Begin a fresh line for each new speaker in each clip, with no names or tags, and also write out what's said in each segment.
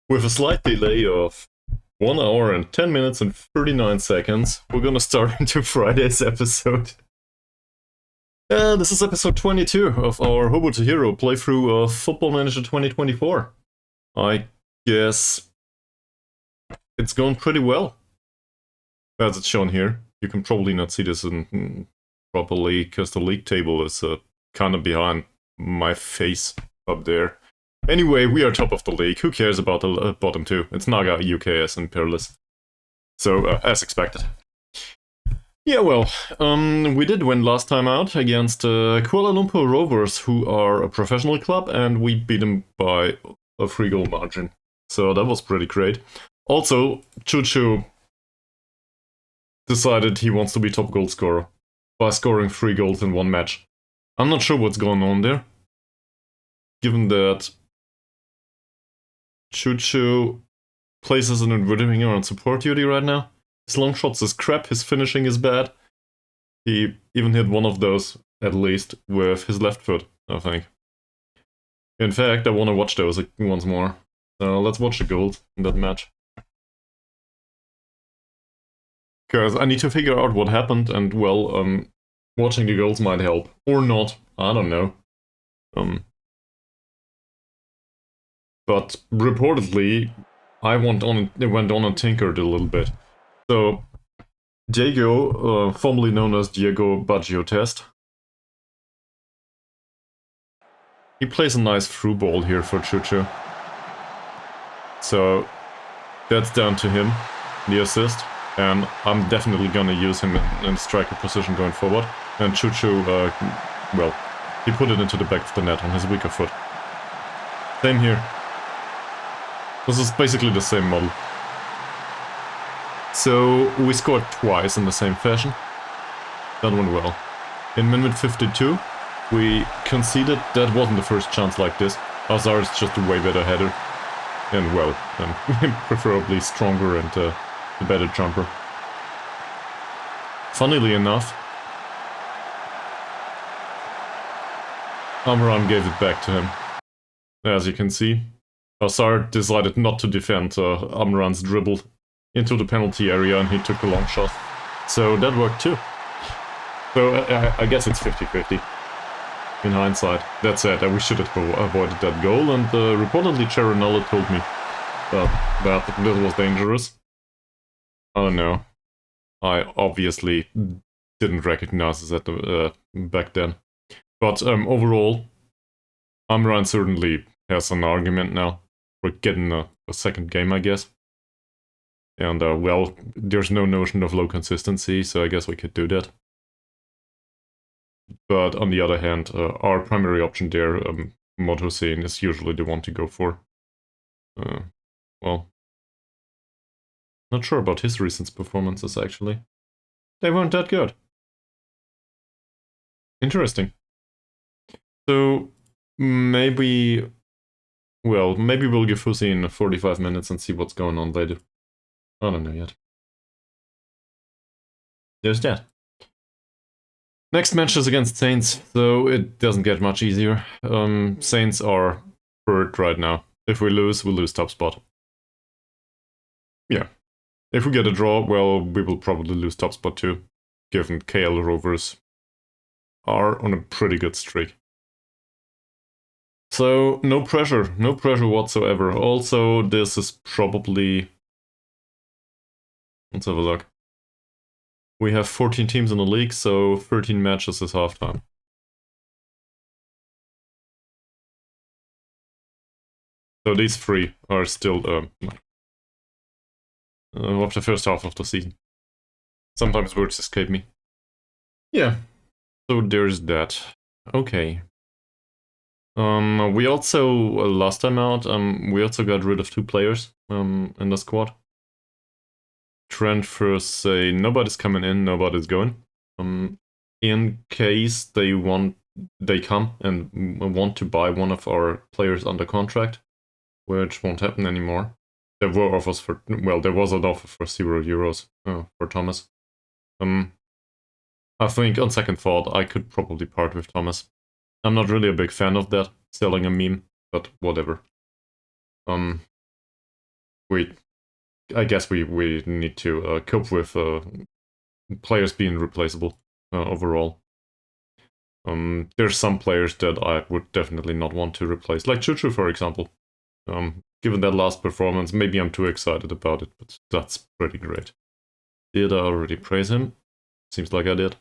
With a slight delay of 1 hour and 10 minutes and 39 seconds, we're gonna start into Friday's episode. This is episode 22 of our Hobo to Hero playthrough of Football Manager 2024. I guess it's going pretty well, as it's shown here. You can probably not see this properly because the league table is kind of behind my face up there. Anyway, we are top of the league. Who cares about the bottom two? It's Naga, UKS, and Peerless. So, as expected. Yeah, well, we did win last time out against Kuala Lumpur Rovers, who are a professional club, and we beat them by a 3-goal margin. So that was pretty great. Also, Chuchu decided he wants to be top goal scorer by scoring 3 goals in one match. I'm not sure what's going on there, given that Chuchu plays as an inverted winger on support duty right now. His long shots is crap, his finishing is bad. He even hit one of those, at least, with his left foot, I think. In fact, I want to watch those once more. Let's watch the goals in that match. Because I need to figure out what happened, and, well, watching the goals might help. Or not, I don't know. But reportedly, I went on and tinkered a little bit. So, Diego, formerly known as Diego Baggio Test, he plays a nice through ball here for Chuchu. So, that's down to him, the assist. And I'm definitely gonna use him in striker position going forward. And Chuchu, well, he put it into the back of the net on his weaker foot. Same here. This is basically the same model. So, we scored twice in the same fashion. That went well. In minute 52, we conceded. That wasn't the first chance like this. Azar is just a way better header. And, well, preferably stronger and a better jumper. Funnily enough, Amran gave it back to him. As you can see, Azar decided not to defend Amran's dribble into the penalty area, and he took a long shot. So that worked too. So I guess it's 50-50 in hindsight. That said, we should have avoided that goal, and reportedly Charanella told me that this was dangerous. I don't know. I obviously didn't recognize it back then. But overall, Amran certainly has an argument now for getting a second game, I guess. And, well, there's no notion of low consistency, so I guess we could do that. But on the other hand, our primary option there, Mod Hussein, is usually the one to go for. Well, not sure about his recent performances, actually. They weren't that good. Interesting. So, maybe we'll give Hussein 45 minutes and see what's going on later. I don't know yet. There's that. Next match is against Saints, so it doesn't get much easier. Saints are third right now. If we lose top spot. Yeah. If we get a draw, well, we will probably lose top spot too, given KL Rovers are on a pretty good streak. So, no pressure whatsoever. Also, this is probably... Let's have a look. We have 14 teams in the league, so 13 matches is halftime. So these 3 are still of the first half of the season. Sometimes words escape me. Yeah, so there's that. Okay. We also, last time out, we also got rid of 2 players in the squad. Transfers say nobody's coming in, nobody's going. In case they come and want to buy one of our players under contract, which won't happen anymore. There were offers for, well, there was an offer for €0 for Thomas. I think on second thought I could probably part with Thomas. I'm not really a big fan of that, selling a meme, but whatever. I guess we need to cope with players being replaceable overall. There's some players that I would definitely not want to replace, like Chuchu, for example. Given that last performance, maybe I'm too excited about it, but that's pretty great. Did I already praise him? Seems like I did.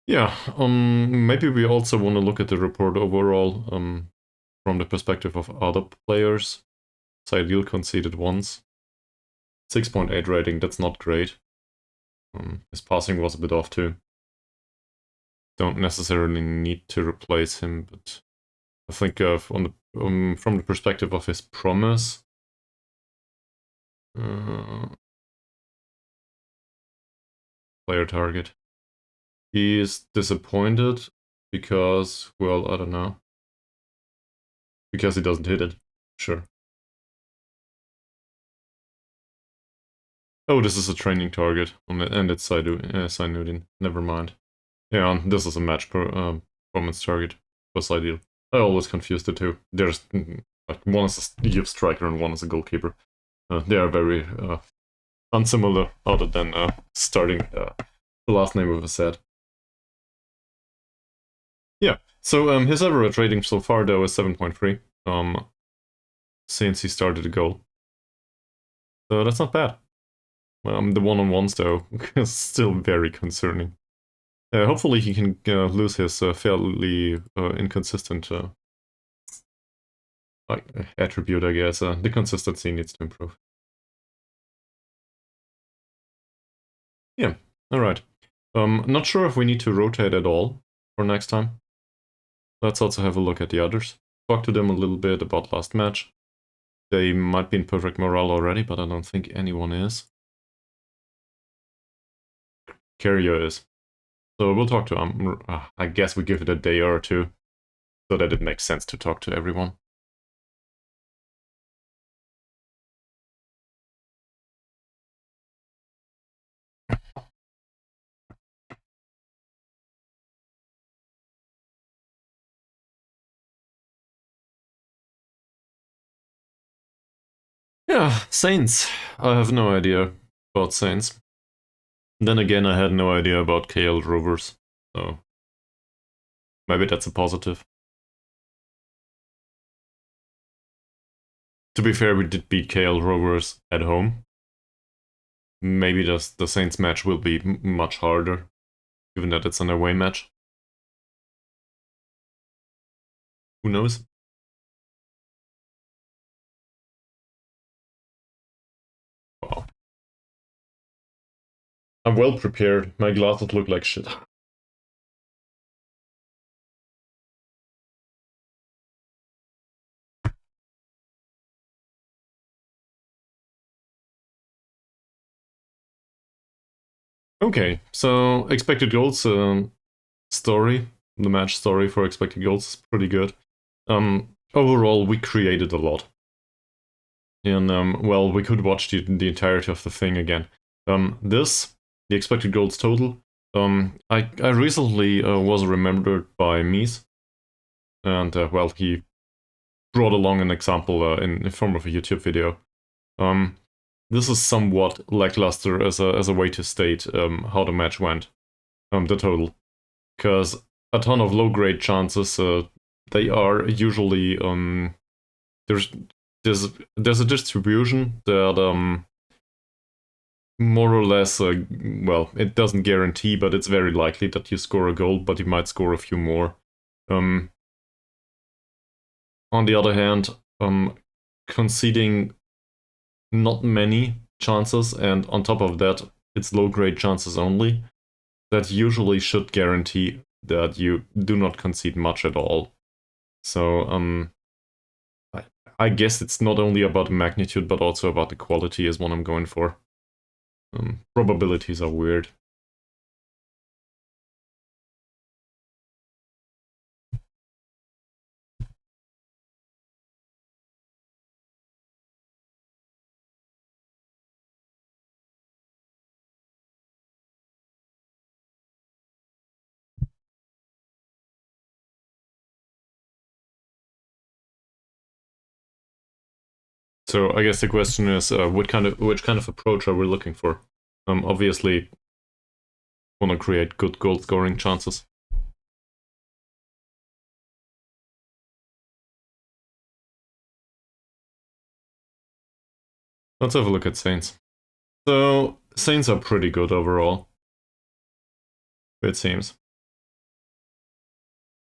Yeah, maybe we also want to look at the report overall, from the perspective of other players. Saidil conceded once. 6.8 rating, that's not great. His passing was a bit off too. Don't necessarily need to replace him, but I think from the perspective of his promise, player target, he is disappointed because, well, I don't know, because he doesn't hit it. Sure. Oh, this is a training target, and it's Sainuddin. Never mind. Yeah, this is a match performance target for Saidil. I always confuse the two. There's like one is a youth striker and one is a goalkeeper. They are very unsimilar, other than starting the last name of a set. Yeah. So his average rating so far though is 7.3. Since he started a goal. So that's not bad. The one-on-ones though is still very concerning. Hopefully he can lose his fairly inconsistent attribute, I guess. The consistency needs to improve. Yeah, alright. Not sure if we need to rotate at all for next time. Let's also have a look at the others. Talk to them a little bit about last match. They might be in perfect morale already, but I don't think anyone is. Carrier is. So we'll talk to him. I guess we give it a day or two, so that it makes sense to talk to everyone. Yeah, Saints. I have no idea about Saints. Then again, I had no idea about KL Rovers, so maybe that's a positive. To be fair, we did beat KL Rovers at home. Maybe the Saints match will be much harder, given that it's an away match. Who knows? Wow. I'm well prepared. My glasses look like shit. Okay, so expected goals story, the match story for expected goals is pretty good. Overall, we created a lot. And, well, we could watch the entirety of the thing again. The expected goals total, I recently was remembered by Mies, and, well, he brought along an example in the form of a YouTube video. This is somewhat lackluster as a way to state how the match went, the total. Because a ton of low-grade chances, they are usually, there's a distribution that more or less, well, it doesn't guarantee, but it's very likely that you score a goal, but you might score a few more. On the other hand, conceding not many chances, and on top of that, it's low-grade chances only, that usually should guarantee that you do not concede much at all. So, I guess it's not only about the magnitude, but also about the quality is what I'm going for. Probabilities are weird. So I guess the question is, which kind of approach are we looking for? Obviously, want to create good goal scoring chances. Let's have a look at Saints. So Saints are pretty good overall, it seems.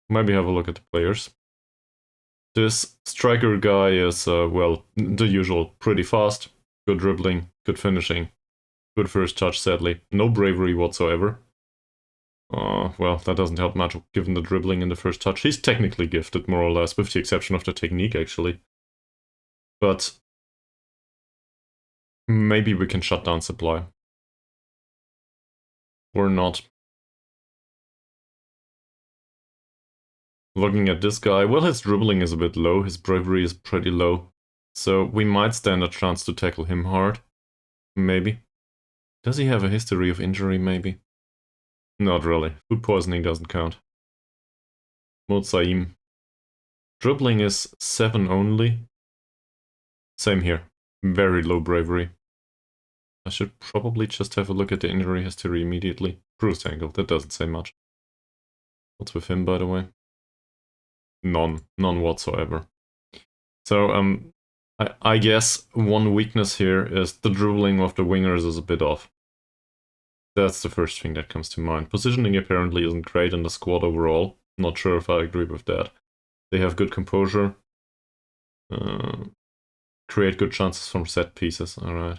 Maybe have a look at the players. This striker guy is, well, the usual, pretty fast, good dribbling, good finishing, good first touch, sadly. No bravery whatsoever. Well, that doesn't help much given the dribbling in the first touch. He's technically gifted, more or less, with the exception of the technique, actually. But maybe we can shut down supply. Or not. Looking at this guy, well, his dribbling is a bit low, his bravery is pretty low. So we might stand a chance to tackle him hard. Maybe. Does he have a history of injury, maybe? Not really. Food poisoning doesn't count. Motsaim. Dribbling is 7 only. Same here. Very low bravery. I should probably just have a look at the injury history immediately. Bruised ankle, that doesn't say much. What's with him, by the way? None whatsoever. So, I guess one weakness here is the dribbling of the wingers is a bit off. That's the first thing that comes to mind. Positioning apparently isn't great in the squad overall. Not sure if I agree with that. They have good composure. Create good chances from set pieces, alright.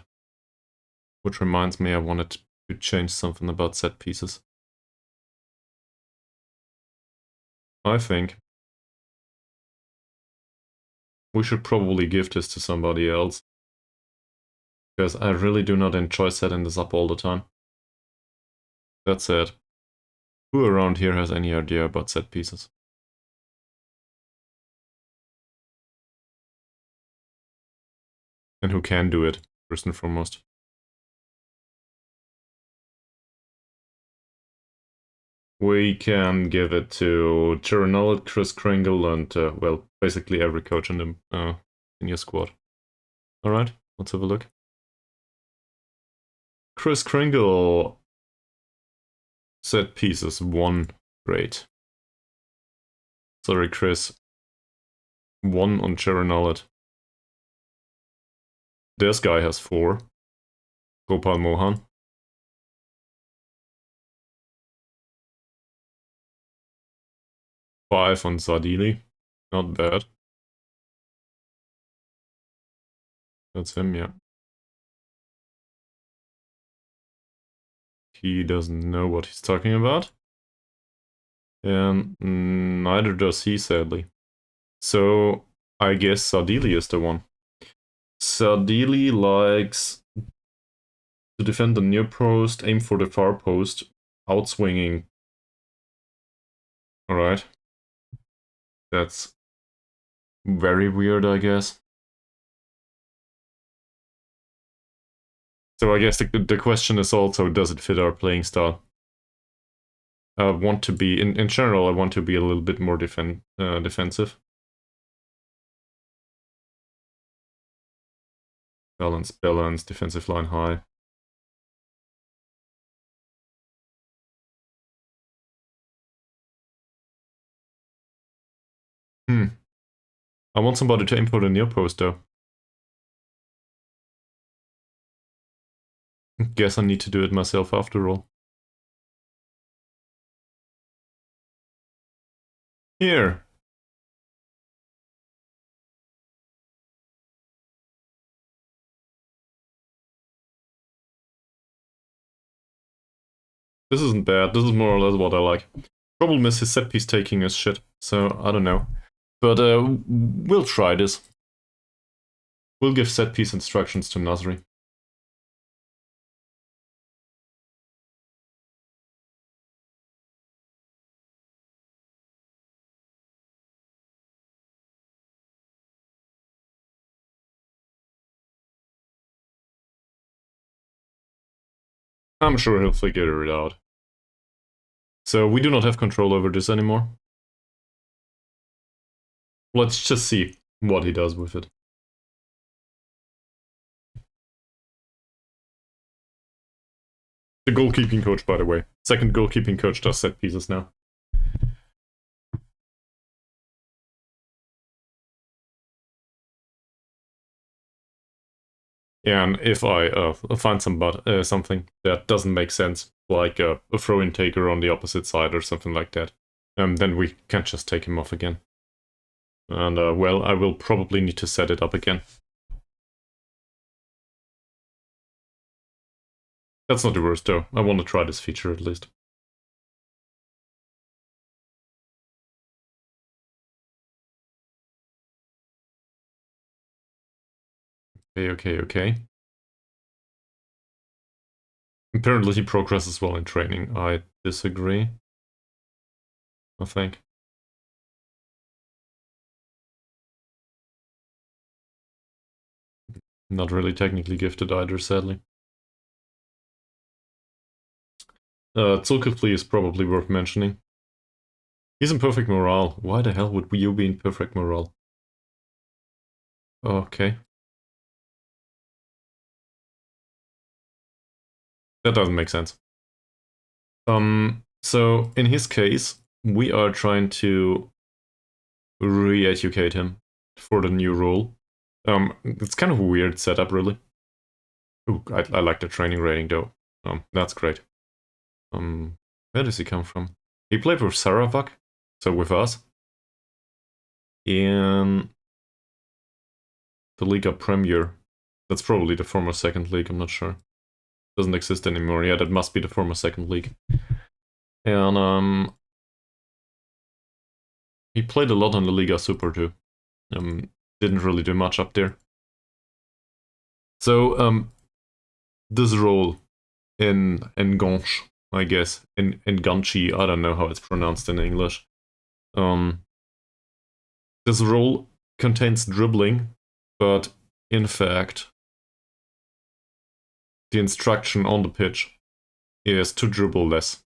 Which reminds me I wanted to change something about set pieces. I think we should probably give this to somebody else. Because I really do not enjoy setting this up all the time. That said, who around here has any idea about set pieces? And who can do it, first and foremost? We can give it to Chironelli, Chris Kringle, and, well, basically every coach in your squad. Alright, let's have a look. Chris Kringle set pieces 1. Great. Sorry, Chris. 1 on Chironelli. This guy has 4. Gopal Mohan. 5 on Sardili. Not bad. That's him, yeah. He doesn't know what he's talking about. And neither does he, sadly. So I guess Sardili is the one. Sardili likes to defend the near post, aim for the far post, outswinging. Alright. That's very weird, I guess. So I guess the question is also, does it fit our playing style? I want to be, in general, I want to be a little bit more defensive. Balance, defensive line high. I want somebody to input a near post though. Guess I need to do it myself after all. Here. This isn't bad. This is more or less what I like. Problem is his set piece taking is shit, so I don't know. But we'll try this. We'll give set piece instructions to Nasri. I'm sure he'll figure it out. So we do not have control over this anymore. Let's just see what he does with it. The goalkeeping coach, by the way. Second goalkeeping coach does set pieces now. And if I find something that doesn't make sense, like a throw-in taker on the opposite side or something like that, then we can just take him off again. And, well, I will probably need to set it up again. That's not the worst, though. I want to try this feature at least. Okay. Apparently he progresses well in training. I disagree. I think. Not really technically gifted either, sadly. Zulkifli is probably worth mentioning. He's in perfect morale. Why the hell would you be in perfect morale? Okay. That doesn't make sense. So in his case, we are trying to re-educate him for the new role. It's kind of a weird setup, really. Ooh, I like the training rating, though. That's great. Where does he come from? He played with Sarawak, so with us, in the Liga Premier. That's probably the former second league, I'm not sure. Doesn't exist anymore. Yeah, that must be the former second league. And he played a lot on the Liga Super too. Didn't really do much up there. So this role in Ganche, I guess, in Ganchi, I don't know how it's pronounced in English. This role contains dribbling, but in fact, the instruction on the pitch is to dribble less.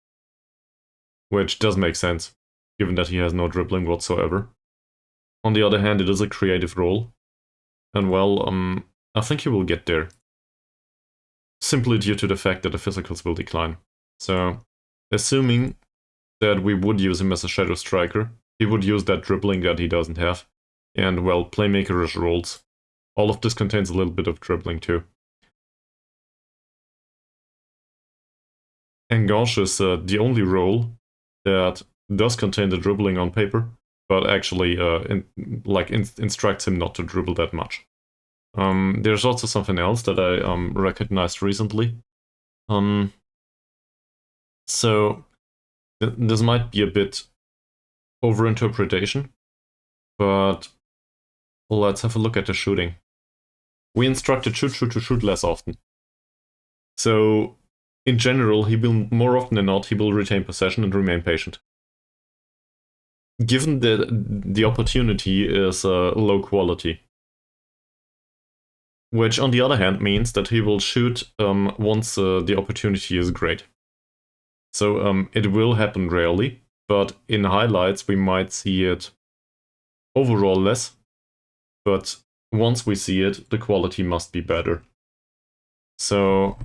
Which does make sense, given that he has no dribbling whatsoever. On the other hand, it is a creative role. And well, I think he will get there. Simply due to the fact that the physicals will decline. So, assuming that we would use him as a shadow striker, he would use that dribbling that he doesn't have. And, well, playmakerish roles. All of this contains a little bit of dribbling too. Enganche is the only role that does contain the dribbling on paper, but actually instructs him not to dribble that much. There's also something else that I recognized recently. So this might be a bit overinterpretation, but let's have a look at the shooting. We instructed shoot to shoot less often. So in general, he will more often than not, he will retain possession and remain patient. Given that the opportunity is low quality. Which, on the other hand, means that he will shoot once the opportunity is great. So it will happen rarely, but in highlights we might see it overall less. But once we see it, the quality must be better. So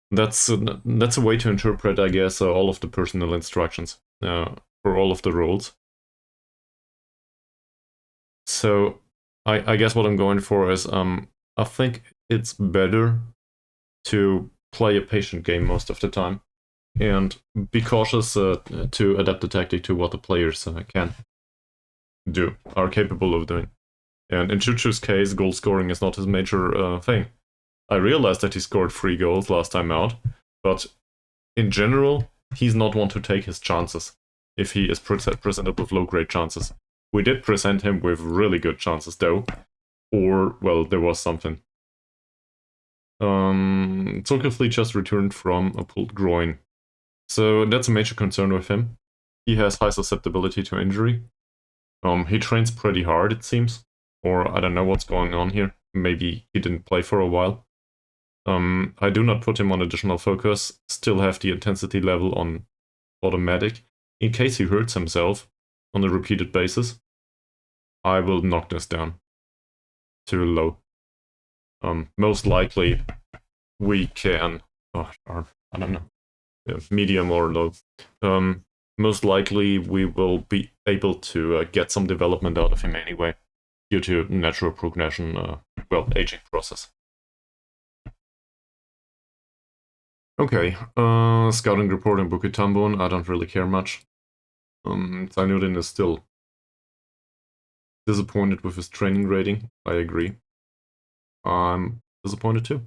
that's a way to interpret, I guess, all of the personal instructions for all of the roles. So I guess what I'm going for is I think it's better to play a patient game most of the time and be cautious to adapt the tactic to what the players are capable of doing. And in Chuchu's case, goal scoring is not his major thing. I realized that he scored 3 goals last time out, but in general, he's not one to take his chances if he is presented with low-grade chances. We did present him with really good chances, though. Or, well, there was something. Zulkifli just returned from a pulled groin. So that's a major concern with him. He has high susceptibility to injury. He trains pretty hard, it seems. Or I don't know what's going on here. Maybe he didn't play for a while. I do not put him on additional focus. Still have the intensity level on automatic. In case he hurts himself on a repeated basis, I will knock this down to low. Most likely we can... I don't know. medium or low. Most likely we will be able to get some development out of him anyway, due to natural progression, aging process. Okay, scouting report in Bukit Tambun, I don't really care much. Zainuddin is still disappointed with his training rating, I agree. I'm disappointed too.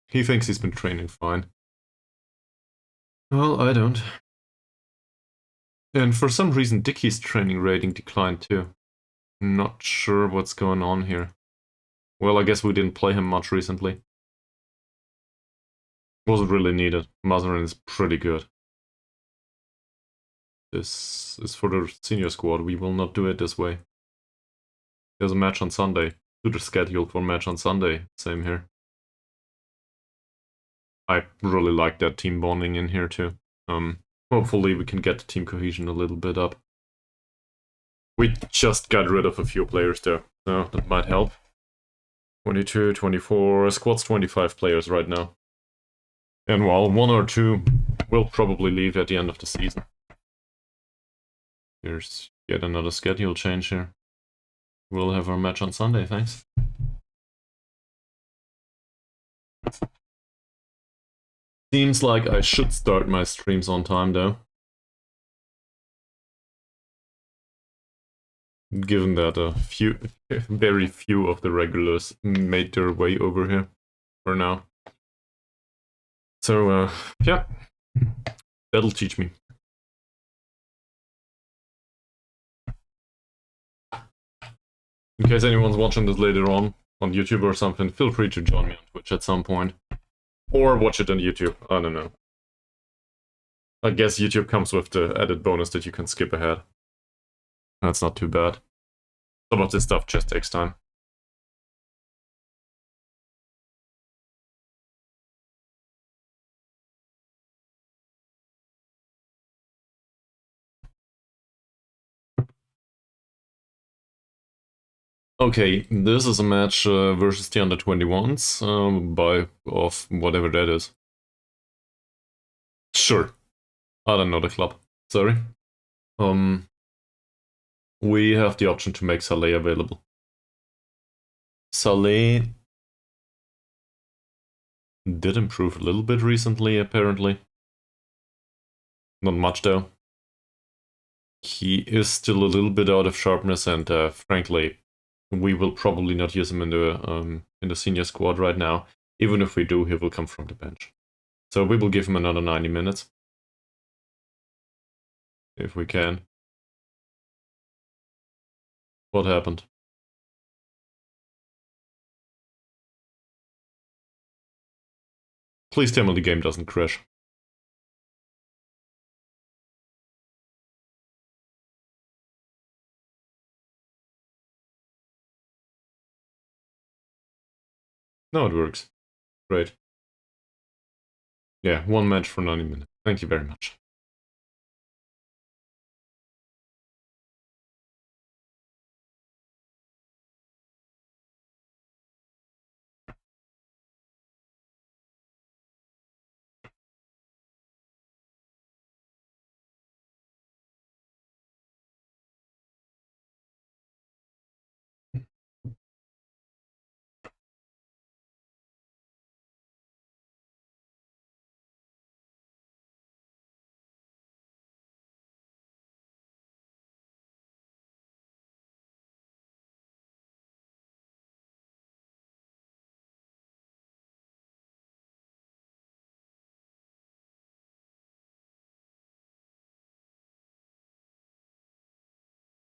He thinks he's been training fine. Well, I don't. And for some reason, Dickie's training rating declined too. Not sure what's going on here. Well, I guess we didn't play him much recently. Wasn't really needed. Mazarin is pretty good. This is for the senior squad. We will not do it this way. There's a match on Sunday. Do the schedule for match on Sunday. Same here. I really like that team bonding in here too. Hopefully we can get the team cohesion a little bit up. We just got rid of a few players there, so that might help. 22, 24, squad's 25 players right now. And while one or two will probably leave at the end of the season. There's yet another schedule change here. We'll have our match on Sunday, thanks. Seems like I should start my streams on time though. Given that very few of the regulars made their way over here for now. So, yeah, that'll teach me. In case anyone's watching this later on YouTube or something, feel free to join me on Twitch at some point. Or watch it on YouTube, I don't know. I guess YouTube comes with the added bonus that you can skip ahead. That's not too bad. Some of this stuff just takes time. Okay, this is a match versus the under-21s, of whatever that is. Sure. I don't know the club. Sorry. We have the option to make Saleh available. Saleh did improve a little bit recently, apparently. Not much, though. He is still a little bit out of sharpness, and frankly, we will probably not use him in the senior squad right now. Even if we do, he will come from the bench. So we will give him another 90 minutes. If we can. What happened? Please tell me the game doesn't crash. No, it works. Great. Yeah, one match for 90 minutes. Thank you very much.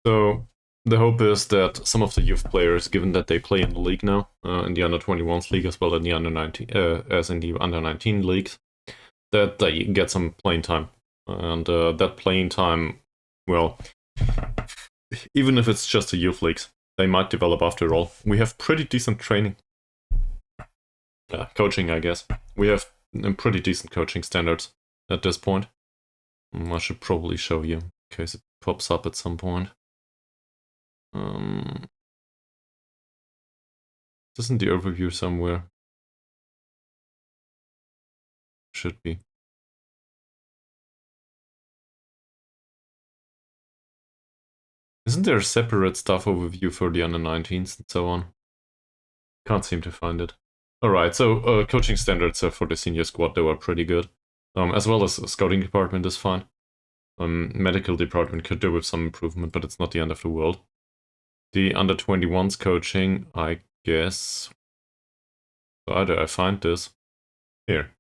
So the hope is that some of the youth players, given that they play in the league now, in the under-21s league as well as in the under-19 leagues, that they get some playing time. And that playing time, well, even if it's just the youth leagues, they might develop after all. We have pretty decent training. Coaching, I guess. We have pretty decent coaching standards at this point. I should probably show you, in case it pops up at some point. Isn't the overview somewhere? Should be. Isn't there a separate staff overview for the under-19s and so on? Can't seem to find it. Alright, so coaching standards for the senior squad, they were pretty good. As well as scouting department is fine. Medical department could do with some improvement, but it's not the end of the world. The under-21s coaching, I guess... Why do I find this? Here.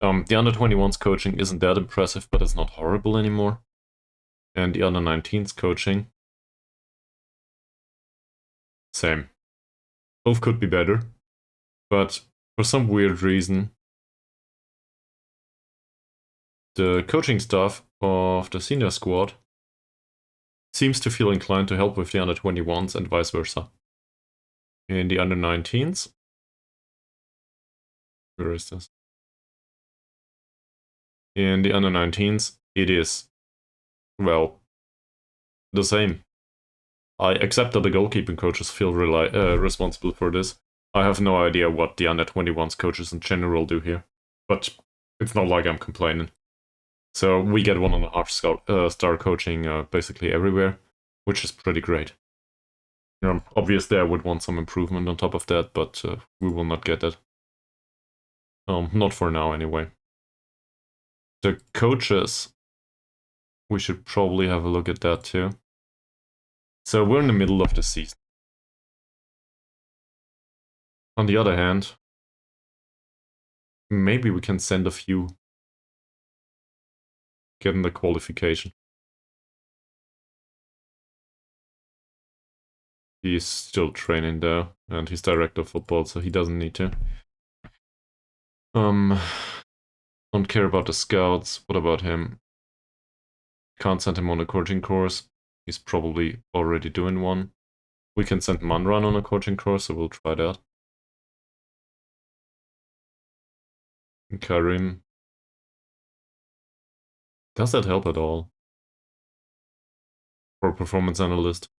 The under-21s coaching isn't that impressive, but it's not horrible anymore. And the under-19s coaching... Same. Both could be better. But for some weird reason, the coaching staff of the senior squad seems to feel inclined to help with the under-21s and vice versa. In the under-19s... Where is this? In the under-19s, it is, well, the same. I accept that the goalkeeping coaches feel responsible for this. I have no idea what the under-21s coaches in general do here, but it's not like I'm complaining. So we get 1.5 star coaching basically everywhere, which is pretty great. Obviously I would want some improvement on top of that, but we will not get that. Not for now anyway. The coaches, we should probably have a look at that too. So we're in the middle of the season. On the other hand, maybe we can send a few, get in the qualification. He's still training there, and he's director of football, so he doesn't need to. Don't care about the scouts. What about him? Can't send him on a coaching course. He's probably already doing one. We can send Manran on a coaching course, so we'll try that. And Karim. Does that help at all? For a performance analyst?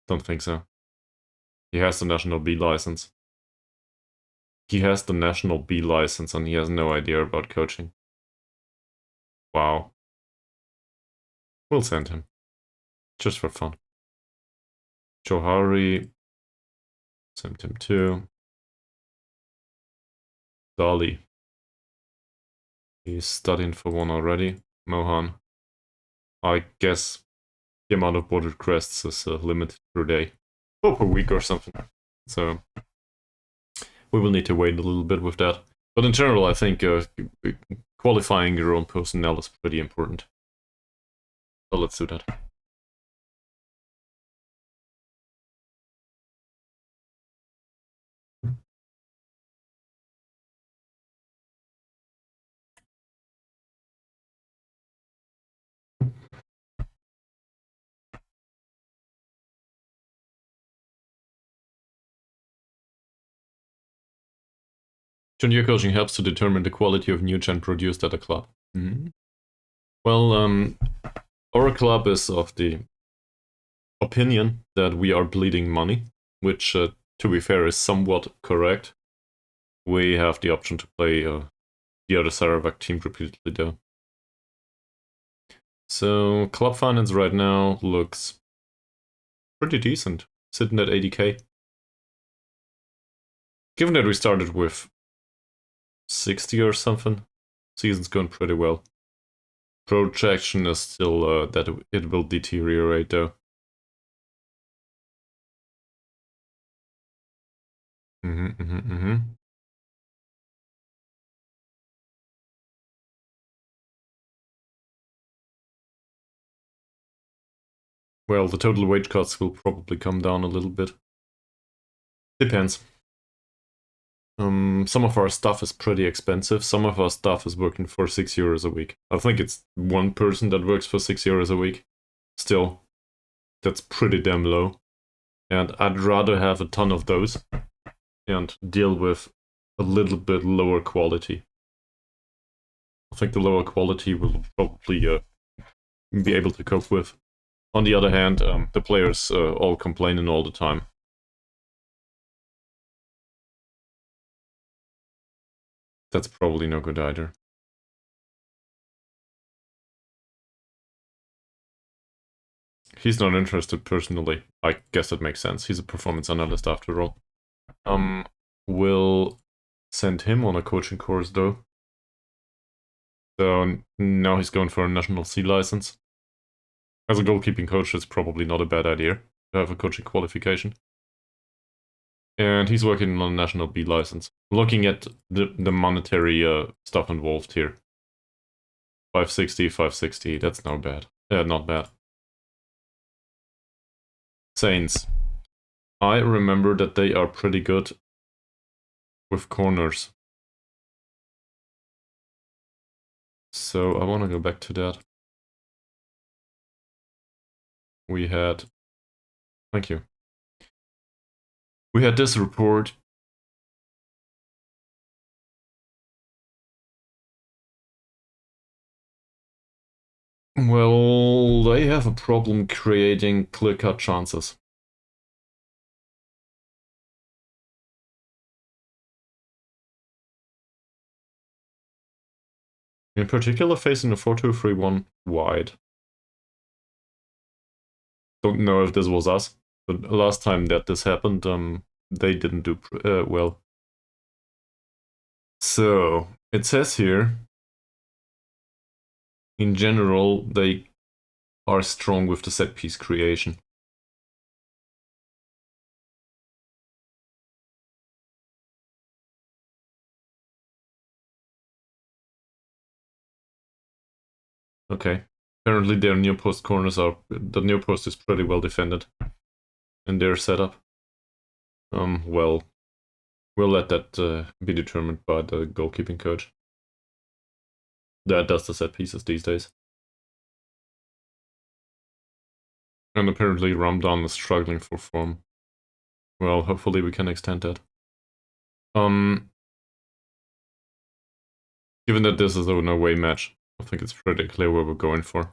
Don't think so. He has the National B license. He has the National B license and he has no idea about coaching. Wow. We'll send him. Just for fun. Johari. Send him too. Dali. He's studying for one already. Mohan. I guess the amount of bordered crests is limited per day. Or per week or something. So we will need to wait a little bit with that. But in general, I think qualifying your own personnel is pretty important. So let's do that. Junior coaching helps to determine the quality of new gen produced at a club. Well, our club is of the opinion that we are bleeding money, which, to be fair, is somewhat correct. We have the option to play the other Sarawak team repeatedly, though. So, club finance right now looks pretty decent, sitting at 80k. Given that we started with 60 or something, season's going pretty well. Projection is still that it will deteriorate though. Well, the total wage cuts will probably come down a little bit. Depends. Some of our stuff is pretty expensive. Some of our stuff is working for €6 a week. I think it's one person that works for €6 a week. Still, that's pretty damn low. And I'd rather have a ton of those and deal with a little bit lower quality. I think the lower quality will probably be able to cope with. On the other hand, the players all complaining all the time. That's probably no good either. He's not interested personally. I guess that makes sense. He's a performance analyst after all. We'll send him on a coaching course though. So now he's going for a national C license. As a goalkeeping coach, it's probably not a bad idea to have a coaching qualification. And he's working on a national B license. Looking at the monetary stuff involved here. 560, that's not bad. Not bad. Saints. I remember that they are pretty good with corners. So I want to go back to that. We had... Thank you. We had this report. Well, they have a problem creating clear-cut chances. In particular, facing a 4-2-3-1 wide. Don't know if this was us, but last time that this happened, they didn't do well. So, it says here, in general, they are strong with the set piece creation. Okay. Apparently their near post corners are... The near post is pretty well defended in their setup. Well, we'll let that be determined by the goalkeeping coach. That does the set pieces these days. And apparently Ramdan is struggling for form. Well, hopefully we can extend that. Given that this is a no-way match, I think it's pretty clear where we're going for.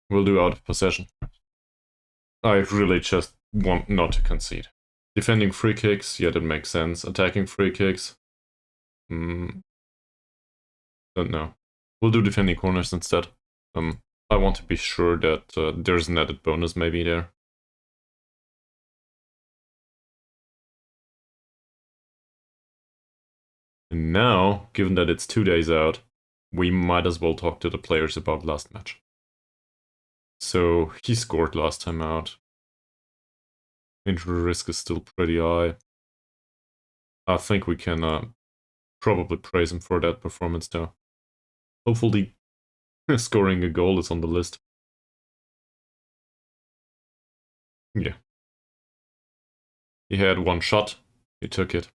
We'll do out of possession. I really just want not to concede. Defending free kicks, yeah, that makes sense. Attacking free kicks, don't know. We'll do defending corners instead. I want to be sure that there's an added bonus maybe there. And now, given that it's 2 days out, we might as well talk to the players about last match. So, he scored last time out. Injury risk is still pretty high. I think we can probably praise him for that performance though. Hopefully, scoring a goal is on the list. Yeah. He had one shot, he took it.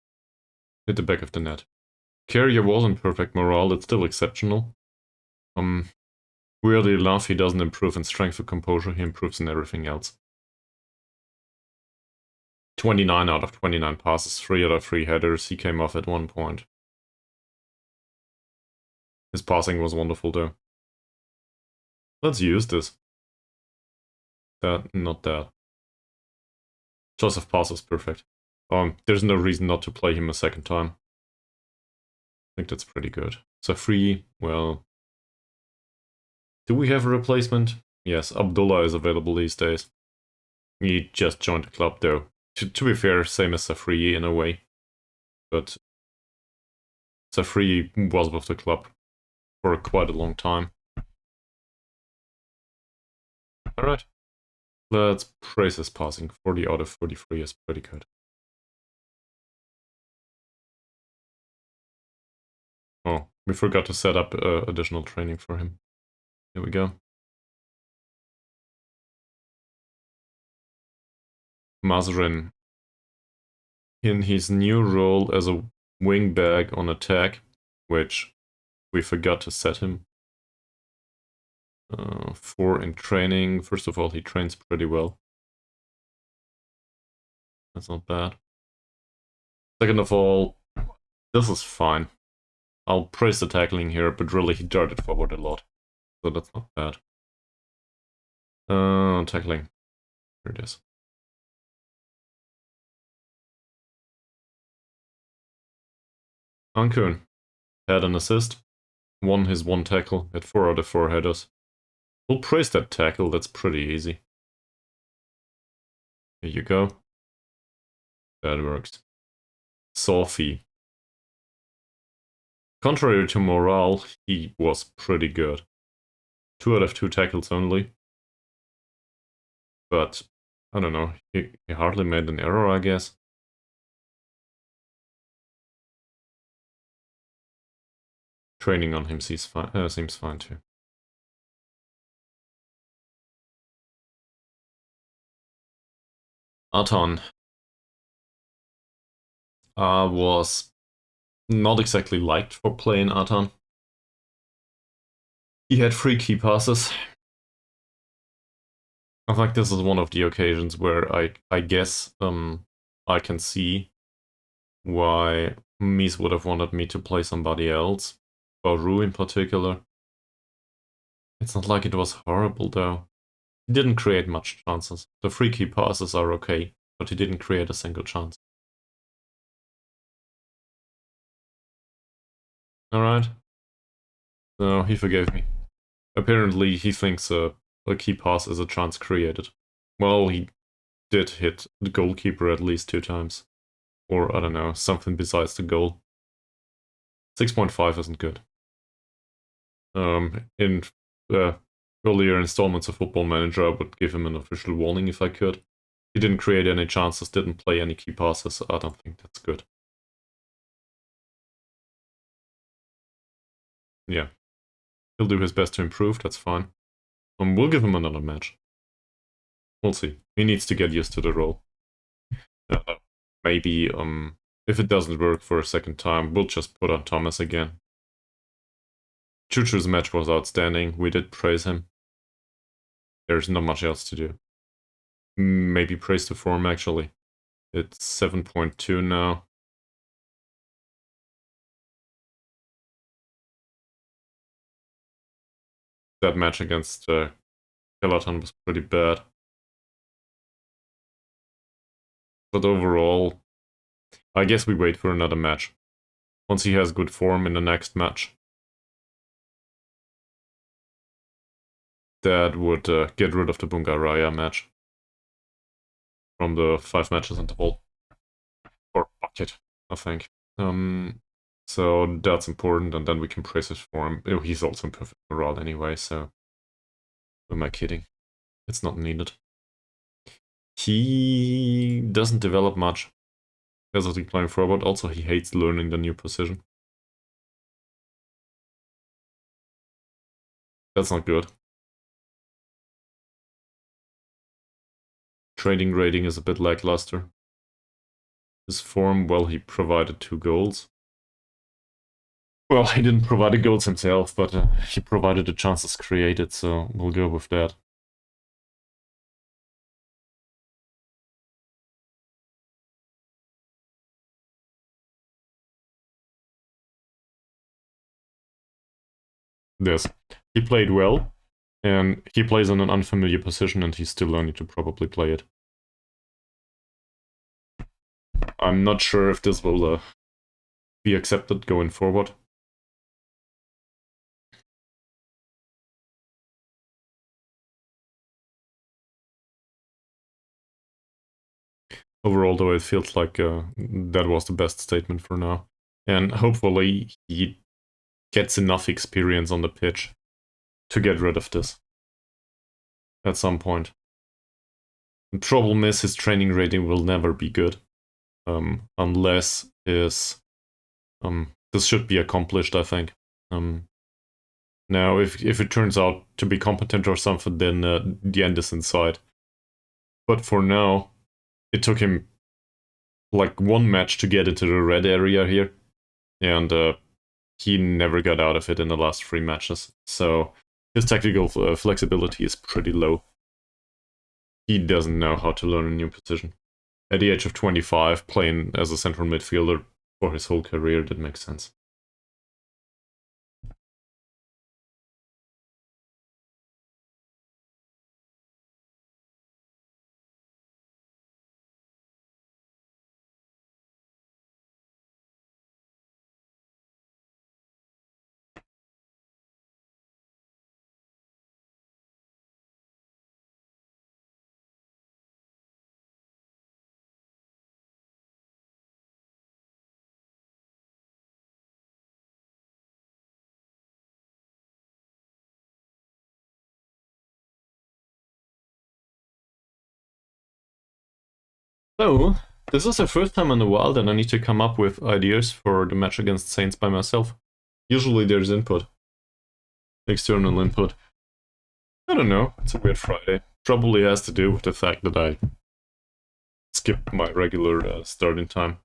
Hit the back of the net. Carrier wasn't perfect morale, it's still exceptional. Weirdly enough, he doesn't improve in strength or composure, he improves in everything else. 29 out of 29 passes, 3 out of 3 headers, he came off at 1 point. His passing was wonderful though. Let's use this. That, not that. Choice of pass is perfect. There's no reason not to play him a second time. I think that's pretty good. So free, well... Do we have a replacement? Yes, Abdullah is available these days. He just joined the club though. To be fair, same as Safri in a way. But Safri was with the club for quite a long time. Alright. Let's praise his passing. 40 out of 43 is pretty good. Oh, we forgot to set up additional training for him. Here we go. Mazrin. In his new role as a wingback on attack, which we forgot to set him for in training. First of all, he trains pretty well. That's not bad. Second of all, this is fine. I'll praise the tackling here, but really he darted forward a lot. So that's not bad. Tackling. Here it is. Ankun had an assist, won his one tackle, had 4 out of 4 headers. We'll praise that tackle, that's pretty easy. Here you go. That works. Sophie. Contrary to morale, he was pretty good. 2 out of 2 tackles only. But, I don't know, he hardly made an error, I guess. Training on him seems fine too. Aton was not exactly liked for playing Aton. He had 3 key passes. I think this is one of the occasions where I guess I can see why Mies would have wanted me to play somebody else, Bauru in particular. It's not like it was horrible though. He didn't create much chances. The 3 key passes are okay, but he didn't create a single chance. Alright. No, he forgave me. Apparently he thinks a key pass is a chance created. Well, he did hit the goalkeeper at least 2 times. Or, I don't know, something besides the goal. 6.5 isn't good. In earlier installments of Football Manager, I would give him an official warning if I could. He didn't create any chances, didn't play any key passes, I don't think that's good. Yeah. He'll do his best to improve, that's fine. We'll give him another match. We'll see. He needs to get used to the role. Maybe, if it doesn't work for a second time, we'll just put on Thomas again. Chuchu's match was outstanding, we did praise him. There's not much else to do. Maybe praise the form, actually. It's 7.2 now. That match against Peloton was pretty bad. But overall, I guess we wait for another match. Once he has good form in the next match, that would get rid of the Bungaraya match from the 5 matches interval. Or bucket, I think. So that's important, and then we can praise his form. Oh, he's also in perfect morale anyway, so who am I kidding? It's not needed. He doesn't develop much as of playing forward. Also, he hates learning the new position. That's not good. Trading rating is a bit lackluster. His form, well, he provided 2 goals. Well, he didn't provide the goals himself, but he provided the chances created, so we'll go with that. Yes, he played well, and he plays in an unfamiliar position, and he's still learning to probably play it. I'm not sure if this will be accepted going forward. Overall, though, it feels like that was the best statement for now. And hopefully he gets enough experience on the pitch to get rid of this at some point. The problem is his training rating will never be good, unless his... this should be accomplished, I think. Now, if it turns out to be competent or something, then the end is in sight. But for now, it took him like 1 match to get into the red area here, and he never got out of it in the last 3 matches. So his tactical flexibility is pretty low. He doesn't know how to learn a new position. At the age of 25, playing as a central midfielder for his whole career, that makes sense. So, this is the first time in a while that I need to come up with ideas for the match against Saints by myself. Usually there's input. External input. I don't know, it's a weird Friday. Probably has to do with the fact that I skipped my regular starting time.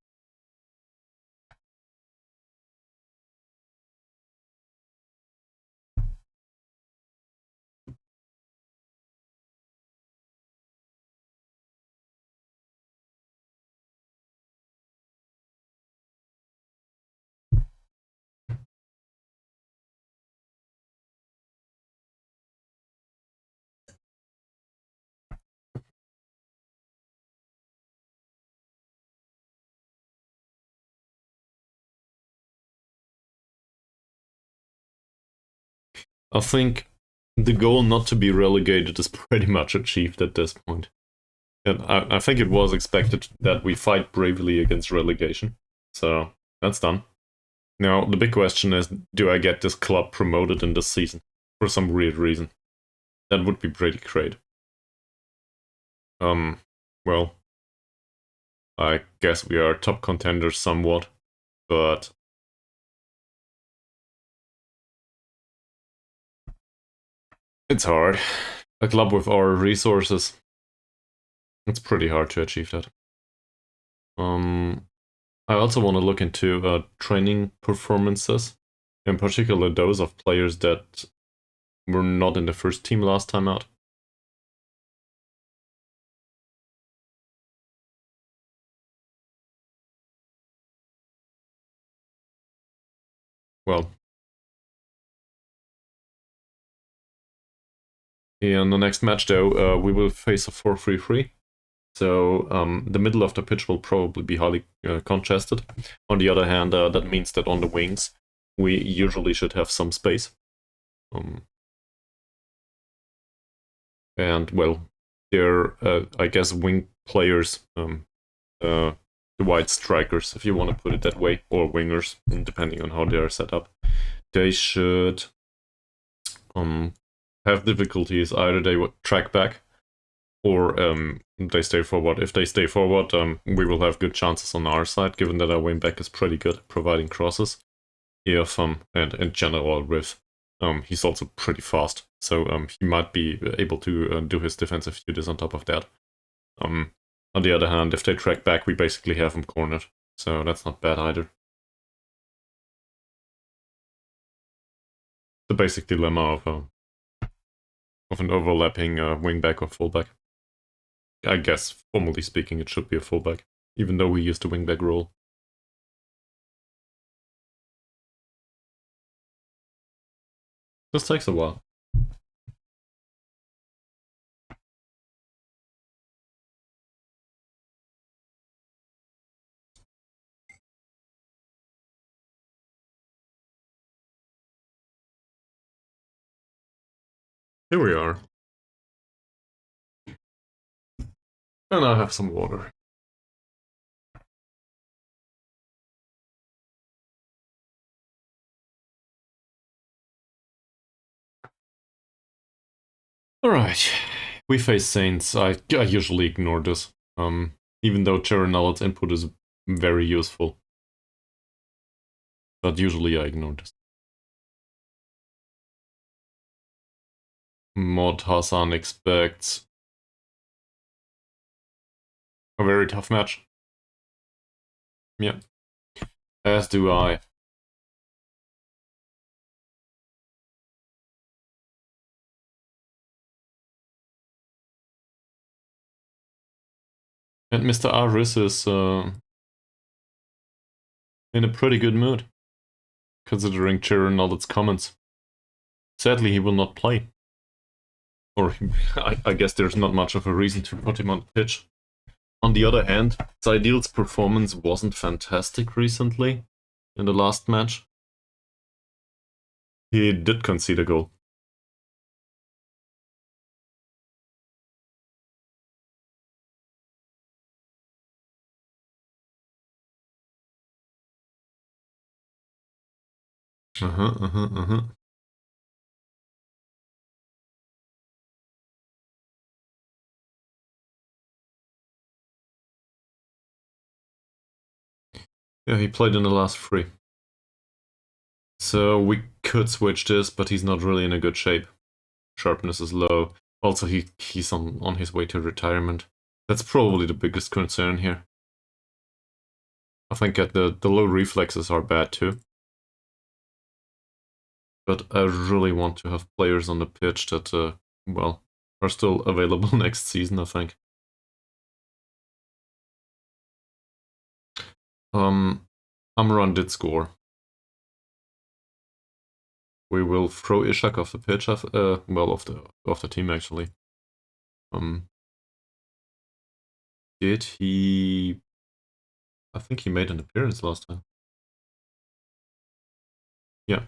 I think the goal not to be relegated is pretty much achieved at this point. And I think it was expected that we fight bravely against relegation. So, that's done. Now, the big question is, do I get this club promoted in this season? For some weird reason. That would be pretty great. Well, I guess we are top contenders somewhat, but it's hard. A club with our resources, it's pretty hard to achieve that. I also want to look into training performances, in particular those of players that were not in the first team last time out. Well, in the next match though, we will face a 4-3-3. So the middle of the pitch will probably be highly congested. On the other hand, that means that on the wings, we usually should have some space. And well, they're I guess wing players, the wide strikers, if you want to put it that way, or wingers, depending on how they are set up. They should have difficulties. Either they would track back, or they stay forward. If they stay forward, we will have good chances on our side, given that our wing back is pretty good at providing crosses. If and in general with he's also pretty fast, so he might be able to do his defensive duties on top of that. On the other hand, if they track back, we basically have him cornered, so that's not bad either. The basic dilemma of an overlapping wingback or fullback. I guess, formally speaking, it should be a fullback, even though we use the wingback role. This takes a while. Here we are. And I have some water. Alright, we face Saints. I usually ignore this, even though Cherenal's input is very useful. But usually I ignore this. Mod Hassan expects a very tough match. Yeah. As do I. And Mr. Aris is in a pretty good mood, considering Cherenal's comments. Sadly, he will not play. Or I guess there's not much of a reason to put him on the pitch. On the other hand, Zaidil's performance wasn't fantastic recently in the last match. He did concede a goal. Uh-huh. Yeah, he played in the last 3. So we could switch this, but he's not really in a good shape. Sharpness is low. Also, he's on his way to retirement. That's probably the biggest concern here. I think that the low reflexes are bad too. But I really want to have players on the pitch that, well, are still available next season, I think. Amran did score. We will throw Ishak off the pitch, well, off the team actually. Did he? I think he made an appearance last time. Yeah,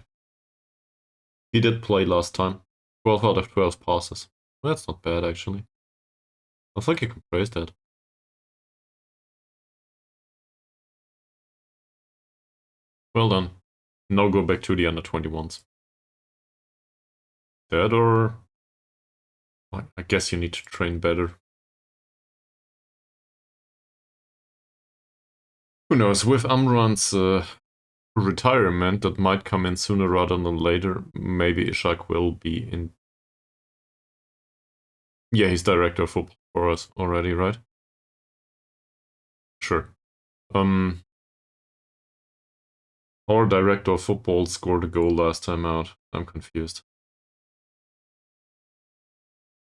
he did play last time. 12 out of 12 passes. That's not bad actually. I think you can praise that. Well done. Now go back to the under 21s. That or I guess you need to train better. Who knows? With Amran's retirement that might come in sooner rather than later, maybe Ishak will be in. Yeah, he's director of football for us already, right? Sure. Our director of football scored a goal last time out. I'm confused.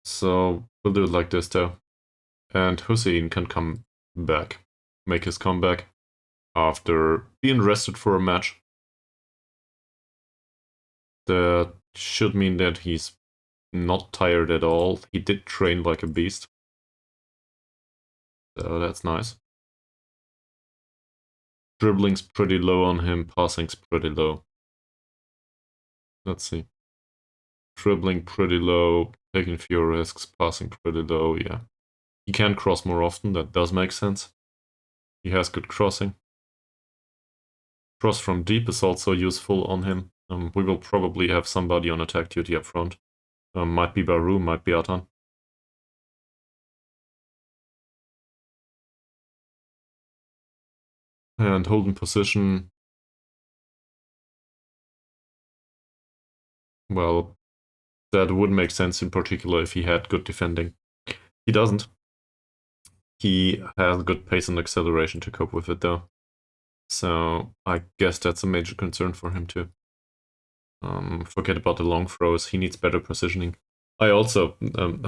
So we'll do it like this though. And Hussein can come back, make his comeback after being rested for a match. That should mean that he's not tired at all. He did train like a beast. So that's nice. Dribbling's pretty low on him, passing's pretty low. Let's see. Dribbling pretty low, taking fewer risks, passing pretty low, yeah. He can cross more often, that does make sense. He has good crossing. Cross from deep is also useful on him. We will probably have somebody on attack duty up front. Might be Baru, might be Atan. And holding position. Well, that would make sense in particular if he had good defending. He doesn't. He has good pace and acceleration to cope with it though. So I guess that's a major concern for him too. Forget about the long throws. He needs better positioning. I also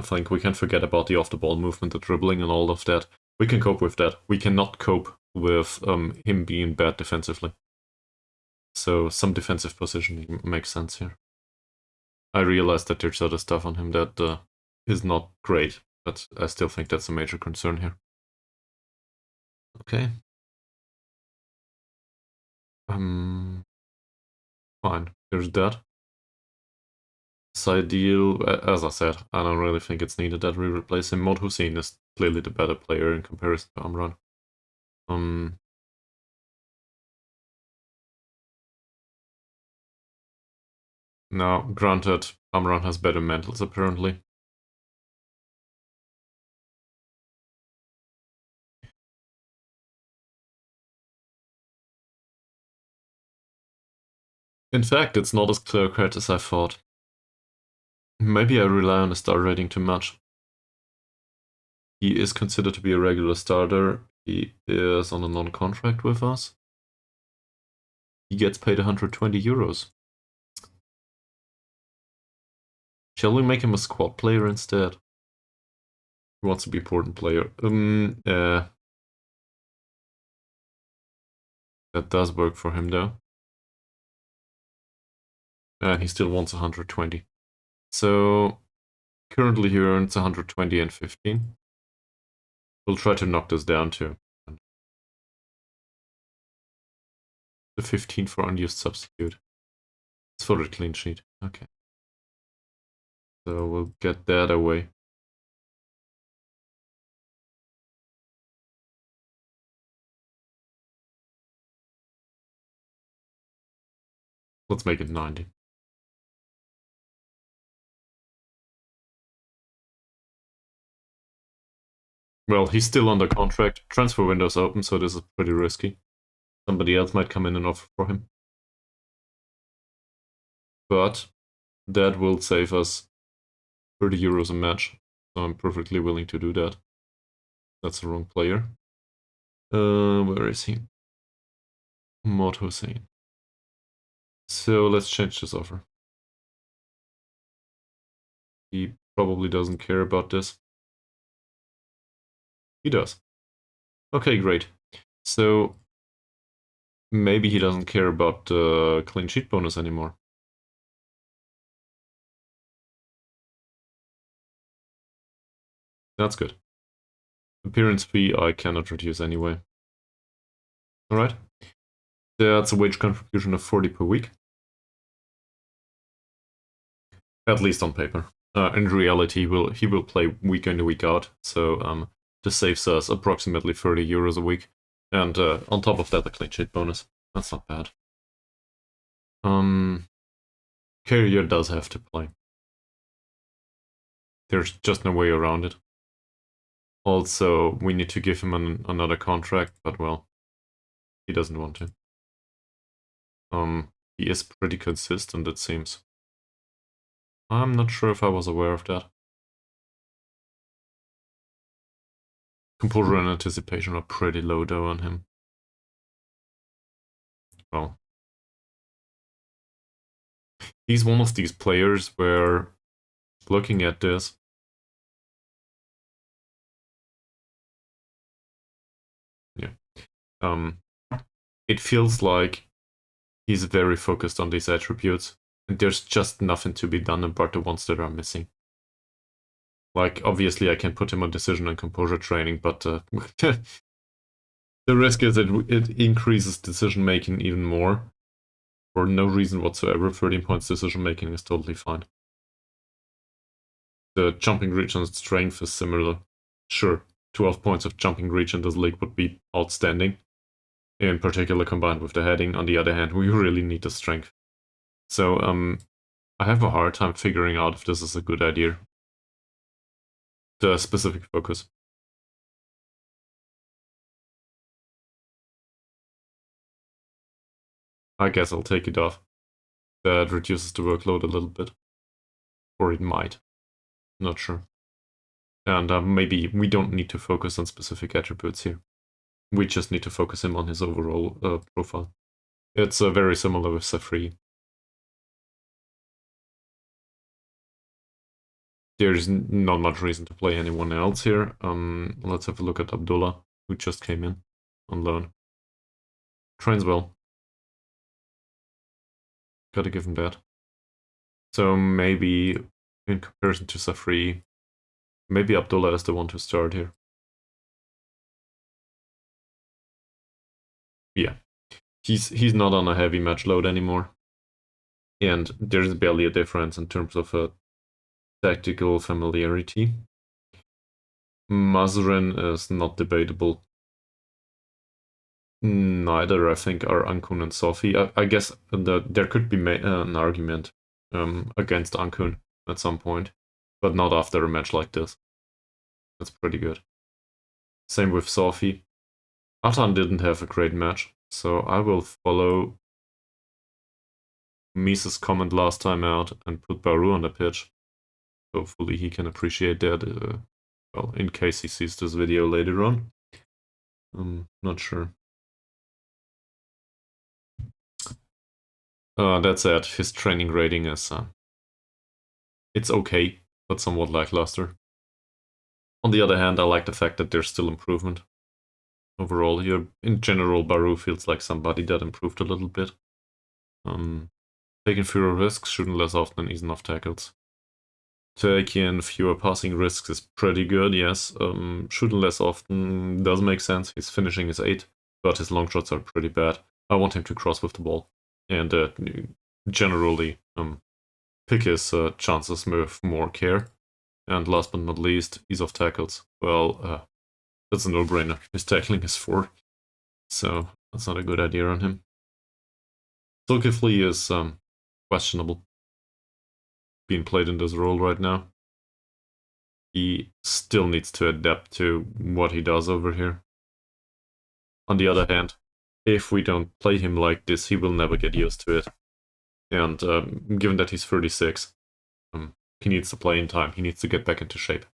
think we can't forget about the off-the-ball movement, the dribbling and all of that. We can cope with that. We cannot cope with him being bad defensively. So some defensive positioning makes sense here. I realize that there's other stuff on him that is not great, but I still think that's a major concern here. Okay. Fine. There's that. Ideal, as I said, I don't really think it's needed that we replace him. Mod Hussein is clearly the better player in comparison to Amran. Now, granted, Amran has better mentals apparently. In fact, it's not as clear-cut as I thought. Maybe I rely on the star rating too much. He is considered to be a regular starter. He is on a non-contract with us. He gets paid 120 euros. Shall we make him a squad player instead? He wants to be an important player. That does work for him though. And he still wants 120. So currently he earns 120 and 15. We'll try to knock this down to the 15 for unused substitute. It's for the clean sheet. Okay. So we'll get that away. Let's make it 90. Well, he's still under contract. Transfer window's open, so this is pretty risky. Somebody else might come in and offer for him. But that will save us 30 euros a match, so I'm perfectly willing to do that. That's the wrong player. Where is he? Mod Hussein. So let's change this offer. He probably doesn't care about this. He does. Okay, great. So maybe he doesn't care about the clean sheet bonus anymore. That's good. Appearance fee I cannot reduce anyway. Alright. That's a wage contribution of 40 per week. At least on paper. In reality, he will play week in and week out, so this saves us approximately 30 euros a week. And on top of that, the clean sheet bonus. That's not bad. Carrier does have to play. There's just no way around it. Also, we need to give him another contract, but well, he doesn't want to. He is pretty consistent, it seems. I'm not sure if I was aware of that. Composure and anticipation are pretty low though on him. Well, he's one of these players where, looking at this, it feels like he's very focused on these attributes, and there's just nothing to be done about the ones that are missing. Like, obviously I can put him on decision and composure training, but the risk is that it increases decision making even more. For no reason whatsoever, 13 points decision making is totally fine. The jumping reach and strength is similar. Sure, 12 points of jumping reach in this league would be outstanding. In particular combined with the heading. On the other hand, we really need the strength. So, I have a hard time figuring out if this is a good idea. The specific focus. I guess I'll take it off. That reduces the workload a little bit. Or it might. Not sure. And maybe we don't need to focus on specific attributes here. We just need to focus him on his overall profile. It's very similar with Safri. There's not much reason to play anyone else here. Let's have a look at Abdullah, who just came in on loan. Trains well. Gotta give him that. So maybe, in comparison to Safri, maybe Abdullah is the one to start here. Yeah. He's not on a heavy match load anymore. And there's barely a difference in terms of tactical familiarity. Mazrin is not debatable. Neither, I think, are Ankun and Sophie. I guess there could be an argument against Ankun at some point, but not after a match like this. That's pretty good. Same with Sophie. Atan didn't have a great match, so I will follow Mises' comment last time out and put Baru on the pitch. Hopefully he can appreciate that, well, in case he sees this video later on. I'm not sure. That said, his training rating is, it's okay, but somewhat lackluster. On the other hand, I like the fact that there's still improvement. Overall here, in general, Baru feels like somebody that improved a little bit. Taking fewer risks, shooting less often, and easing off tackles. Taking fewer passing risks is pretty good, yes. Shooting less often does make sense. His finishing is 8, but his long shots are pretty bad. I want him to cross with the ball. And generally pick his chances with more care. And last but not least, ease of tackles. Well, that's a no-brainer. His tackling is 4, so that's not a good idea on him. Zulkifli is questionable being played in this role right now. He still needs to adapt to what he does over here. On the other hand, if we don't play him like this, he will never get used to it. And given that he's 36, he needs to play in time. He needs to get back into shape.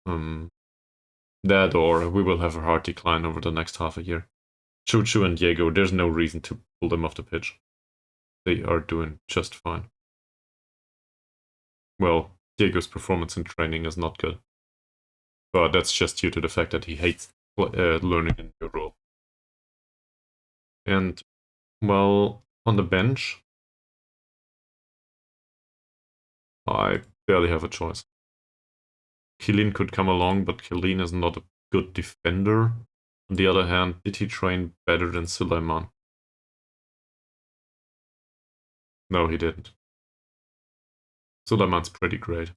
That or we will have a hard decline over the next half a year. Choo Choo and Diego, there's no reason to pull them off the pitch. They are doing just fine. Well, Diego's performance in training is not good. But that's just due to the fact that he hates learning a new role. And, well, on the bench, I barely have a choice. Killeen could come along, but Killeen is not a good defender. On the other hand, did he train better than Suleiman? No, he didn't. Suleiman's pretty great.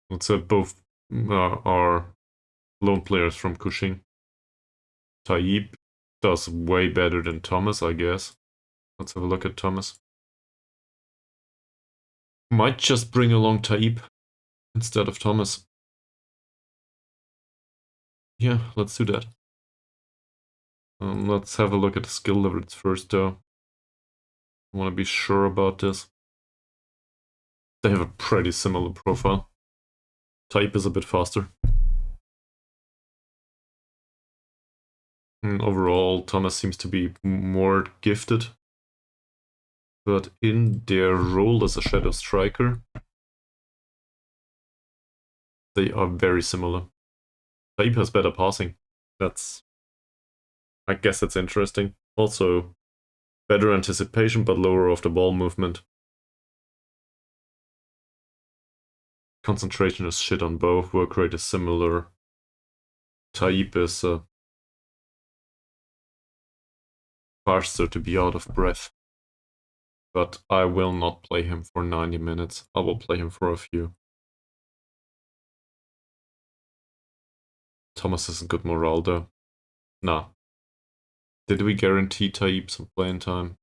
Let's say both are lone players from Cushing. Taib does way better than Thomas, I guess. Let's have a look at Thomas. Might just bring along Taib instead of Thomas. Yeah, let's do that. Let's have a look at the skill levels first, though. I want to be sure about this. They have a pretty similar profile. Taib is a bit faster. Overall, Thomas seems to be more gifted. But in their role as a shadow striker, they are very similar. Taib has better passing. I guess that's interesting. Also, better anticipation but lower off the ball movement. Concentration is shit on both. Work rate is similar. Taib is faster to be out of breath. But I will not play him for 90 minutes. I will play him for a few. Thomas isn't good morale though. Nah. Did we guarantee Taib some playing time?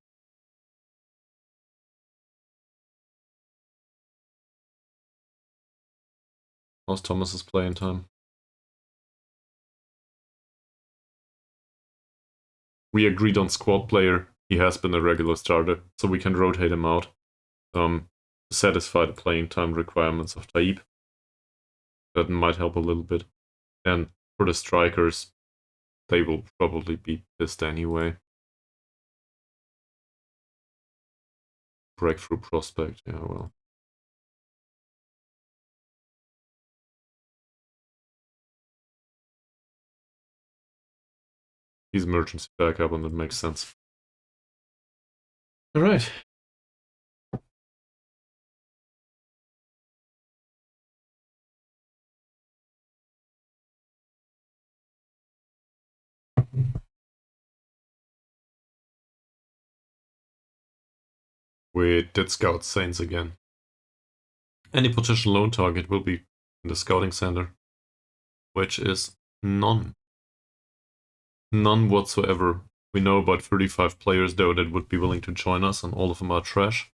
How's Thomas's playing time? We agreed on squad player. He has been a regular starter, so we can rotate him out. To satisfy the playing time requirements of Taib. That might help a little bit. And for the strikers, they will probably be pissed anyway. Breakthrough prospect, yeah, well. He's emergency backup, and that makes sense. Alright. We did scout Saints again. Any potential loan target will be in the scouting center, which is none. None whatsoever. We know about 35 players though that would be willing to join us, and all of them are trash.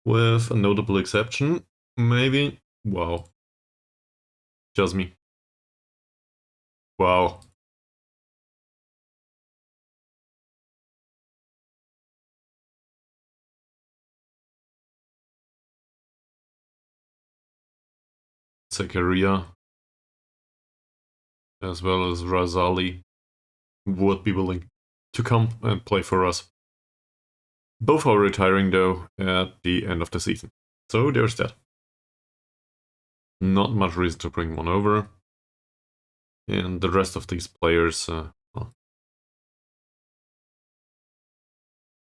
With a notable exception, maybe. Wow. Just me. Wow. Zakaria, as well as Razali, would be willing to come and play for us. Both are retiring though at the end of the season. So there's that. Not much reason to bring one over. And the rest of these players, well,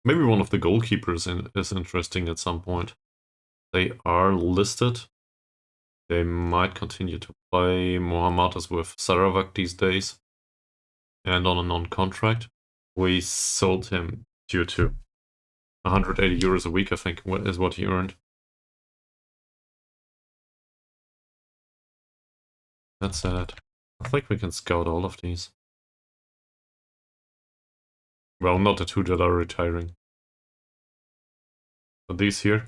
maybe one of the goalkeepers is interesting at some point. They are listed. They might continue to play. Mohammad is with Sarawak these days and on a non-contract. We sold him due to 180 euros a week, I think, is what he earned. That's sad. I think we can scout all of these. Well, not the two that are retiring. But these here.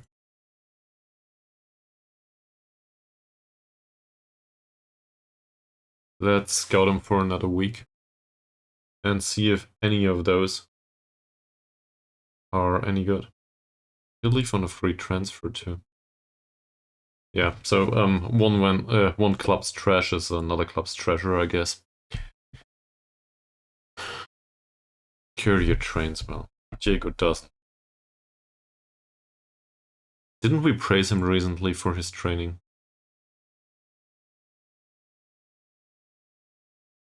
Let's scout him for another week and see if any of those are any good. He'll leave on a free transfer too. Yeah, so one club's trash is another club's treasure, I guess. Courier trains well. Jago doesn't. Didn't we praise him recently for his training?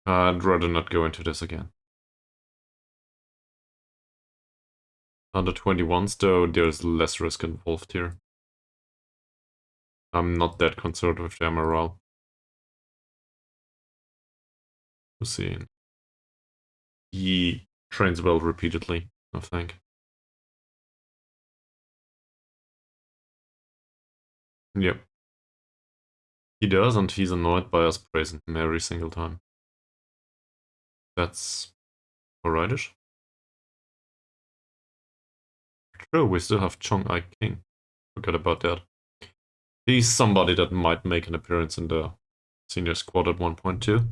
I'd rather not go into this again. Under 21s though, there's less risk involved here. I'm not that concerned with their morale. We'll see. He trains well repeatedly, I think. Yep. He does, and he's annoyed by us praising him every single time. That's alrightish. True, we still have Chong Ai King. Forgot about that. He's somebody that might make an appearance in the senior squad at 1.2.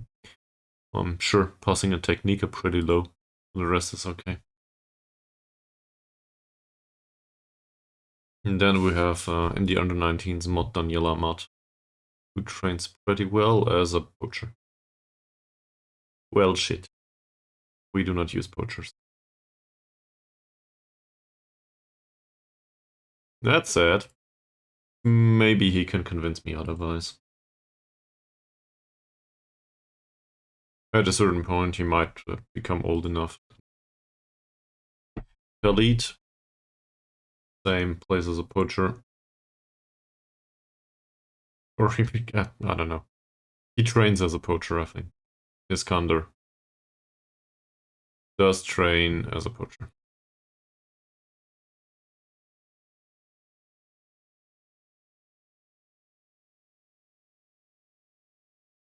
I'm sure passing and technique are pretty low. The rest is okay. And then we have in the under-19s Mod Daniela Amat, who trains pretty well as a poacher. Well, shit. We do not use poachers. That said, maybe he can convince me otherwise. At a certain point, he might become old enough. Khalid, same, plays as a poacher. Or he, I don't know. He trains as a poacher, I think. Iskander does train as a poacher.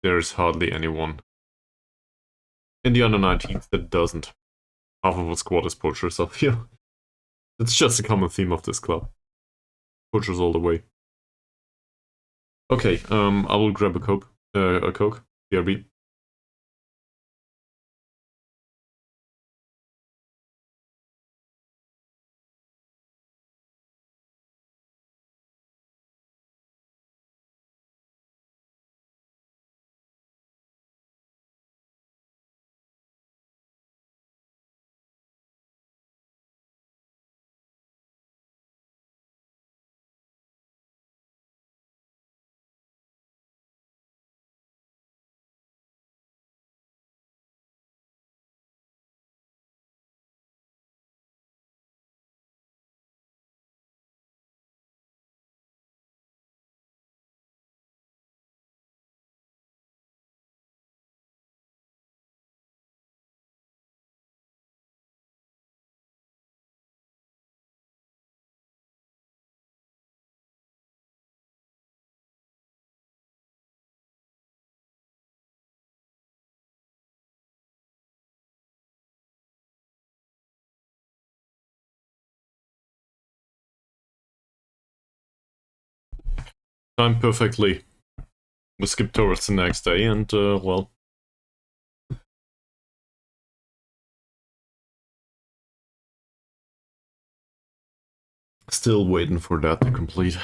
There's hardly anyone in the under-19s that doesn't. Half of a squad is poachers up here. It's just a common theme of this club. Poachers all the way. Okay, I will grab a Coke. BRB. Timed perfectly. We skip towards the next day and, well... Still waiting for that to complete.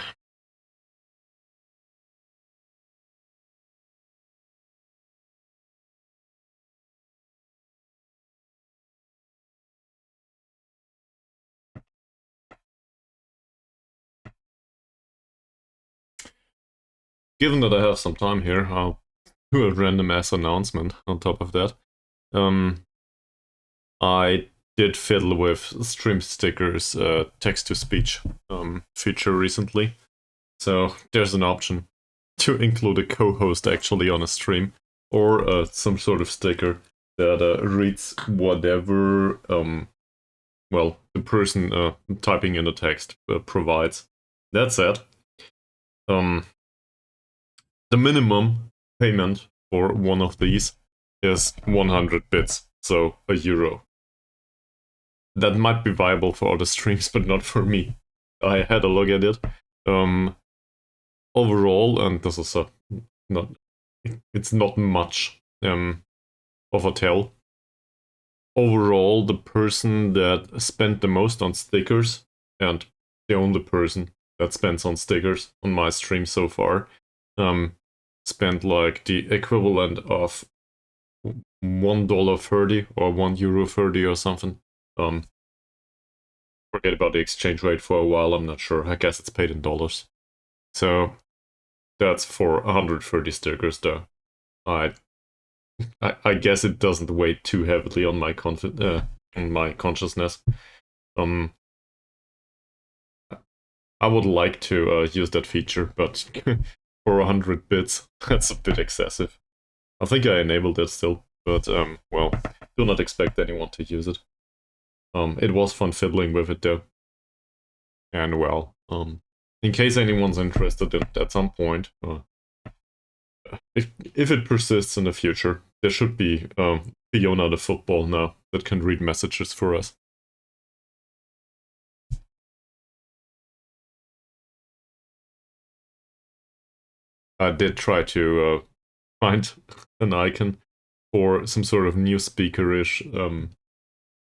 Given that I have some time here, I'll do a random ass announcement on top of that. I did fiddle with Stream Stickers text-to-speech feature recently. So there's an option to include a co-host actually on a stream, or some sort of sticker that reads whatever well, the person typing in the text provides. That said, the minimum payment for one of these is 100 bits, so €1. That might be viable for other streams, but not for me. I had a look at it. Overall, and this is it's not much of hotel. Overall, the person that spent the most on stickers, and the only person that spends on stickers on my stream so far, spent like the equivalent of $1.30 or €1.30 or something. Forget about the exchange rate for a while, I'm not sure. I guess it's paid in dollars. So that's for 130 stickers though. I guess it doesn't weigh too heavily on my consciousness. I would like to use that feature, but for 100 bits, that's a bit excessive. I think I enabled it still, but well, do not expect anyone to use it. It was fun fiddling with it though. And well, in case anyone's interested at some point, if it persists in the future, there should be Fiona the football now that can read messages for us. I did try to find an icon for some sort of new speaker-ish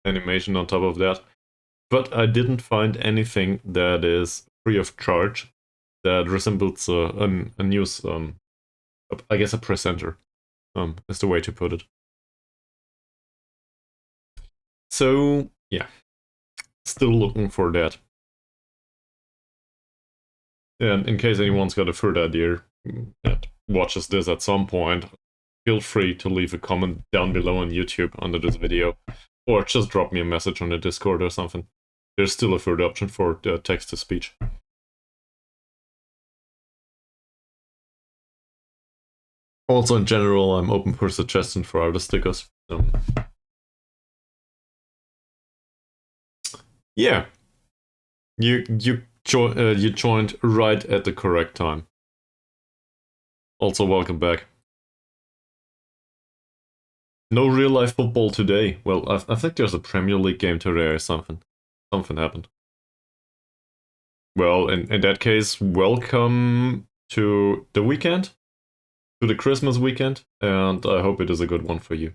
animation on top of that, but I didn't find anything that is free of charge that resembles a news, I guess a presenter, is the way to put it. So yeah, still looking for that. And in case anyone's got a third idea that watches this at some point, feel free to leave a comment down below on YouTube under this video, or just drop me a message on the Discord or something. There's still a third option for text-to-speech. Also, in general, I'm open for suggestions for other stickers. Yeah, you joined right at the correct time. Also, welcome back. No real life football today. Well, I think there's a Premier League game today or something. Something happened. Well, in that case, welcome to the weekend, to the Christmas weekend, and I hope it is a good one for you.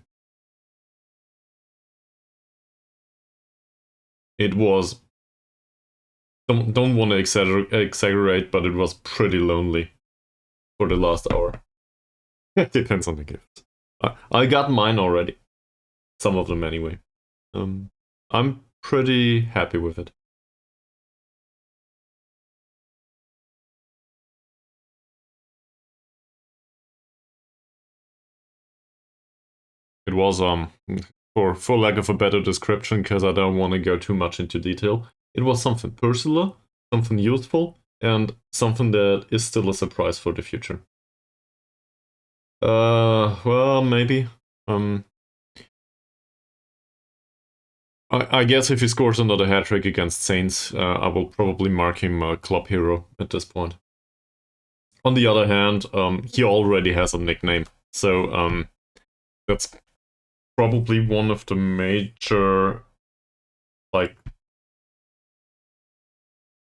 It was, don't want to exaggerate, but it was pretty lonely for the last hour. It depends on the gift. I got mine already. Some of them anyway. I'm pretty happy with it. It was, for lack of a better description, because I don't want to go too much into detail, it was something personal, something useful, and something that is still a surprise for the future. Well, maybe. I guess if he scores another hat-trick against Saints, I will probably mark him a club hero at this point. On the other hand, he already has a nickname, so that's probably one of the major, like,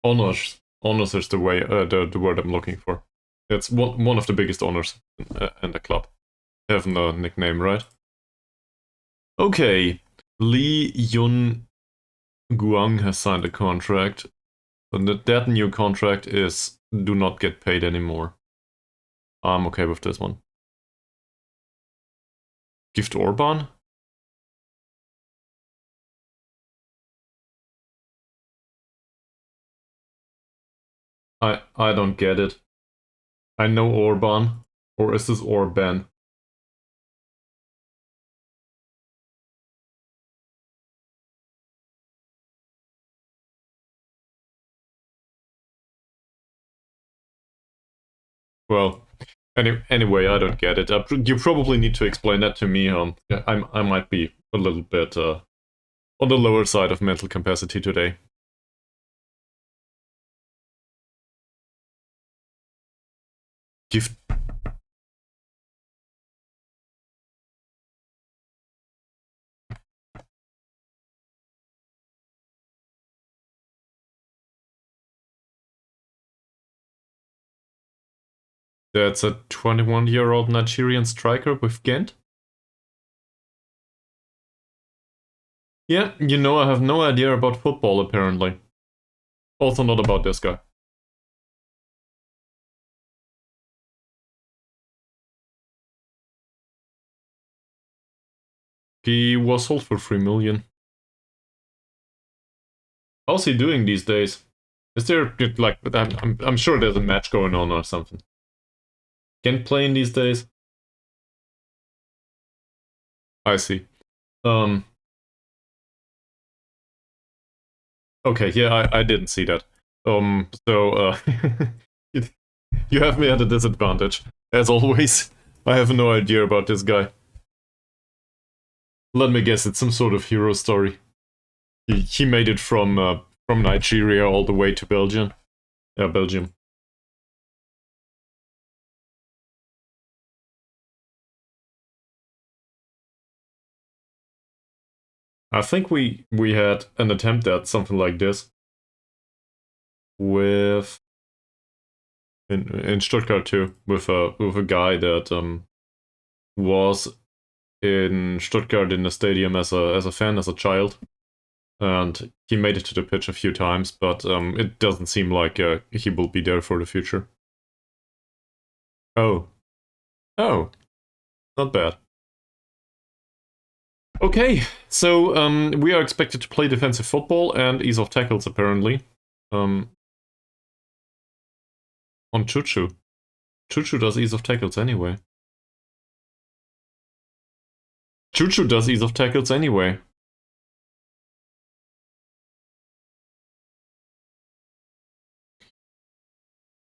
honors. Honors is the way, the word I'm looking for. It's one of the biggest honors in the club. Having a nickname, right? Okay, Lee Yun Guang has signed a contract. And that new contract is do not get paid anymore. I'm okay with this one. Gift Orban? I don't get it. I know Orban. Or is this Orban? Well, anyway, I don't get it. You probably need to explain that to me. I might be a little bit on the lower side of mental capacity today. Gift. That's a 21-year-old Nigerian striker with Ghent. Yeah, you know, I have no idea about football apparently. Also not about this guy. He was sold for 3 million. How's he doing these days? Is there, like, I'm sure there's a match going on or something. Can't play in these days? I see. Um, okay, yeah, I didn't see that. You have me at a disadvantage. As always, I have no idea about this guy. Let me guess, it's some sort of hero story. He made it from Nigeria all the way to Belgium. Yeah, Belgium. I think we had an attempt at something like this with in Stuttgart too, with a guy that was in Stuttgart in the stadium as a fan as a child, and he made it to the pitch a few times, but it doesn't seem like he will be there for the future. Oh, oh, not bad. Okay, so we are expected to play defensive football and ease of tackles apparently. Um, on Chuchu. Chuchu does ease of tackles anyway. Chuchu does ease of tackles anyway.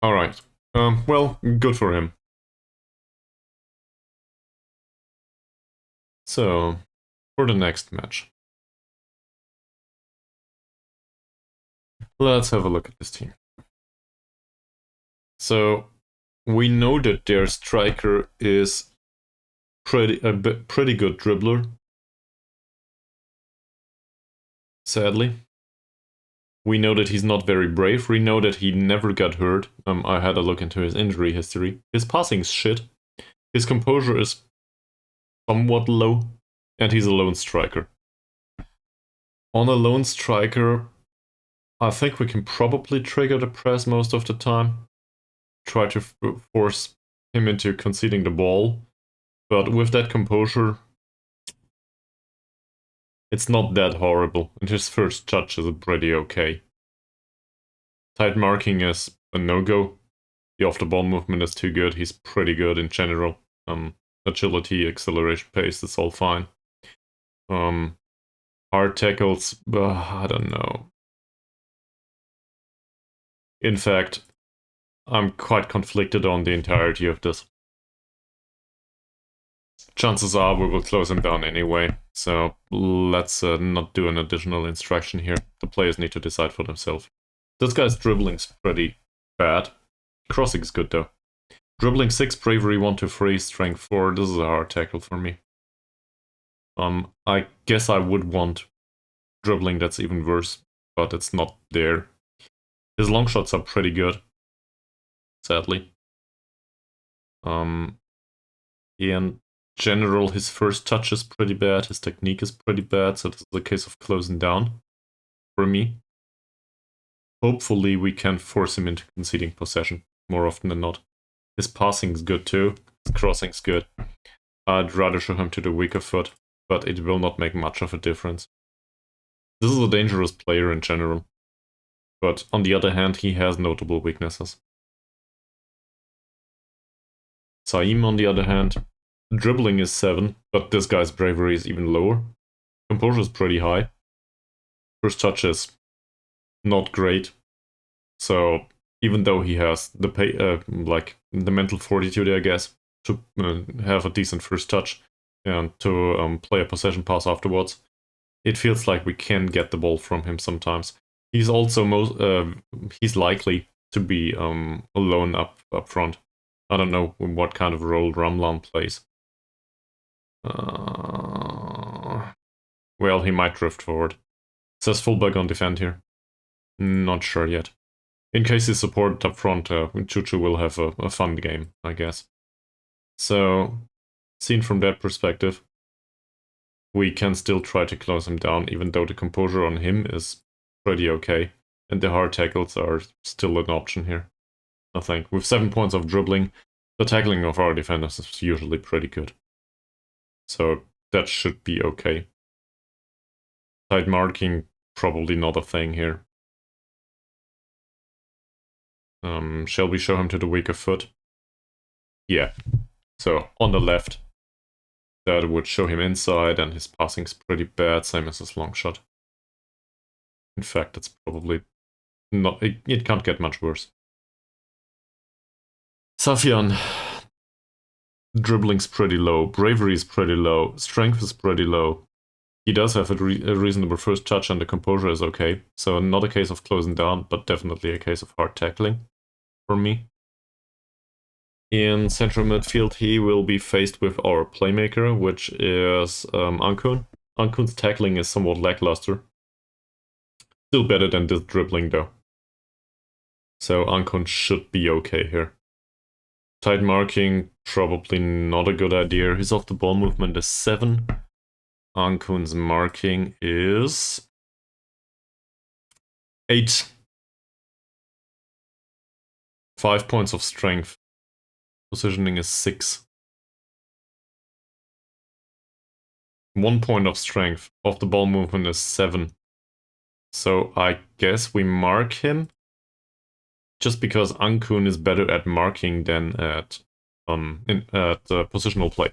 Alright. Well, good for him. So, for the next match. Let's have a look at this team. So, we know that their striker is pretty good dribbler. Sadly. We know that he's not very brave. We know that he never got hurt. I had a look into his injury history. His passing's shit. His composure is somewhat low. And he's a lone striker. On a lone striker, I think we can probably trigger the press most of the time. Try to force him into conceding the ball. But with that composure, it's not that horrible. And his first touch is pretty okay. Tight marking is a no-go. The off-the-ball movement is too good. He's pretty good in general. Agility, acceleration, pace, is all fine. Hard tackles, I don't know. In fact, I'm quite conflicted on the entirety of this. Chances are we will close him down anyway, so let's not do an additional instruction here. The players need to decide for themselves. This guy's dribbling's pretty bad. Crossing's good though. Dribbling 6, bravery 1 to 3, strength 4. This is a hard tackle for me. I guess I would want dribbling that's even worse, but it's not there. His long shots are pretty good, sadly. In general, his first touch is pretty bad, his technique is pretty bad, so this is a case of closing down for me. Hopefully we can force him into conceding possession more often than not. His passing's good too, his crossing's good. I'd rather show him to the weaker foot, but it will not make much of a difference. This is a dangerous player in general, but on the other hand, he has notable weaknesses. Saim, on the other hand, dribbling is 7, but this guy's bravery is even lower. Composure is pretty high. First touch is not great. So even though he has the the mental fortitude, I guess, to have a decent first touch and to play a possession pass afterwards, it feels like we can get the ball from him sometimes. He's also he's likely to be alone up front. I don't know what kind of role Ramlan plays. Well, he might drift forward. It says fullback on defend here. Not sure yet. In case he's supported up front, Chuchu will have a fun game, I guess. So, seen from that perspective, we can still try to close him down, even though the composure on him is pretty okay. And the hard tackles are still an option here, I think. With 7 points of dribbling, the tackling of our defenders is usually pretty good. So that should be okay. Tight marking, probably not a thing here. Shall we show him to the weaker foot? Yeah. So on the left, that would show him inside, and his passing's pretty bad, same as his long shot. In fact, it's probably not. It can't get much worse. Safian, dribbling's pretty low, bravery is pretty low, strength is pretty low. He does have a reasonable first touch, and the composure is okay. So not a case of closing down, but definitely a case of hard tackling for me. In central midfield, he will be faced with our playmaker, which is Ankun. Ankun's tackling is somewhat lackluster. Still better than this dribbling, though. So Ankun should be okay here. Tight marking, probably not a good idea. His off-the-ball movement is 7. Ankun's marking is 8. 5 points of strength. Positioning is 6. 1 point of strength. Off the ball movement is 7. So I guess we mark him. Just because Ankun is better at marking than at positional play.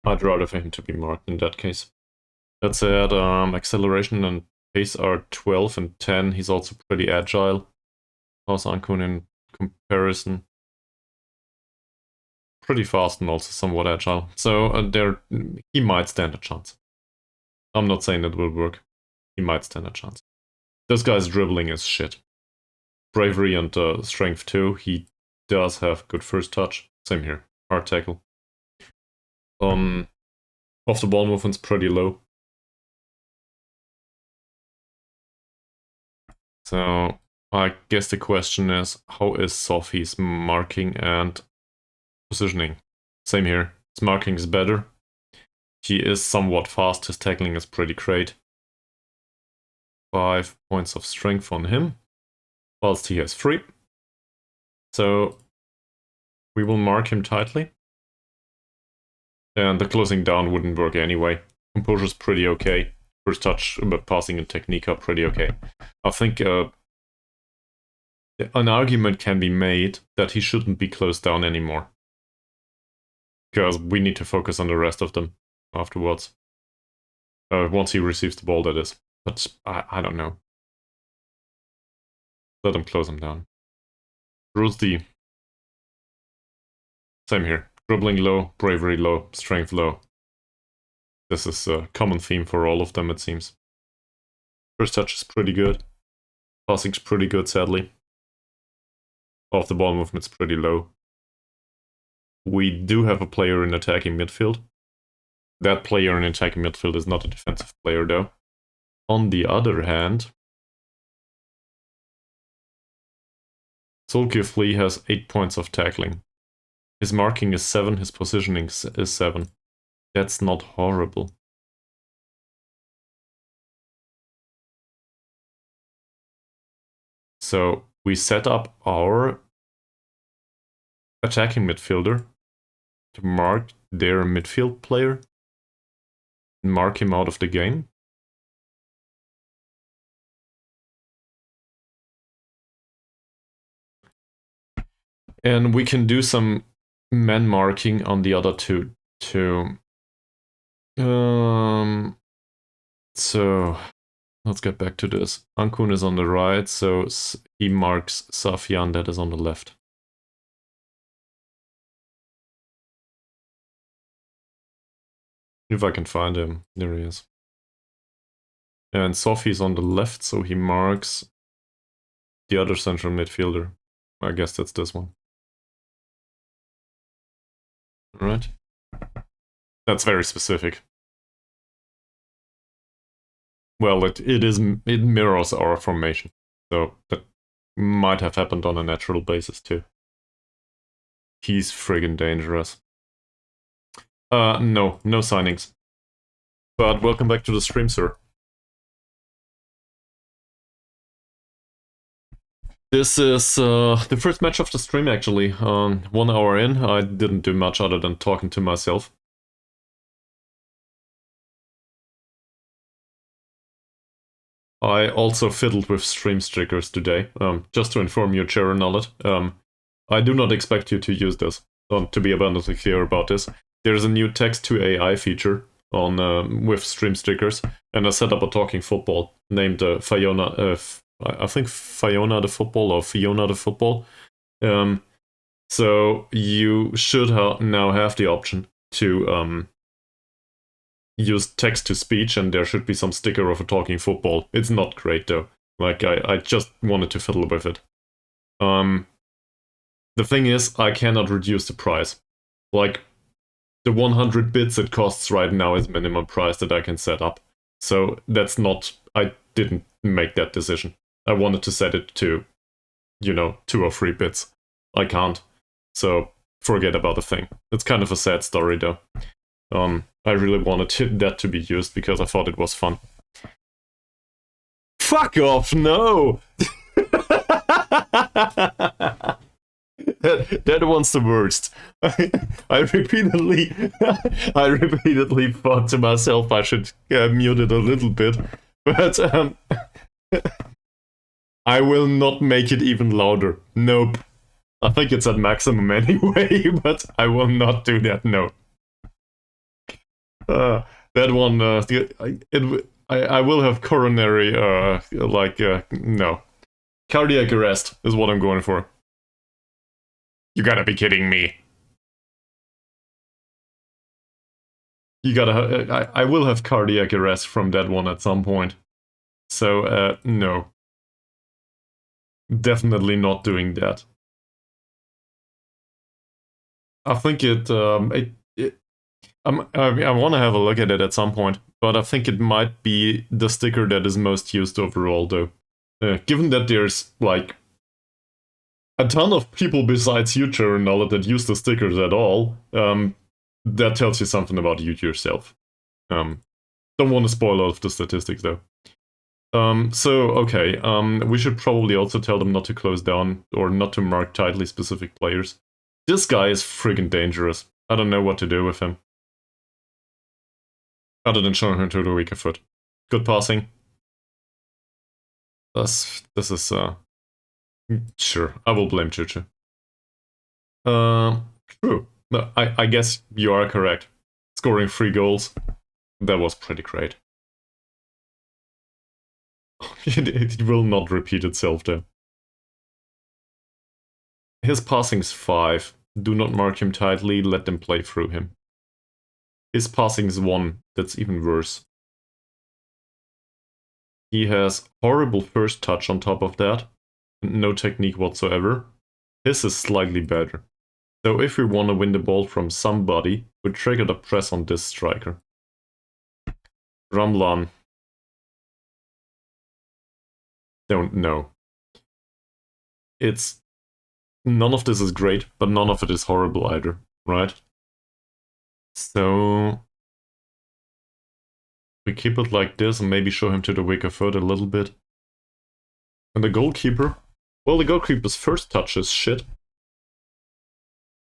I'd rather for him to be marked in that case. That said, acceleration and pace are 12 and 10. He's also pretty agile. How's Ankun in comparison? Pretty fast and also somewhat agile. So he might stand a chance. I'm not saying it will work. He might stand a chance. This guy's dribbling is shit. Bravery and strength too. He does have good first touch. Same here. Hard tackle. Off the ball movement's pretty low. So I guess the question is, how is Sophie's marking and positioning? Same here. His marking is better. He is somewhat fast. His tackling is pretty great. 5 points of strength on him, whilst he has 3. So we will mark him tightly. And the closing down wouldn't work anyway. Composure's pretty okay. First touch, but passing and technique are pretty okay. I think an argument can be made that he shouldn't be closed down anymore. Because we need to focus on the rest of them afterwards. Once he receives the ball, that is. But I don't know. Let him close him down. Rules D. Same here. Dribbling low, bravery low, strength low. This is a common theme for all of them, it seems. First touch is pretty good. Passing's pretty good, sadly. Off the ball movement's pretty low. We do have a player in attacking midfield. That player in attacking midfield is not a defensive player, though. On the other hand, Zulkifli has 8 points of tackling. His marking is 7, his positioning is 7. That's not horrible. So we set up our attacking midfielder to mark their midfield player and mark him out of the game. And we can do some man marking on the other two too. So let's get back to this. Ankun is on the right, so he marks Safian, that is on the left. If I can find him, there he is. And Sophie's on the left, so he marks the other central midfielder. I guess that's this one. Alright. That's very specific. Well, it mirrors our formation, so that might have happened on a natural basis too. He's friggin' dangerous. No signings. but welcome back to the stream, sir. This is the first match of the stream, actually. 1 hour in, I didn't do much other than talking to myself. I also fiddled with stream stickers today, just to inform you, Chair Nullet. I do not expect you to use this, to be abundantly clear about this. There's a new text-to-AI feature on with stream stickers, and I set up a talking football named Fiona, I think Fiona the Football or Fiona the Football. So you should now have the option to use text-to-speech, and there should be some sticker of a talking football. It's not great, though. Like, I just wanted to fiddle with it. The thing is, I cannot reduce the price. Like, the 100 bits it costs right now is minimum price that I can set up. So that's not... I didn't make that decision. I wanted to set it to, 2 or 3 bits. I can't. So forget about the thing. It's kind of a sad story, though. I really wanted that to be used because I thought it was fun. Fuck off, no! That one's the worst. I repeatedly thought to myself I should mute it a little bit, but I will not make it even louder. Nope. I think it's at maximum anyway, but I will not do that, no. That one, I will have coronary, no. Cardiac arrest is what I'm going for. You gotta be kidding me. You gotta, I will have cardiac arrest from that one at some point. So, no. Definitely not doing that. I think I want to have a look at it at some point, but I think it might be the sticker that is most used overall, though. Given that there's, like, a ton of people besides you, Charonella, that use the stickers at all, that tells you something about you yourself. Don't want to spoil all of the statistics, though. Okay, we should probably also tell them not to close down, or not to mark tightly specific players. This guy is friggin' dangerous. I don't know what to do with him. Other than showing him to the weaker foot. Good passing. This is, sure, I will blame Chuchu. True. No, I guess you are correct. Scoring 3 goals, that was pretty great. It will not repeat itself, though. His passing's 5. Do not mark him tightly, let them play through him. His passing's 1. That's even worse. He has horrible first touch on top of that. No technique whatsoever. His is slightly better. So if we want to win the ball from somebody, we trigger the press on this striker. Ramlan. Don't know. It's... None of this is great, but none of it is horrible either, right? So... we keep it like this and maybe show him to the weaker foot a little bit. And the goalkeeper? Well, the goalkeeper's first touch is shit.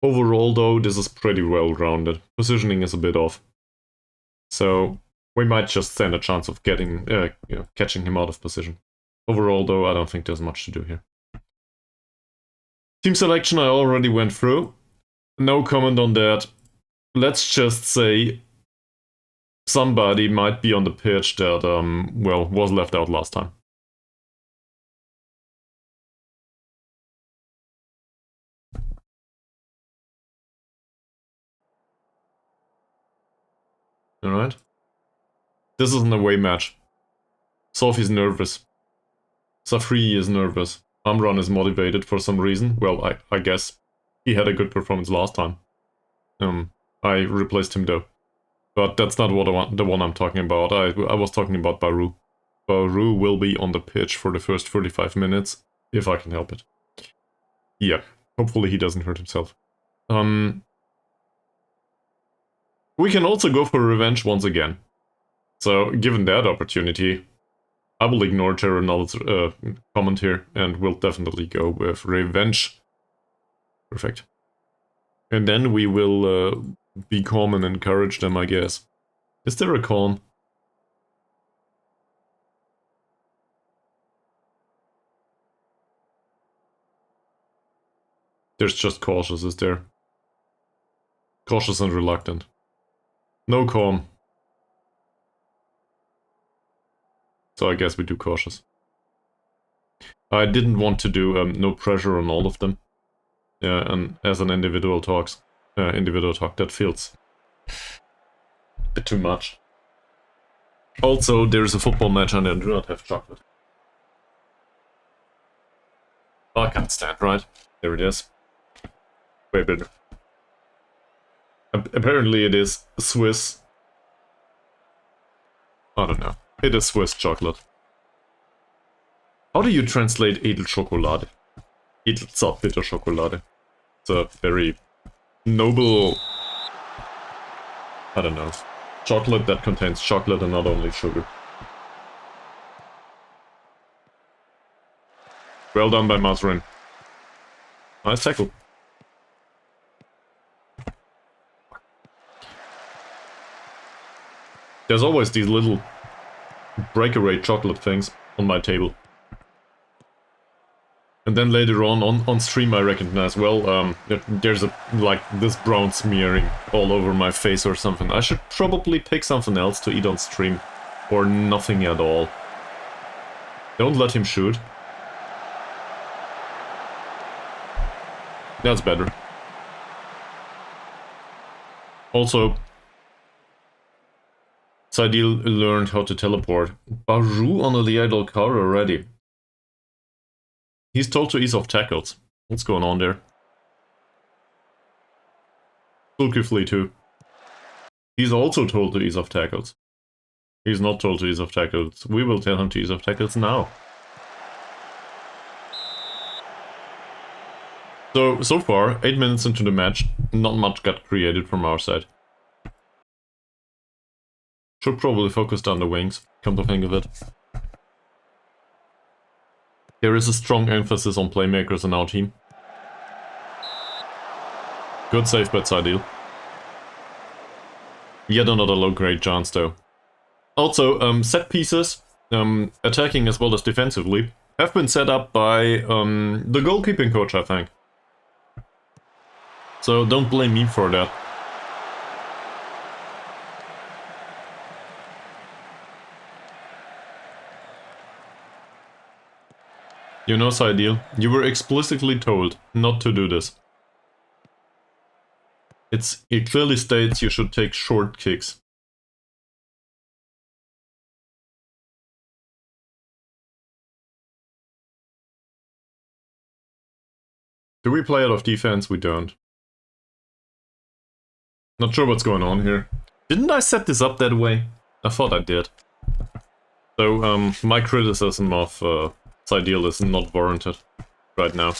Overall, though, this is pretty well-rounded. Positioning is a bit off. So, we might just stand a chance of getting, catching him out of position. Overall, though, I don't think there's much to do here. Team selection I already went through. No comment on that. Let's just say somebody might be on the pitch that, well, was left out last time. Alright. This is an away match. Sophie's nervous. Safri is nervous. Amran is motivated for some reason. Well, I guess he had a good performance last time. I replaced him though. But that's not what the one I'm talking about. I was talking about Baru. Baru will be on the pitch for the first 35 minutes, if I can help it. Yeah, hopefully he doesn't hurt himself. We can also go for revenge once again. So, given that opportunity, I will ignore Terranol's comment here and will definitely go with Revenge. Perfect. And then we will be calm and encourage them, I guess. Is there a calm? There's just cautious, is there? Cautious and reluctant. No calm. So I guess we do cautious. I didn't want to do no pressure on all of them. Yeah, and as an individual talk, that feels a bit too much. Also, there's a football match and I do not have chocolate. Oh, I can't stand, right? There it is. Way better. Apparently it is Swiss. I don't know. It is Swiss chocolate. How do you translate Edelschokolade? Edelzartbitterschokolade. It's a very noble... I don't know. Chocolate that contains chocolate and not only sugar. Well done by Mazrin. Nice tackle. There's always these little breakaway chocolate things on my table. And then later on stream I recognize, well, there's like this brown smearing all over my face or something. I should probably pick something else to eat on stream. Or nothing at all. Don't let him shoot. That's better. Also, Saidil learned how to teleport. Baru on the idle car already. He's told to ease off tackles. What's going on there? Zulkifli too. He's also told to ease off tackles. He's not told to ease off tackles. We will tell him to ease off tackles now. So far, 8 minutes into the match, not much got created from our side. Should probably focus down the wings, come to think of it. There is a strong emphasis on playmakers in our team. Good save by Saidil. Yet another low-grade chance though. Also, set pieces, attacking as well as defensively, have been set up by the goalkeeping coach, I think. So don't blame me for that. You know, Saidil, you were explicitly told not to do this. It clearly states you should take short kicks. Do we play out of defense? We don't. Not sure what's going on here. Didn't I set this up that way? I thought I did. So, my criticism of Saidil is not warranted right now.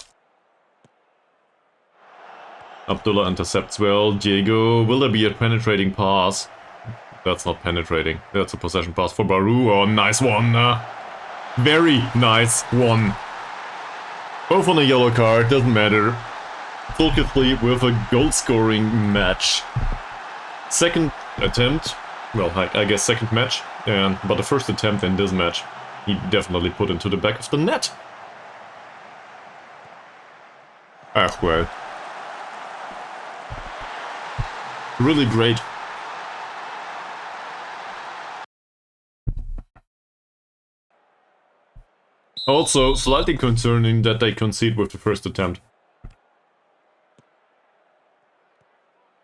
Abdullah intercepts well. Diego, will there be a penetrating pass? That's not penetrating. That's a possession pass for Baru. Oh, nice one. Very nice one. Both on a yellow card, doesn't matter. Fulkifly with a goal-scoring match. Second attempt. Well, I guess second match. But the first attempt in this match, he definitely put into the back of the net. Ah, well. Really great. Also, slightly concerning that they concede with the first attempt.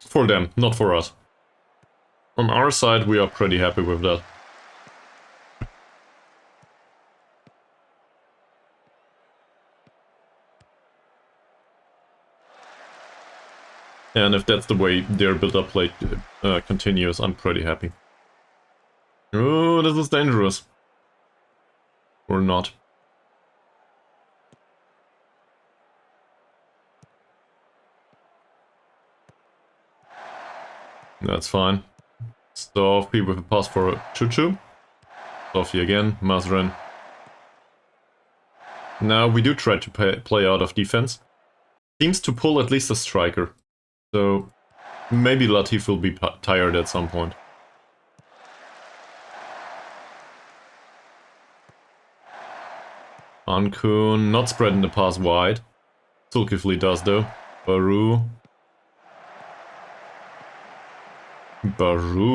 For them, not for us. On our side, we are pretty happy with that. And if that's the way their build-up play continues, I'm pretty happy. Oh, this is dangerous. Or not. That's fine. Sophie with a pass for Choo-Choo. Sophie again, Mazren. Now we do try to play out of defense. Seems to pull at least a striker. So maybe Latif will be tired at some point. Ankun not spreading the pass wide. Zulkifli does though. Baru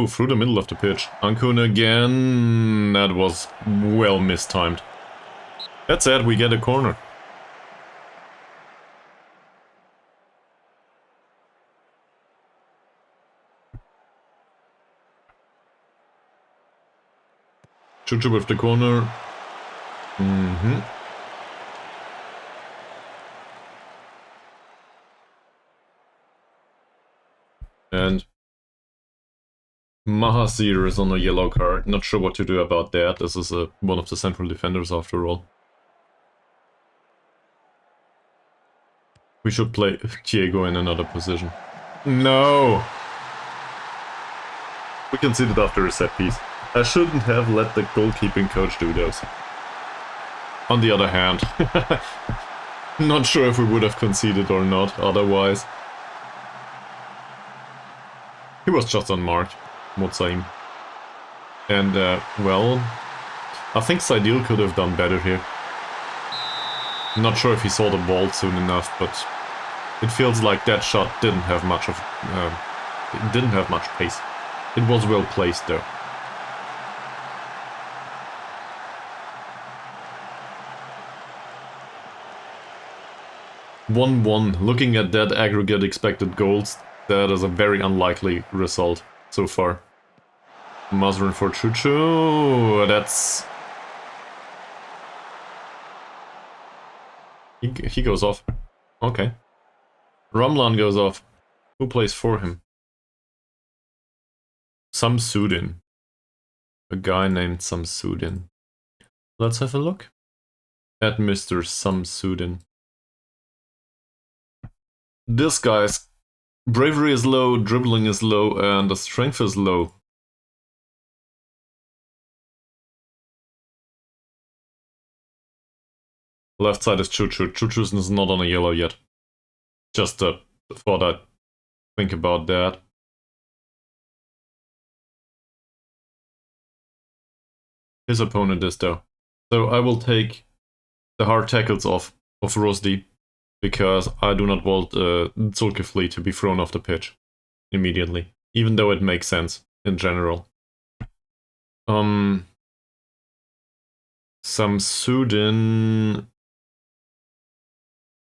through the middle of the pitch. Ankun again. That was well mistimed. That said, we get a corner. Choo-Choo with the corner. And Mahasir is on a yellow card. Not sure what to do about that. This is one of the central defenders after all. We should play Diego in another position. No! We conceded after a set piece. I shouldn't have let the goalkeeping coach do those. On the other hand, not sure if we would have conceded or not otherwise. He was just unmarked, Motsaim. And, well, I think Saidil could have done better here. Not sure if he saw the ball soon enough, but it feels like that shot didn't have much of, it didn't have much pace. It was well placed though. (1-1). Looking at that aggregate expected goals, that is a very unlikely result so far. Mazren for Choo-Choo. That's... He goes off. Okay. Ramlan goes off. Who plays for him? Samsudin. A guy named Samsudin. Let's have a look at Mr. Samsudin. This guy's bravery is low, dribbling is low, and the strength is low. Left side is Choo-Choo. Choo-Choo is not on a yellow yet. Just thought I'd think about that. His opponent is though. So I will take the hard tackles off of Rosdi, because I do not want Zulkifli to be thrown off the pitch immediately, even though it makes sense in general. Samsudin...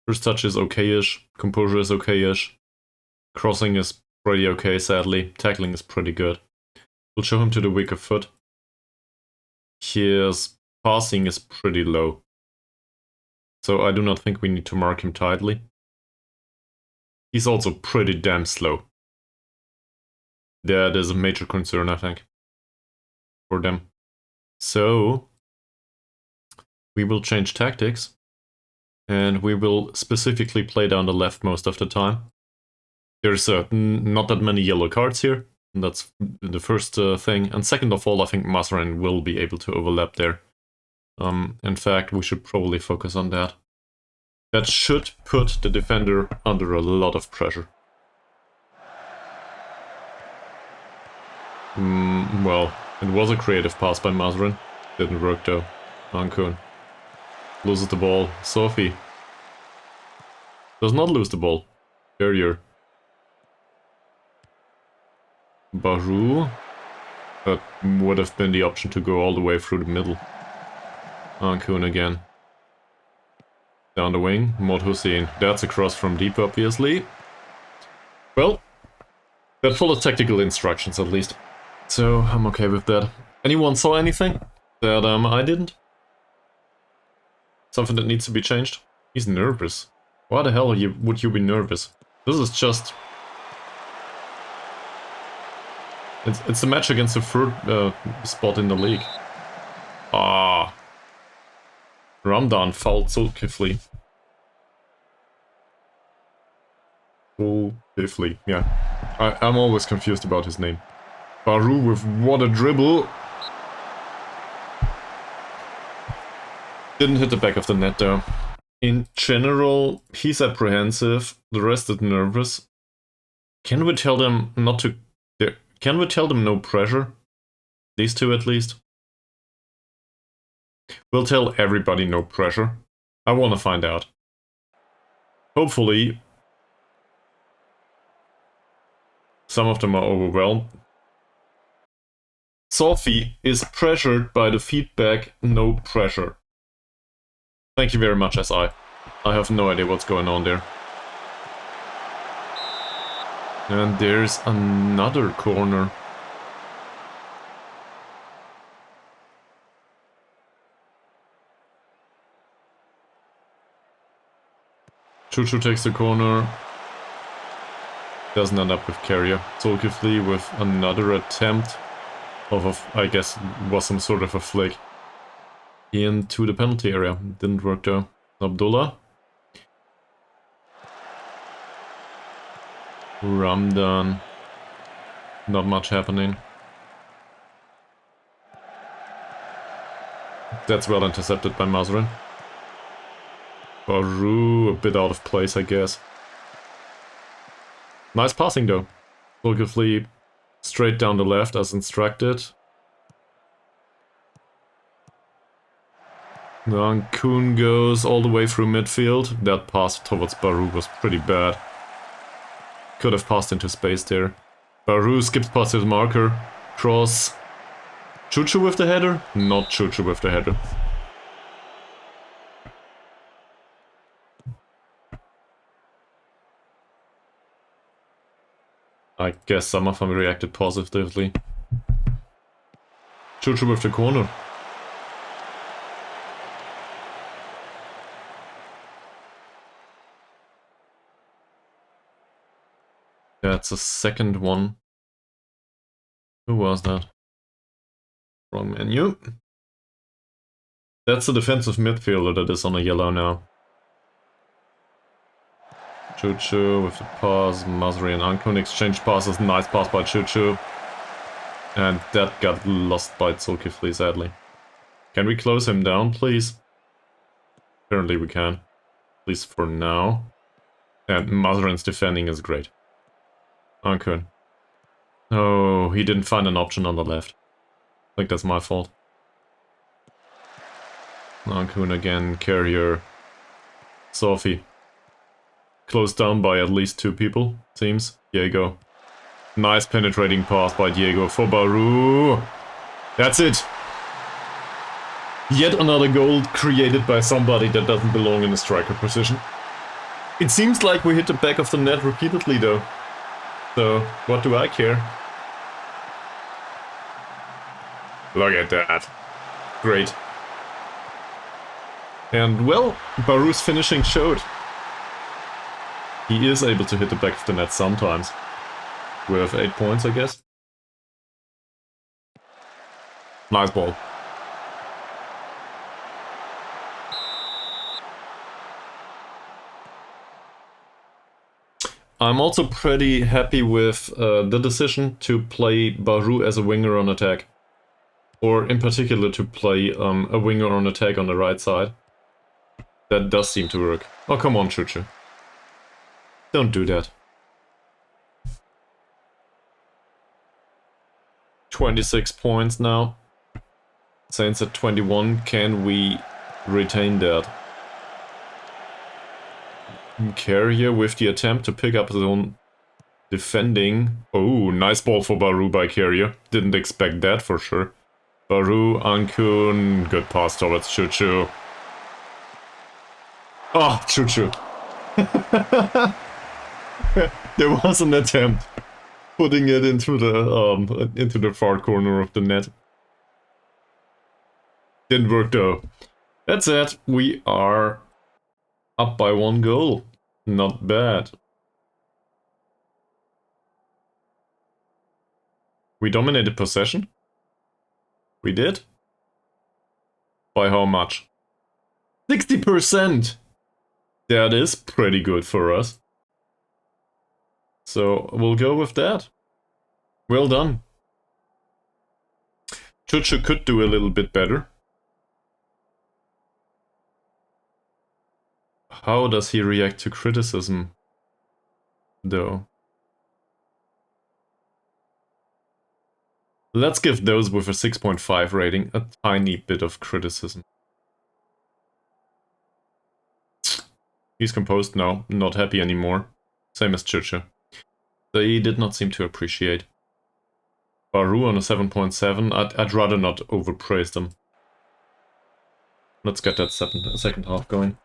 First touch is okay-ish, composure is okay-ish, crossing is pretty okay sadly, tackling is pretty good. We'll show him to the weaker foot. His passing is pretty low, so I do not think we need to mark him tightly. He's also pretty damn slow. That is a major concern, I think, for them. So we will change tactics, and we will specifically play down the left most of the time. There's not that many yellow cards here, and that's the first thing. And second of all, I think Mazren will be able to overlap there. In fact, we should probably focus on that. That should put the defender under a lot of pressure. Well, it was a creative pass by Mazren. Didn't work though. Ankun loses the ball. Sophie does not lose the ball. Barrier. Baru. That would have been the option to go all the way through the middle. Ankun again. Down the wing. Mod Hussein. That's a cross from deep, obviously. Well, that followed tactical instructions at least. So I'm okay with that. Anyone saw anything that I didn't? Something that needs to be changed? He's nervous. Why the hell would you be nervous? This is just... It's a match against the third spot in the league. Ah. Ramdan fouled Zulkifli. Zulkifli, yeah. I'm always confused about his name. Baru with what a dribble. Didn't hit the back of the net though. In general, he's apprehensive, the rest is nervous. Can we tell them not to... Can we tell them no pressure? These two at least. We'll tell everybody no pressure. I want to find out. Hopefully, some of them are overwhelmed. Sophie is pressured by the feedback, no pressure. Thank you very much, SI. I have no idea what's going on there. And there's another corner. Chuchu takes the corner. Doesn't end up with carrier. Zulkifli with another attempt of, I guess, was some sort of a flick into the penalty area. Didn't work though. Abdullah. Ramdan. Not much happening. That's well intercepted by Mazrin. Baru, a bit out of place, I guess. Nice passing though. Zulkifli straight down the left as instructed. Then Kuhn goes all the way through midfield. That pass towards Baru was pretty bad. Could have passed into space there. Baru skips past his marker. Cross. Chuchu with the header? Not Chuchu with the header. I guess some of them reacted positively. Chuchu with the corner. That's a second one. Who was that? Wrong menu. That's a defensive midfielder that is on a yellow now. Chuchu with the pass. Masri and Ankun exchange passes. Nice pass by Chuchu. And that got lost by Zulkifli, sadly. Can we close him down, please? Apparently we can. At least for now. And Masrin's defending is great. Ankun. Oh, he didn't find an option on the left. I think that's my fault. Ankun again, carrier. Sophie. Closed down by at least two people, seems. Diego. Nice penetrating pass by Diego for Baru. That's it. Yet another goal created by somebody that doesn't belong in a striker position. It seems like we hit the back of the net repeatedly though. So, what do I care? Look at that. Great. And well, Baru's finishing showed. He is able to hit the back of the net sometimes. We have 8 points, I guess. Nice ball. I'm also pretty happy with the decision to play Baru as a winger on attack. Or in particular to play a winger on attack on the right side. That does seem to work. Oh, come on, Chuchu. Don't do that. 26 points now. Saints at 21. Can we retain that? Carrier with the attempt to pick up his own defending. Oh, nice ball for Baru by Carrier. Didn't expect that for sure. Baru, Ankun, good pass towards Chuchu. Oh, Chuchu. There was an attempt putting it into the far corner of the net. Didn't work though. That's it. We are up by 1 goal. Not bad. We dominated possession. We did. By how much? 60%! That is pretty good for us. So we'll go with that. Well done. Chuchu could do a little bit better. How does he react to criticism, though? Let's give those with a 6.5 rating a tiny bit of criticism. He's composed now, not happy anymore. Same as Chuchu. They did not seem to appreciate. Baru on a 7.7, I'd rather not overpraise them. Let's get that second half going.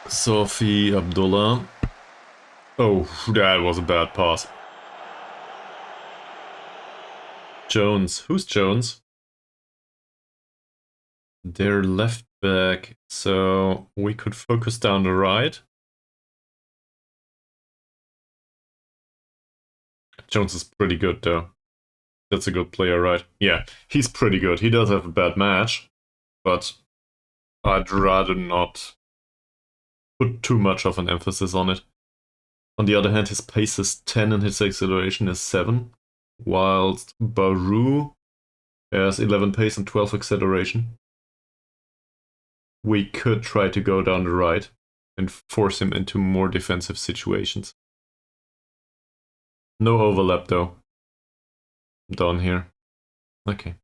Sophie Abdullah. Oh, that was a bad pass. Jones. Who's Jones? They're left back, so we could focus down the right. Jones is pretty good, though. That's a good player, right? Yeah, he's pretty good. He does have a bad match, but I'd rather not put too much of an emphasis on it. On the other hand, his pace is 10 and his acceleration is 7, whilst Baru has 11 pace and 12 acceleration. We could try to go down the right and force him into more defensive situations. No overlap though. Down here. Okay.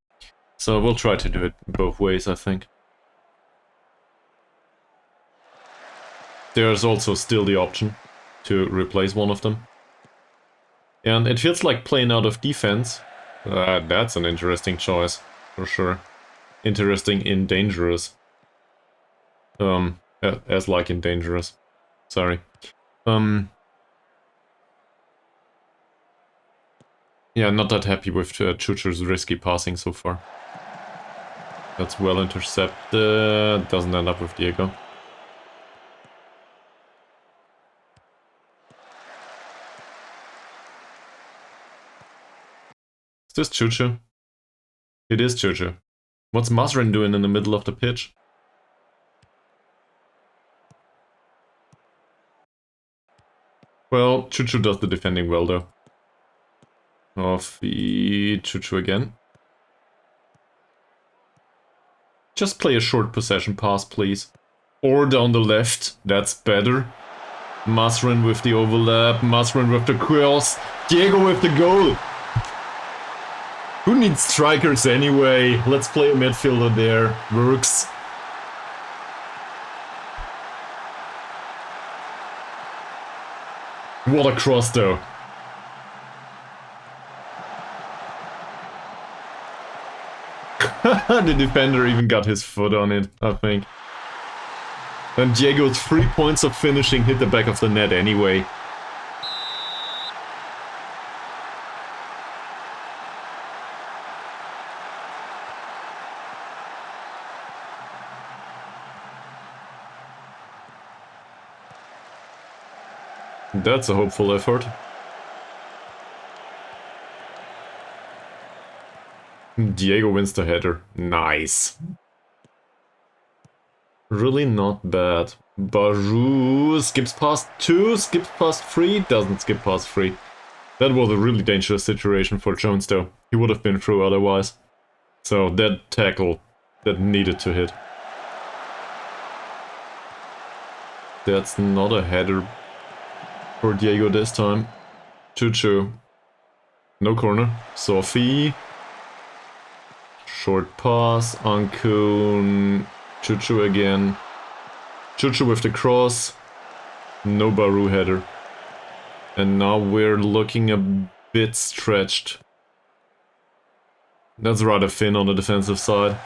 So we'll try to do it both ways, I think. There's also still the option to replace one of them. And it feels like playing out of defense. That's an interesting choice, for sure. Interesting in dangerous. As like in dangerous. Sorry. Yeah, not that happy with Chuchu's risky passing so far. That's well intercepted. Doesn't end up with Diego. Is this Chuchu? It is Chuchu. What's Masrin doing in the middle of the pitch? Well, Chuchu does the defending well though. Off the Chuchu again. Just play a short possession pass, please. Or down the left, that's better. Masrin with the overlap, Masrin with the cross, Diego with the goal! Who needs strikers anyway? Let's play a midfielder there. Works. What a cross though. The defender even got his foot on it, I think. And Diego's 3 points of finishing hit the back of the net anyway. That's a hopeful effort. Diego wins the header. Nice. Really not bad. Baru skips past 2, skips past 3, doesn't skip past 3. That was a really dangerous situation for Jones though. He would have been through otherwise. So that tackle, that needed to hit. That's not a header for Diego this time. Chuchu. No corner. Sophie. Short pass. Ankun. Chuchu again. Chuchu with the cross. No Baru header. And now we're looking a bit stretched. That's rather thin on the defensive side.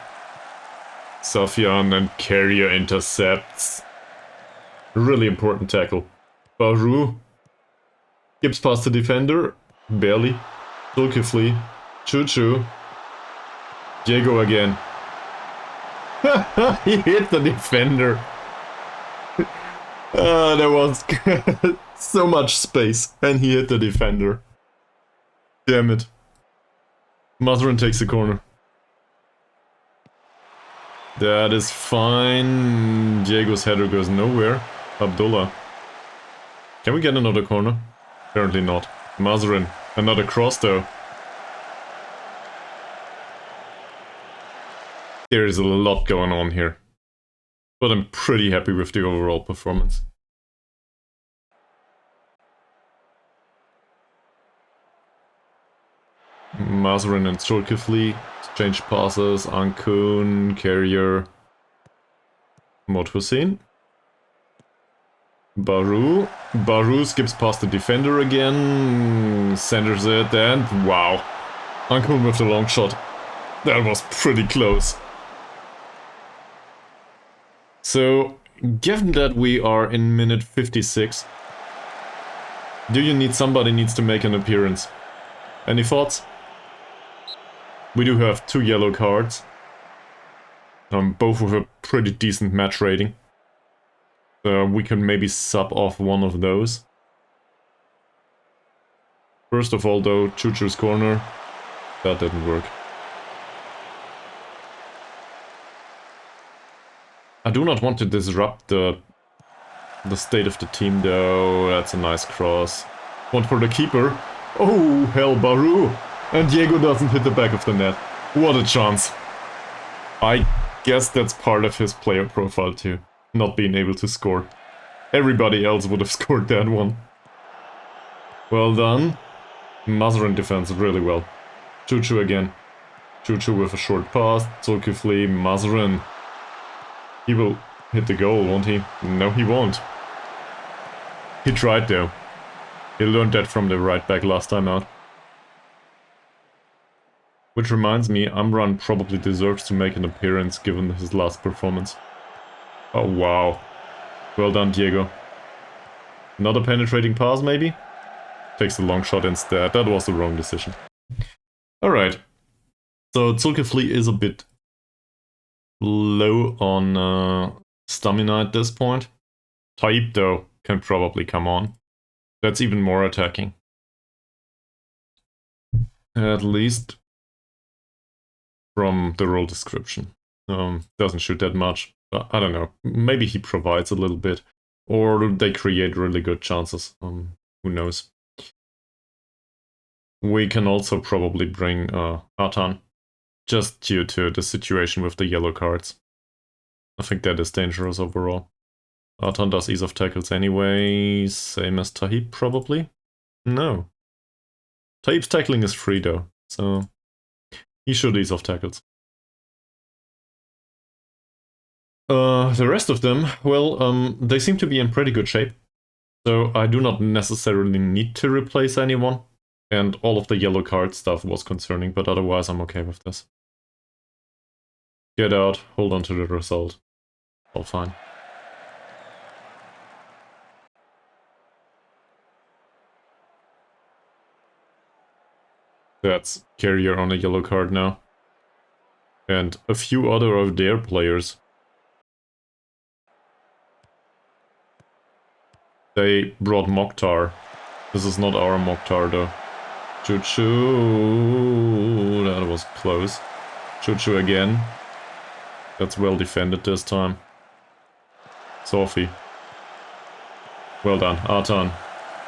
Safian and Carrier intercepts. Really important tackle. Baru gives past the defender. Barely. Zulkifli. Chuchu. Diego again. He hit the defender. There was so much space and he hit the defender. Damn it. Masrin takes the corner. That is fine. Diego's header goes nowhere. Abdullah. Can we get another corner? Apparently not. Mazrin. Another cross though. There is a lot going on here. But I'm pretty happy with the overall performance. Mazrin and Zulkifli exchange passes. Ankun, Carrier, Mod Hussein. Baru. Baru skips past the defender again. Centers it and wow. Ankun with the long shot. That was pretty close. So, given that we are in minute 56, do you need somebody needs to make an appearance? Any thoughts? We do have 2 yellow cards. Both with a pretty decent match rating. We can maybe sub off one of those. First of all though, Choo-Choo's corner. That didn't work. I do not want to disrupt the state of the team though. That's a nice cross. One for the keeper. Oh, hell, Baru! And Diego doesn't hit the back of the net. What a chance. I guess that's part of his player profile too. Not being able to score. Everybody else would have scored that one. Well done. Mazrin defends really well. Choo-Choo again. Choo-Choo with a short pass. Zulkifli, Mazrin. He will hit the goal, won't he? No, he won't. He tried though. He learned that from the right back last time out. Which reminds me, Amran probably deserves to make an appearance given his last performance. Oh wow. Well done, Diego. Another penetrating pass maybe? Takes a long shot instead. That was the wrong decision. Alright. So Zulkifli is a bit low on stamina at this point. Taib though can probably come on. That's even more attacking. At least from the role description. Doesn't shoot that much. I don't know. Maybe he provides a little bit. Or they create really good chances. Who knows. We can also probably bring Atan. Just due to the situation with the yellow cards. I think that is dangerous overall. Atan does ease of tackles anyway, same as Tahib probably? No. Tahib's tackling is free though, so he should ease off tackles. The rest of them, well, they seem to be in pretty good shape. So I do not necessarily need to replace anyone. And all of the yellow card stuff was concerning, but otherwise I'm okay with this. Get out, hold on to the result. All fine. That's Carrier on a yellow card now. And a few other of their players. They brought Mokhtar. This is not our Mokhtar though. Choo-Choo, that was close. Choo-Choo again. That's well defended this time. Sophie. Well done, Atan.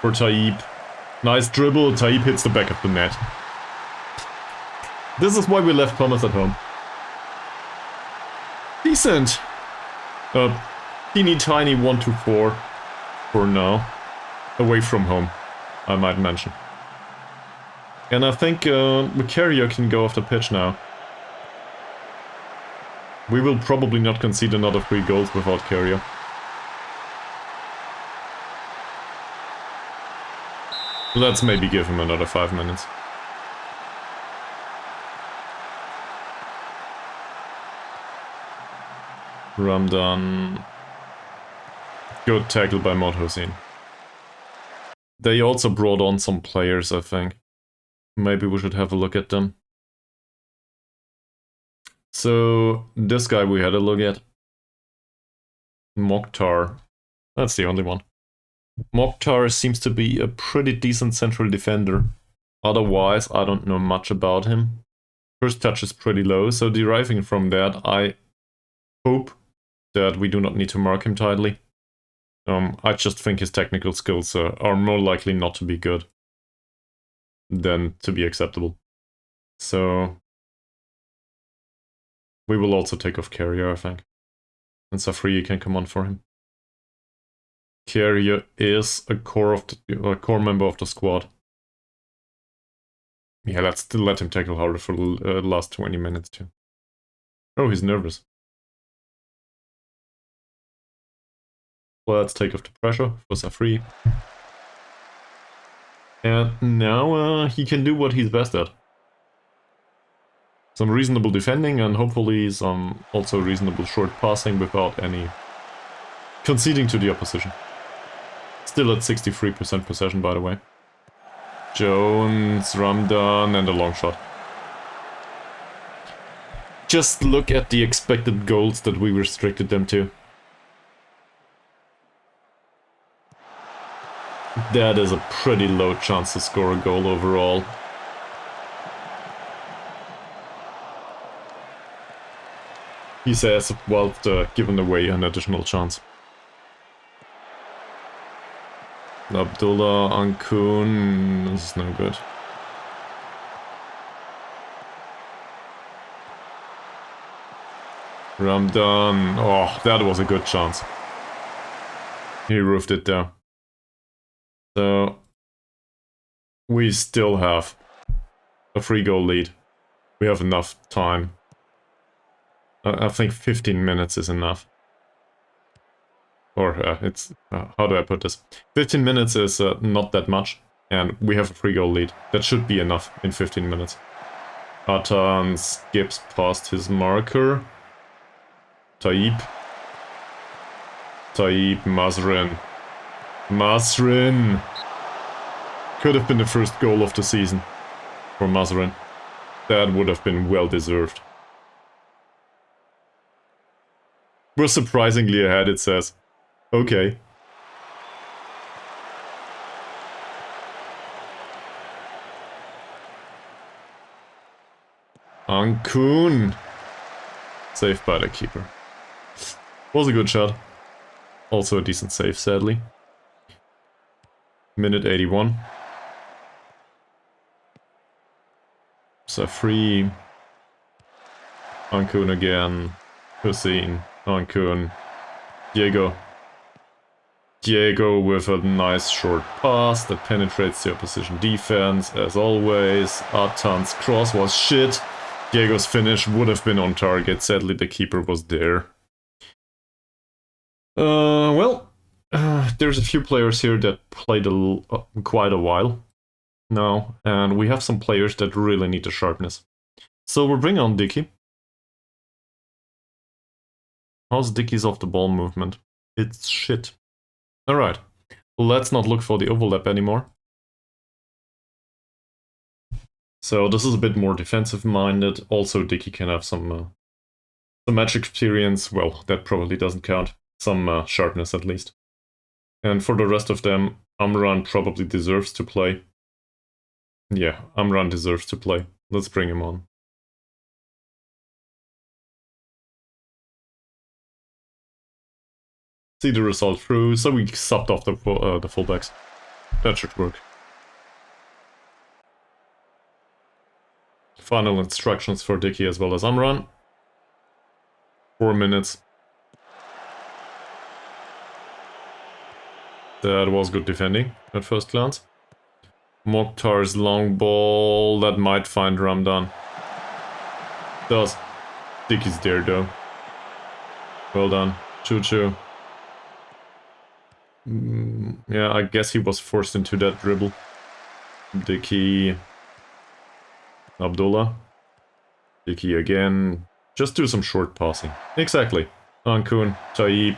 For Taib. Nice dribble, Taib hits the back of the net. This is why we left Thomas at home. Decent. Teeny tiny 1-4 for now. Away from home, I might mention. And I think Carrier can go off the pitch now. We will probably not concede another 3 goals without Carrier. Let's maybe give him another 5 minutes. Ramdan. Good tackle by Mod Hussein. They also brought on some players, I think. Maybe we should have a look at them. So, this guy we had a look at. Mokhtar. That's the only one. Mokhtar seems to be a pretty decent central defender. Otherwise, I don't know much about him. First touch is pretty low, so deriving from that, I hope that we do not need to mark him tightly. I just think his technical skills are more likely not to be good than to be acceptable. So we will also take off Carrier, I think. And Safri can come on for him. Carrier is a core member of the squad. Yeah, let's still let him tackle harder for the last 20 minutes too. Oh, he's nervous. Let's take off the pressure for Safri. And now he can do what he's best at. Some reasonable defending and hopefully some also reasonable short passing without any conceding to the opposition. Still at 63% possession, by the way. Jones, Ramdan, and a long shot. Just look at the expected goals that we restricted them to. That is a pretty low chance to score a goal overall. He says, whilst giving away an additional chance. Abdullah, Ankun, this is no good. Ramdan, oh, that was a good chance. He roofed it down. So, we still have a 3-goal lead. We have enough time. I think 15 minutes is enough. Or how do I put this? 15 minutes is not that much, and we have a 3-goal lead. That should be enough in 15 minutes. Atan skips past his marker. Taib, Mazrin. Mazrin! Could have been the first goal of the season for Mazrin. That would have been well deserved. We're surprisingly ahead, it says. Okay. Ankun! Saved by the keeper. Was a good shot. Also a decent save, sadly. Minute 81. Safri. Ankun again. Hussein. Ankun. Diego. Diego with a nice short pass that penetrates the opposition defense, as always. Atan's cross was shit. Diego's finish would have been on target. Sadly, the keeper was there. There's a few players here that played quite a while now, and we have some players that really need the sharpness. So we'll bring on Dicky. How's Dicky's off-the-ball movement? It's shit. Alright, let's not look for the overlap anymore. So this is a bit more defensive-minded. Also, Dicky can have some match experience. Well, that probably doesn't count. Some sharpness, at least. And for the rest of them, Amran probably deserves to play. Yeah, Amran deserves to play. Let's bring him on. See the result through, so we subbed off the fullbacks. That should work. Final instructions for Dicky as well as Amran. 4 minutes. That was good defending at first glance. Mokhtar's long ball, that might find Ramdan. Does. Dicky's there though. Well done. Choo-choo. Yeah, I guess he was forced into that dribble. Dicky. Abdullah. Dicky again. Just do some short passing. Exactly. Ankun, Taib.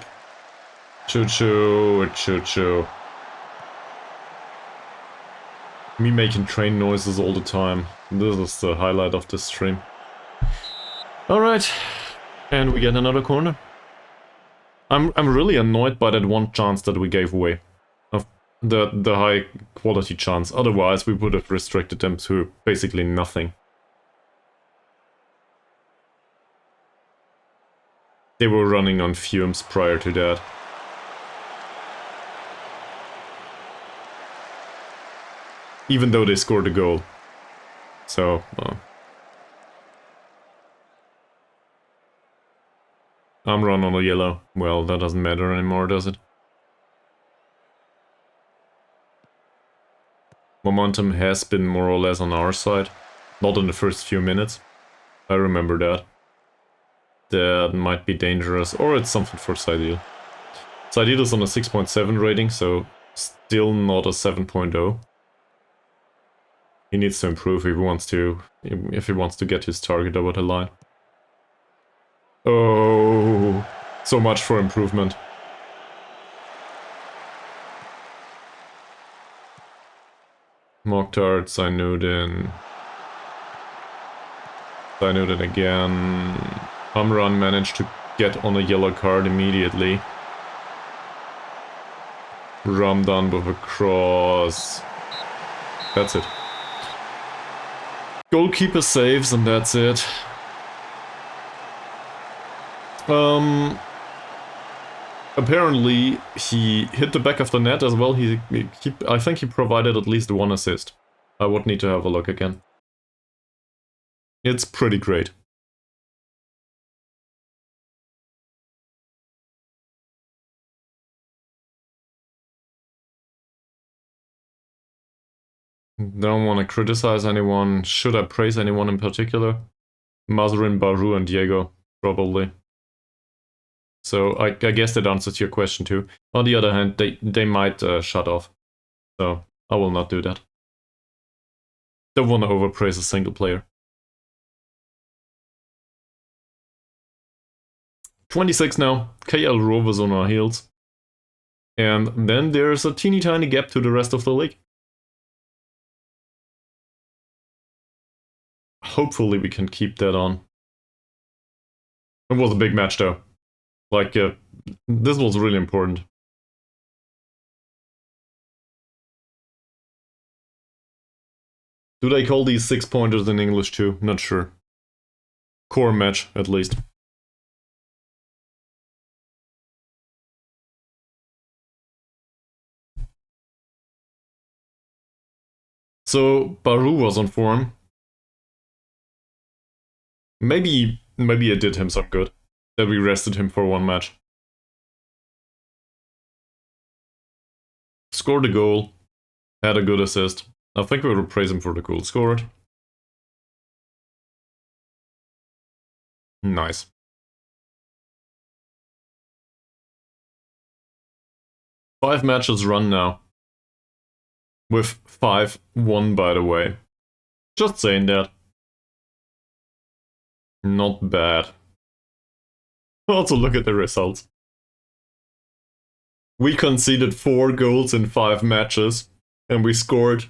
Choo-choo, choo-choo. Me making train noises all the time. This is the highlight of this stream. Alright. And we get another corner. I'm really annoyed by that one chance that we gave away. Of the high quality chance. Otherwise we would have restricted them to basically nothing. They were running on fumes prior to that. Even though they scored a goal. So, I'm run on a yellow. Well, that doesn't matter anymore, does it? Momentum has been more or less on our side. Not in the first few minutes. I remember that. That might be dangerous, or it's something for Saidil. Saidil is on a 6.7 rating, so still not a 7.0. He needs to improve if he wants to get his target over the line. Oh, so much for improvement. Mokhtar, Zainuddin again. Amran managed to get on a yellow card immediately. Ramdan with a cross. That's it. Goalkeeper saves and that's it. Apparently he hit the back of the net as well. I think he provided at least one assist. I would need to have a look again. It's pretty great. Don't want to criticize anyone. Should I praise anyone in particular? Mazrin, Baru, and Diego, probably. So I guess that answers your question too. On the other hand, they might shut off. So I will not do that. Don't want to overpraise a single player. 26 now. KL Rovers on our heels. And then there's a teeny tiny gap to the rest of the league. Hopefully we can keep that on. It was a big match though. Like, this was really important. Do they call these 6-pointers in English too? Not sure. Core match, at least. So, Baru was on form. Maybe it did him some good that we rested him for one match. Scored a goal, had a good assist. I think we will praise him for the goal scored. Nice. Five matches run now. With 5 won, by the way. Just saying that. Not bad. Also look at the results. We conceded 4 goals in 5 matches, and we scored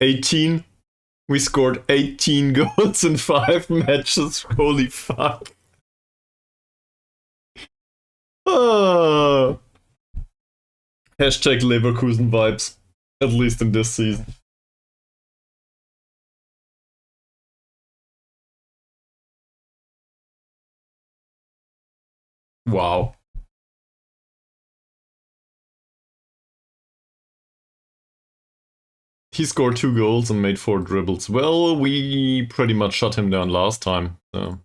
18. We scored 18 goals in 5 matches. Holy fuck. Hashtag Leverkusen vibes. At least in this season. Wow. He scored 2 goals and made 4 dribbles. Well, we pretty much shut him down last time, so.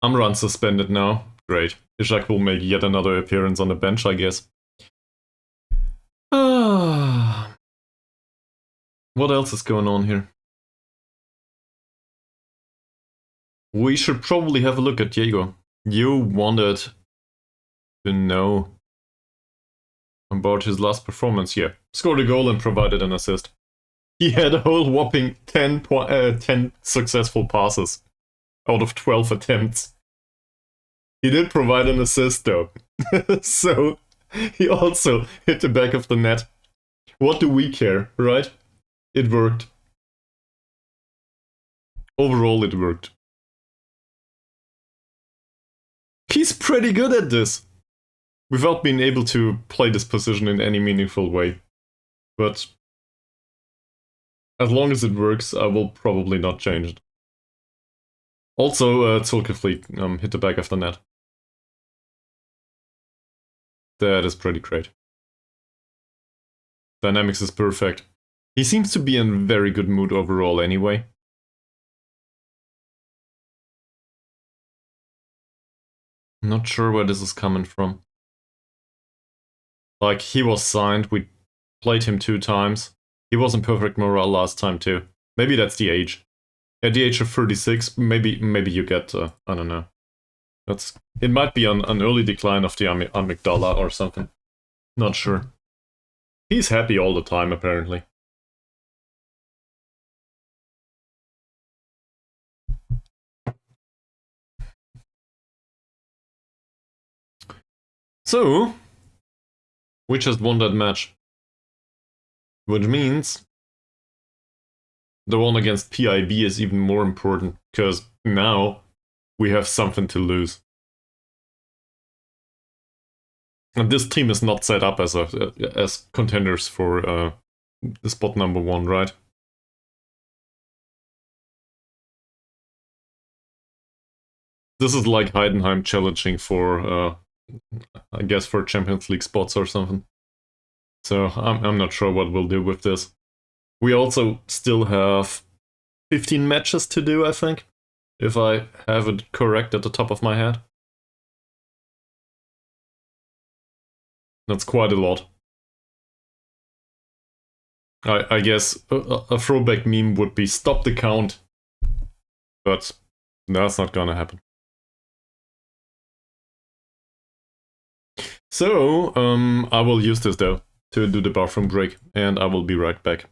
Amran suspended now. Great. Ishak will make yet another appearance on the bench, I guess. What else is going on here? We should probably have a look at Diego. You wanted to know about his last performance. Yeah, scored a goal and provided an assist. He had a whole whopping 10 successful passes out of 12 attempts. He did provide an assist though. So he also hit the back of the net. What do we care, right? It worked. Overall, it worked. He's pretty good at this, without being able to play this position in any meaningful way. But As long as it works, I will probably not change it. Also, Zulkefleet hit the back of the net. That is pretty great. Dynamics is perfect. He seems to be in very good mood overall anyway. Not sure where this is coming from. Like, he was signed, we played him 2 times. He was in perfect morale last time too. Maybe that's the age. At the age of 36, maybe you get, I don't know. It might be an early decline of the amygdala or something. Not sure. He's happy all the time, apparently. So, we just won that match. Which means the one against PIB is even more important, because now we have something to lose. And this team is not set up as contenders for the spot number 1, right? This is like Heidenheim challenging for, I guess, for Champions League spots or something. So I'm not sure what we'll do with this. We also still have 15 matches to do, I think, if I have it correct at the top of my head. That's quite a lot. I guess a throwback meme would be stop the count, but that's not gonna happen. So, I will use this though to do the bathroom break, and I will be right back.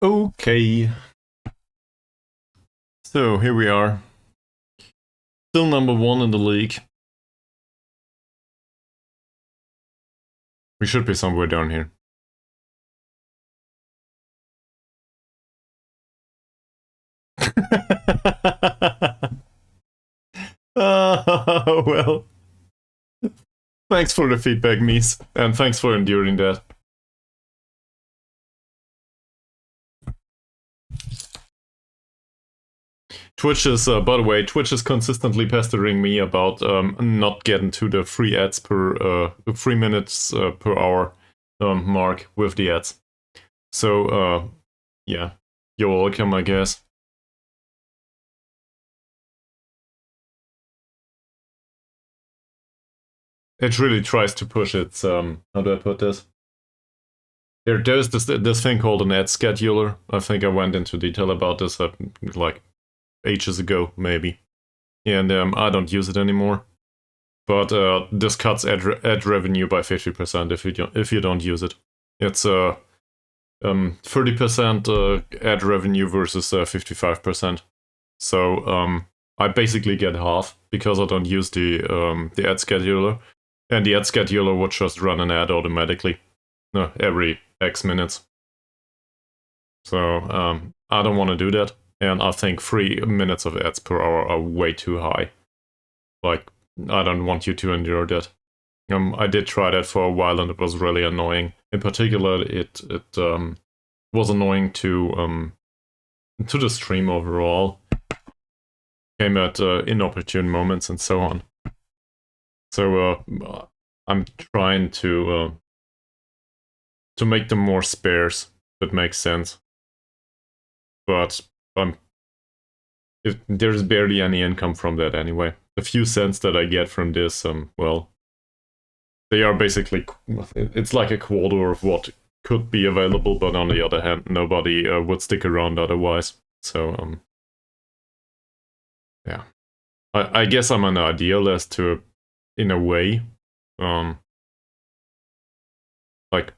Okay. So here we are. Still number 1 in the league. We should be somewhere down here. Well. Thanks for the feedback, Mies, and thanks for enduring that. Twitch is, by the way, Twitch is consistently pestering me about not getting to the 3 ads per 3 minutes per hour mark with the ads. So, yeah, you're welcome, I guess. It really tries to push its, how do I put this? There's this thing called an ad scheduler. I think I went into detail about this like ages ago, maybe. And I don't use it anymore. But this cuts ad revenue by 50% if you don't use it. It's 30% ad revenue versus 55%. So I basically get half because I don't use the ad scheduler, and the ad scheduler would just run an ad automatically every X minutes. So I don't want to do that, and I think 3 minutes of ads per hour are way too high. Like, I don't want you to endure that. I did try that for a while, and it was really annoying. In particular, it was annoying to the stream overall. Came at inopportune moments and so on. So I'm trying to make them more sparse. That makes sense. But there's barely any income from that anyway. The few cents that I get from this, well, they are basically, it's like a quarter of what could be available, but on the other hand, nobody would stick around otherwise. So, yeah. I guess I'm an idealist in a way. Like,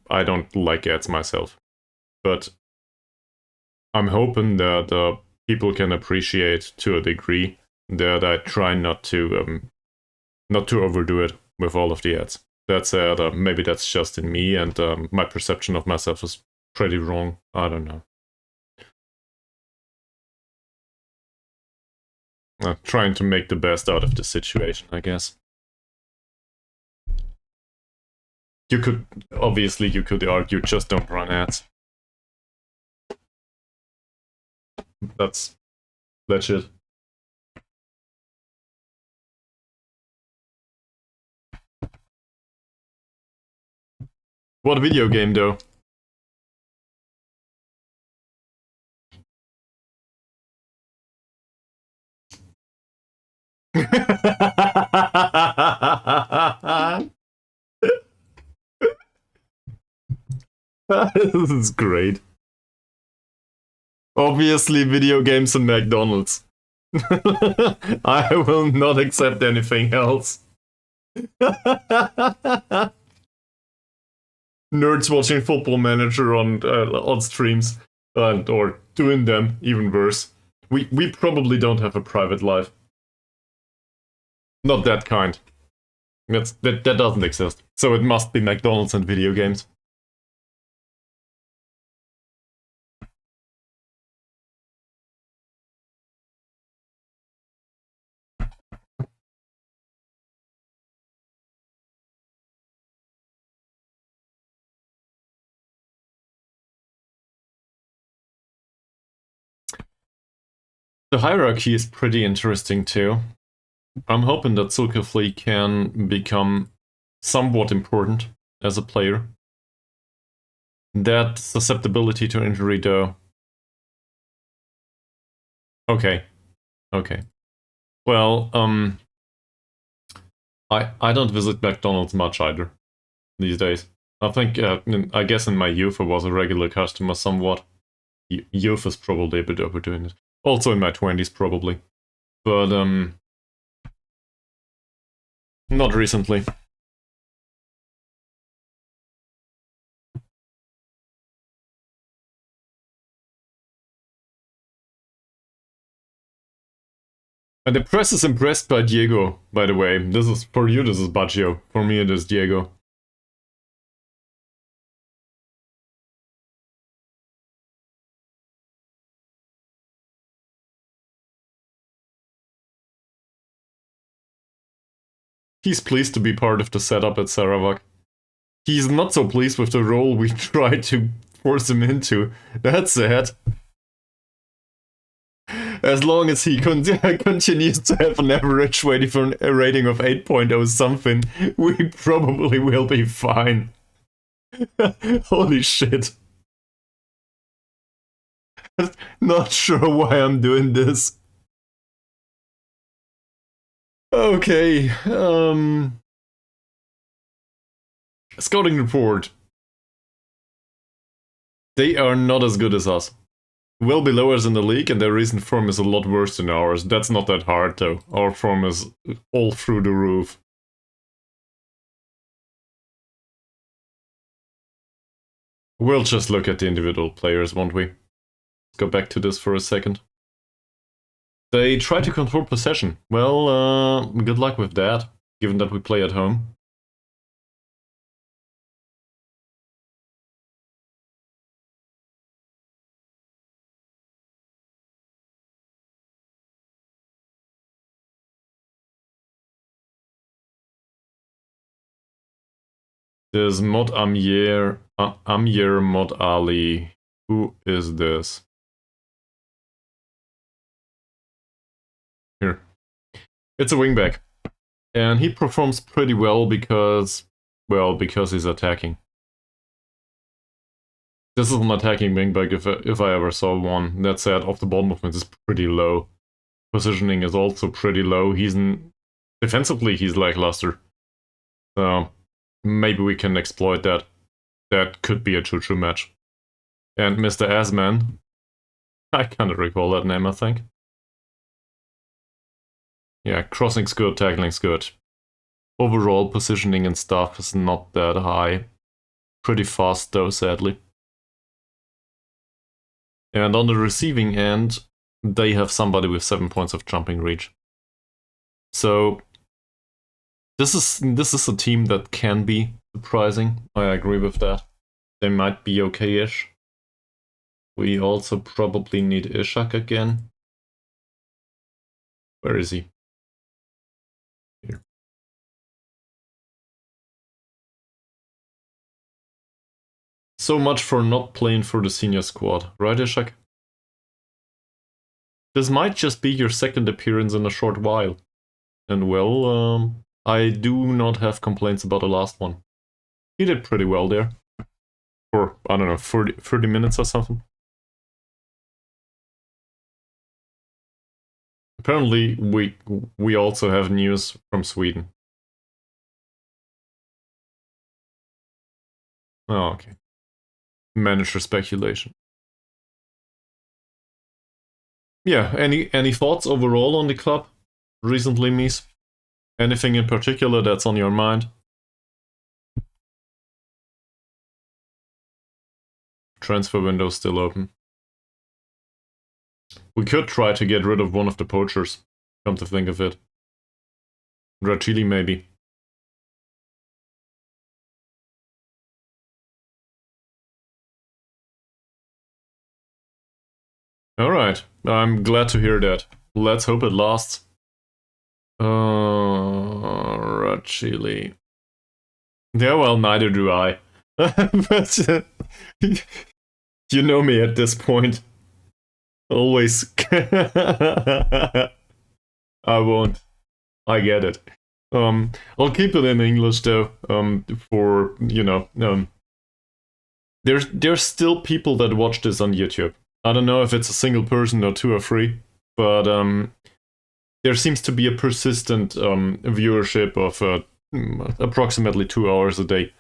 I don't like ads myself. But I'm hoping that people can appreciate to a degree that I try not to overdo it with all of the ads. That said, maybe that's just in me, and my perception of myself is pretty wrong. I don't know. Trying to make the best out of the situation, I guess. You could argue just don't run ads. That's it. What video game though? This is great. Obviously, video games and McDonald's. I will not accept anything else. Nerds watching Football Manager on streams, or doing them, even worse. We probably don't have a private life. Not that kind. That doesn't exist. So it must be McDonald's and video games. The hierarchy is pretty interesting too. I'm hoping that Zulkifli can become somewhat important as a player. That susceptibility to injury though. Okay. Well, I don't visit McDonald's much either these days. I think, I guess in my youth I was a regular customer somewhat. Youth is probably a bit overdoing it. Also in my 20s probably. But, not recently. And the press is impressed by Diego, by the way. This is, for you this is Baggio. For me it is Diego. He's pleased to be part of the setup at Sarawak. He's not so pleased with the role we tried to force him into. That's sad. As long as he continues to have an average rating of 8.0 something, we probably will be fine. Holy shit. Not sure why I'm doing this. Okay, scouting report. They are not as good as us. Well below us in the league, and their recent form is a lot worse than ours. That's not that hard, though. Our form is all through the roof. We'll just look at the individual players, won't we? Let's go back to this for a second. They try to control possession. Well, good luck with that, given that we play at home. There's Mod Amir Mod Ali. Who is this? Here. It's a wingback. And he performs pretty well because he's attacking. This is an attacking wingback if I ever saw one. That said, off the ball movement is pretty low. Positioning is also pretty low. Defensively, he's lackluster. So maybe we can exploit that. That could be a 2-2 match. And Mr. Asman, I can't recall that name, I think. Yeah, crossing's good, tackling's good. Overall positioning and stuff is not that high. Pretty fast though, sadly. And on the receiving end, they have somebody with 7 points of jumping reach. So this is a team that can be surprising. I agree with that. They might be okay-ish. We also probably need Ishak again. Where is he? Here. So much for not playing for the senior squad, right, Ishak? This might just be your second appearance in a short while. And well, I do not have complaints about the last one. He did pretty well there. For, I don't know, 30 minutes or something. Apparently, we also have news from Sweden. Oh, okay. Manager speculation. Yeah, any thoughts overall on the club recently, Mies? Anything in particular that's on your mind? Transfer window still open. We could try to get rid of one of the poachers, come to think of it. Rachili, maybe. Alright, I'm glad to hear that. Let's hope it lasts. Rachili. Yeah, well, neither do I. But, you know me at this point. Always. I won't. I get it. I'll keep it in English though. For there's still people that watch this on YouTube. I don't know if it's a single person or 2 or 3, but there seems to be a persistent viewership of approximately 2 hours a day.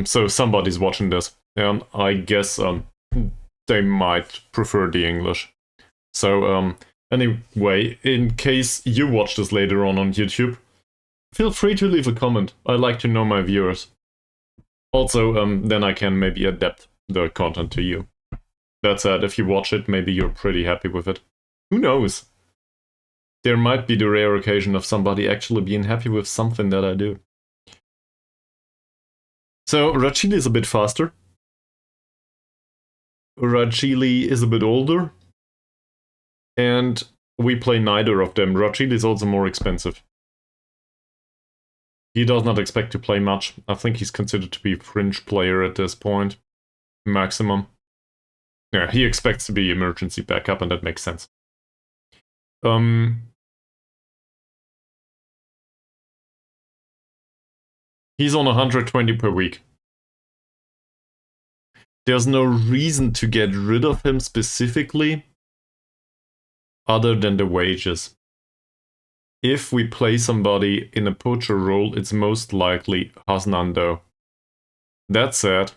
So somebody's watching this, and I guess they might prefer the English. So anyway, in case you watch this later on YouTube, feel free to leave a comment. I'd like to know my viewers. Also, then I can maybe adapt the content to you. That said, if you watch it, maybe you're pretty happy with it. Who knows? There might be the rare occasion of somebody actually being happy with something that I do. So, Rachili is a bit faster. Rachili is a bit older. And we play neither of them. Rachili is also more expensive. He does not expect to play much. I think he's considered to be a fringe player at this point. Maximum. Yeah, he expects to be emergency backup, and that makes sense. He's on 120 per week. There's no reason to get rid of him specifically, other than the wages. If we play somebody in a poacher role, it's most likely Hasnando. That said,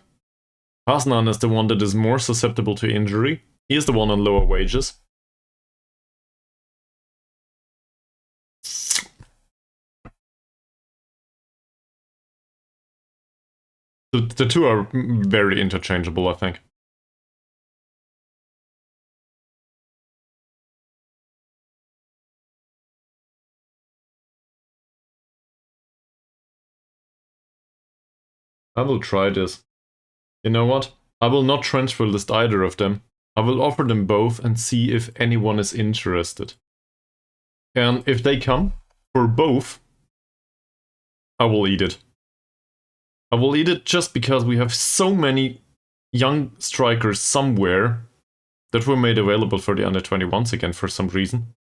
Hasnan is the one that is more susceptible to injury. He is the one on lower wages. The two are very interchangeable, I think. I will try this. You know what? I will not transfer list either of them. I will offer them both and see if anyone is interested. And if they come for both, I will eat it. I will eat it just because we have so many young strikers somewhere that were made available for the under 21s again for some reason.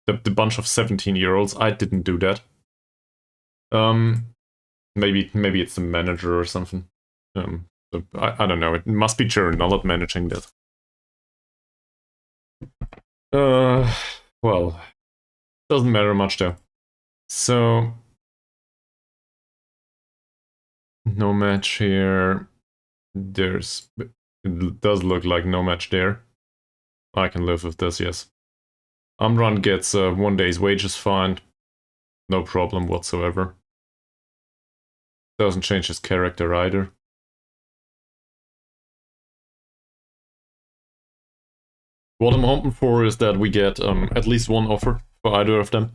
The bunch of 17-year-olds, I didn't do that. Maybe it's the manager or something. I don't know. It must be Jern not managing that. Well, doesn't matter much though. So no match here. It does look like no match there. I can live with this, yes. Amran gets 1 day's wages fine. No problem whatsoever. Doesn't change his character either. What I'm hoping for is that we get at least one offer for either of them.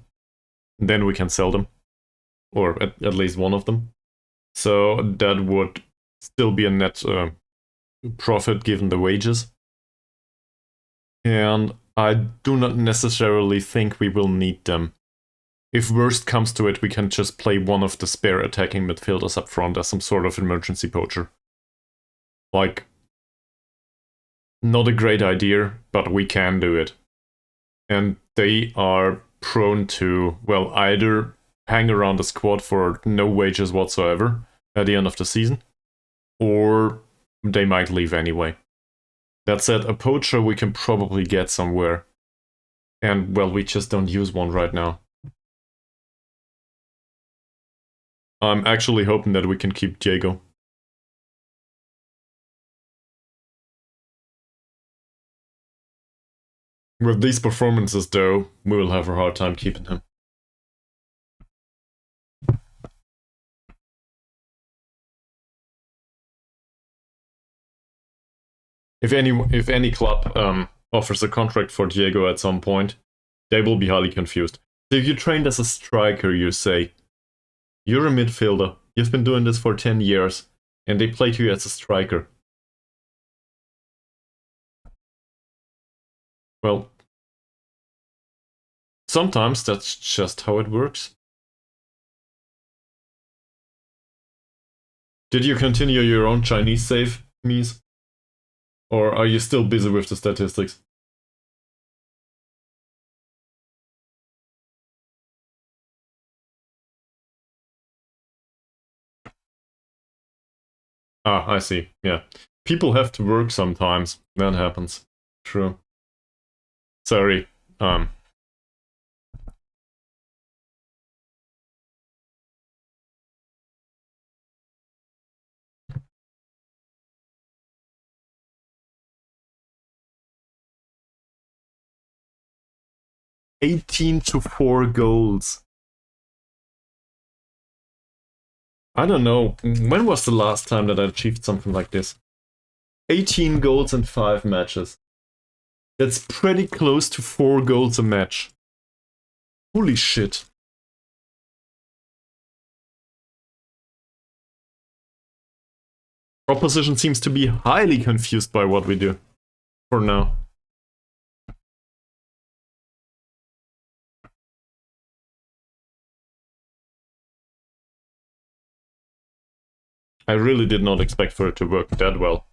Then we can sell them. Or at least one of them. So that would still be a net profit given the wages. And I do not necessarily think we will need them. If worst comes to it, we can just play one of the spare attacking midfielders up front as some sort of emergency poacher. Like, not a great idea, but we can do it. And they are prone to, well, either hang around the squad for no wages whatsoever at the end of the season, or they might leave anyway. That said, a poacher we can probably get somewhere. And, well, we just don't use one right now. I'm actually hoping that we can keep Diego. With these performances, though, we will have a hard time keeping him. If any club offers a contract for Diego at some point, they will be highly confused. So if you trained as a striker, you say, you're a midfielder, you've been doing this for 10 years, and they play to you as a striker. Well, sometimes that's just how it works. Did you continue your own Chinese save, Mies? Or are you still busy with the statistics? Ah, I see. Yeah. People have to work sometimes. That happens. True. Sorry. 18-4 goals. I don't know. When was the last time that I achieved something like this? 18 goals in 5 matches. That's pretty close to 4 goals a match. Holy shit. Opposition seems to be highly confused by what we do. For now. I really did not expect for it to work that well.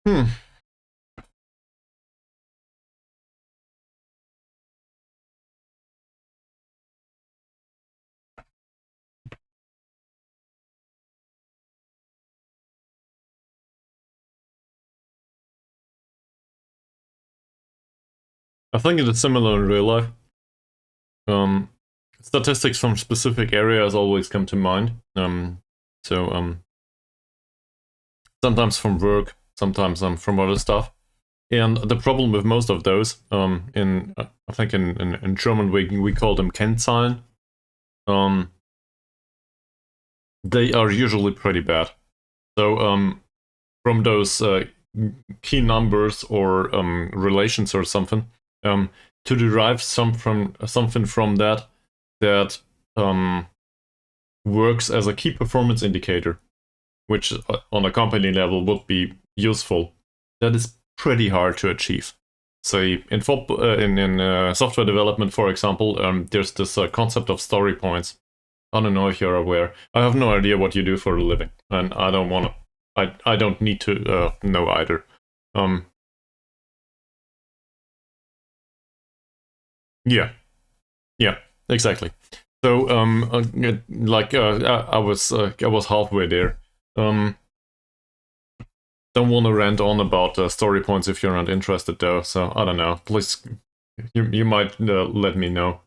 Hmm. I think it is similar in real life. Statistics from specific areas always come to mind. Sometimes from work, sometimes from other stuff. And the problem with most of those, I think in German we call them Kennzahlen. They are usually pretty bad. So from those key numbers or relations or something, to derive something from that works as a key performance indicator, which on a company level would be useful. That is pretty hard to achieve. Say in software development, for example, there's this concept of story points. I don't know if you're aware. I have no idea what you do for a living, and I don't want to. I don't need to know either. Yeah, exactly. So I was halfway there. Don't want to rant on about story points if you're not interested, though. So I don't know. Please, you might let me know.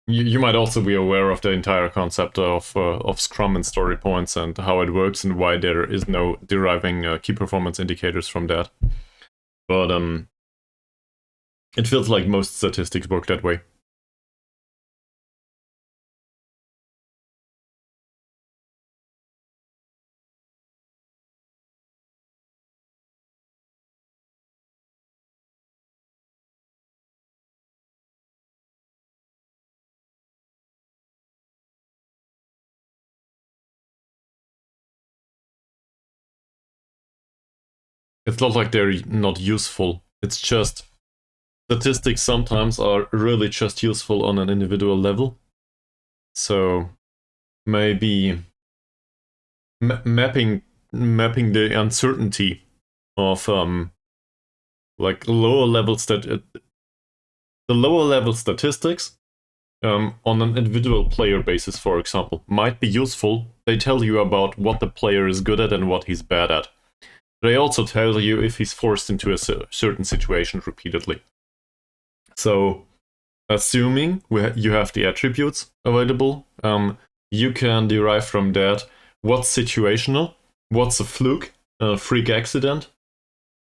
You might also be aware of the entire concept of Scrum and story points and how it works and why there is no deriving key performance indicators from that. But it feels like most statistics work that way. It's not like they're not useful. It's just statistics sometimes are really just useful on an individual level. So maybe mapping the uncertainty of like lower level the lower level statistics on an individual player basis, for example, might be useful. They tell you about what the player is good at and what he's bad at. They also tell you if he's forced into a certain situation repeatedly. So, assuming you have the attributes available, you can derive from that what's situational, what's a fluke, a freak accident,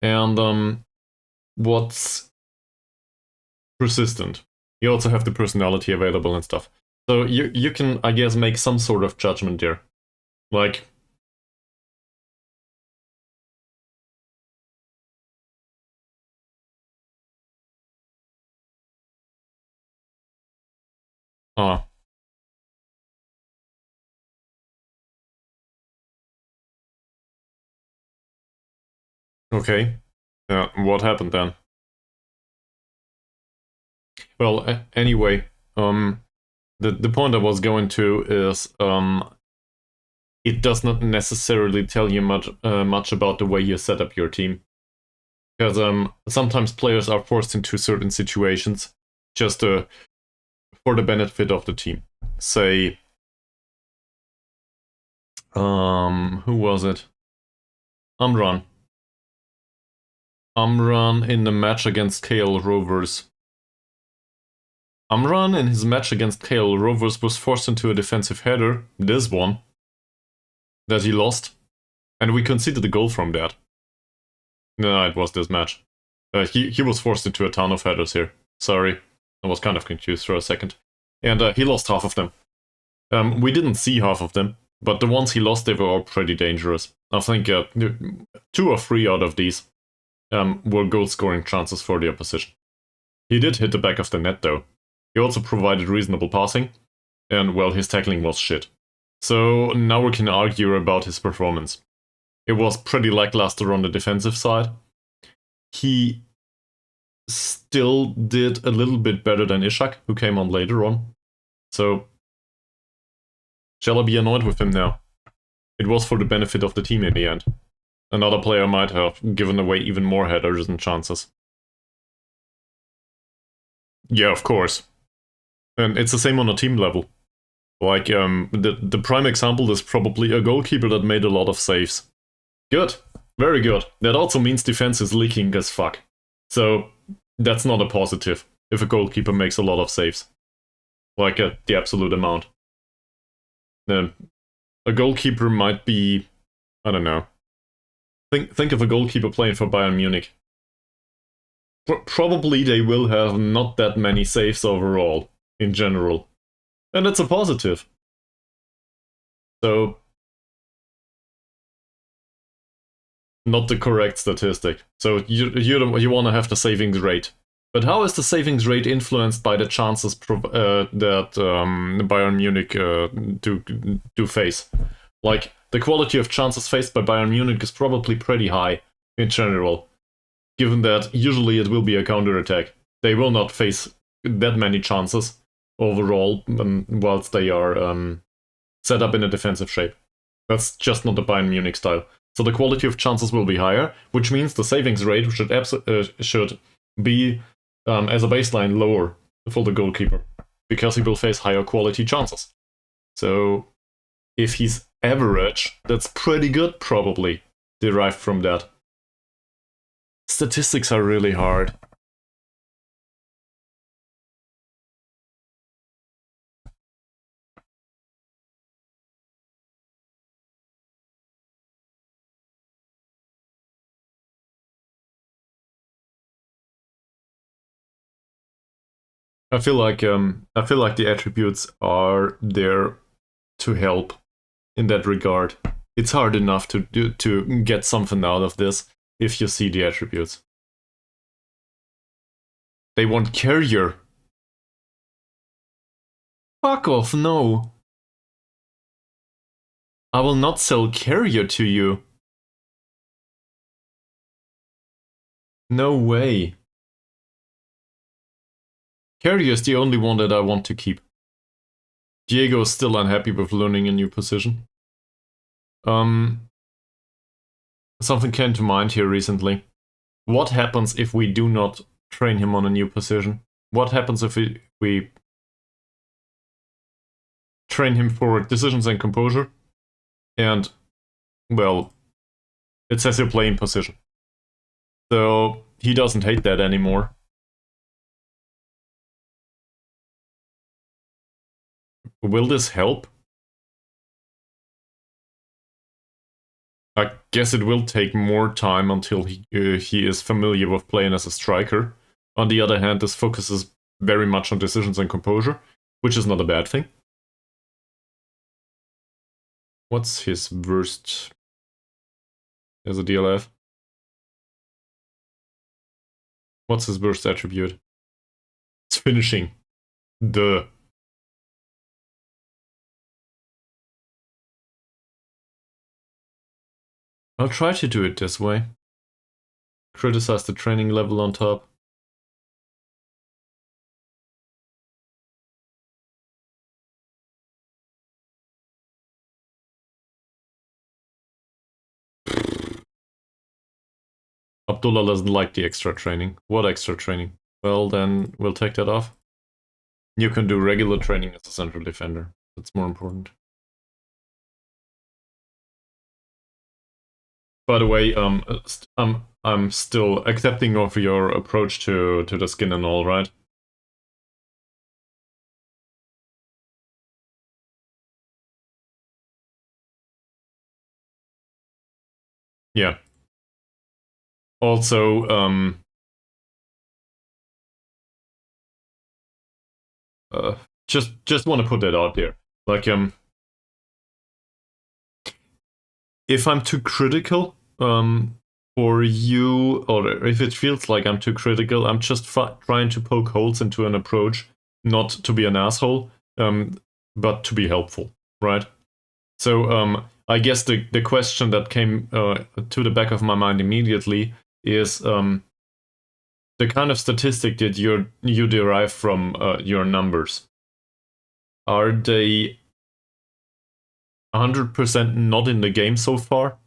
and what's persistent. You also have the personality available and stuff. So you can, I guess, make some sort of judgment there. Like, ah, okay. What happened then? Well, anyway, the point I was going to is it does not necessarily tell you much about the way you set up your team, because sometimes players are forced into certain situations just for the benefit of the team. Say, who was it? Amran. Amran in the match against KL Rovers. Amran in his match against KL Rovers was forced into a defensive header, this one, that he lost, and we conceded a goal from that. No, it was this match. He was forced into a ton of headers here. Sorry, I was kind of confused for a second. And he lost half of them. We didn't see half of them, but the ones he lost, they were all pretty dangerous. I think 2 or 3 out of these were goal-scoring chances for the opposition. He did hit the back of the net, though. He also provided reasonable passing, and, well, his tackling was shit. So now we can argue about his performance. It was pretty lackluster on the defensive side. He still did a little bit better than Ishak, who came on later on. So, shall I be annoyed with him now? It was for the benefit of the team in the end. Another player might have given away even more headers and chances. Yeah, of course. And it's the same on a team level. Like, the prime example is probably a goalkeeper that made a lot of saves. Good. Very good. That also means defense is leaking as fuck. So, that's not a positive, if a goalkeeper makes a lot of saves. Like, the absolute amount. A goalkeeper might be... I don't know. Think of a goalkeeper playing for Bayern Munich. Probably they will have not that many saves overall, in general. And it's a positive. So, not the correct statistic. So you want to have the savings rate. But how is the savings rate influenced by the chances that Bayern Munich do face? Like, the quality of chances faced by Bayern Munich is probably pretty high in general, given that usually it will be a counter-attack. They will not face that many chances overall whilst they are set up in a defensive shape. That's just not the Bayern Munich style. So the quality of chances will be higher, which means the savings rate should be, as a baseline, lower for the goalkeeper, because he will face higher quality chances. So if he's average, that's pretty good, probably, derived from that. Statistics are really hard. I feel like the attributes are there to help in that regard. It's hard enough to get something out of this if you see the attributes. They want carrier. Fuck off, no. I will not sell carrier to you. No way. Carrier is the only one that I want to keep. Diego is still unhappy with learning a new position. Something came to mind here recently. What happens if we do not train him on a new position? What happens if we train him for decisions and composure? And, well, it says you're playing position. So he doesn't hate that anymore. Will this help? I guess it will take more time until he is familiar with playing as a striker. On the other hand, this focuses very much on decisions and composure, which is not a bad thing. What's his worst as a DLF? What's his worst attribute? It's finishing. Duh. I'll try to do it this way. Criticize the training level on top. Abdullah doesn't like the extra training. What extra training? Well, then we'll take that off. You can do regular training as a central defender. That's more important. By the way, I'm still accepting of your approach to the skin and all, right? Yeah. Also, just want to put that out there. Like, if I'm too critical for you, or if it feels like I'm too critical, I'm just trying to poke holes into an approach, not to be an asshole, but to be helpful, right? So I guess the question that came to the back of my mind immediately is the kind of statistic that you derive from your numbers. Are they 100% not in the game so far?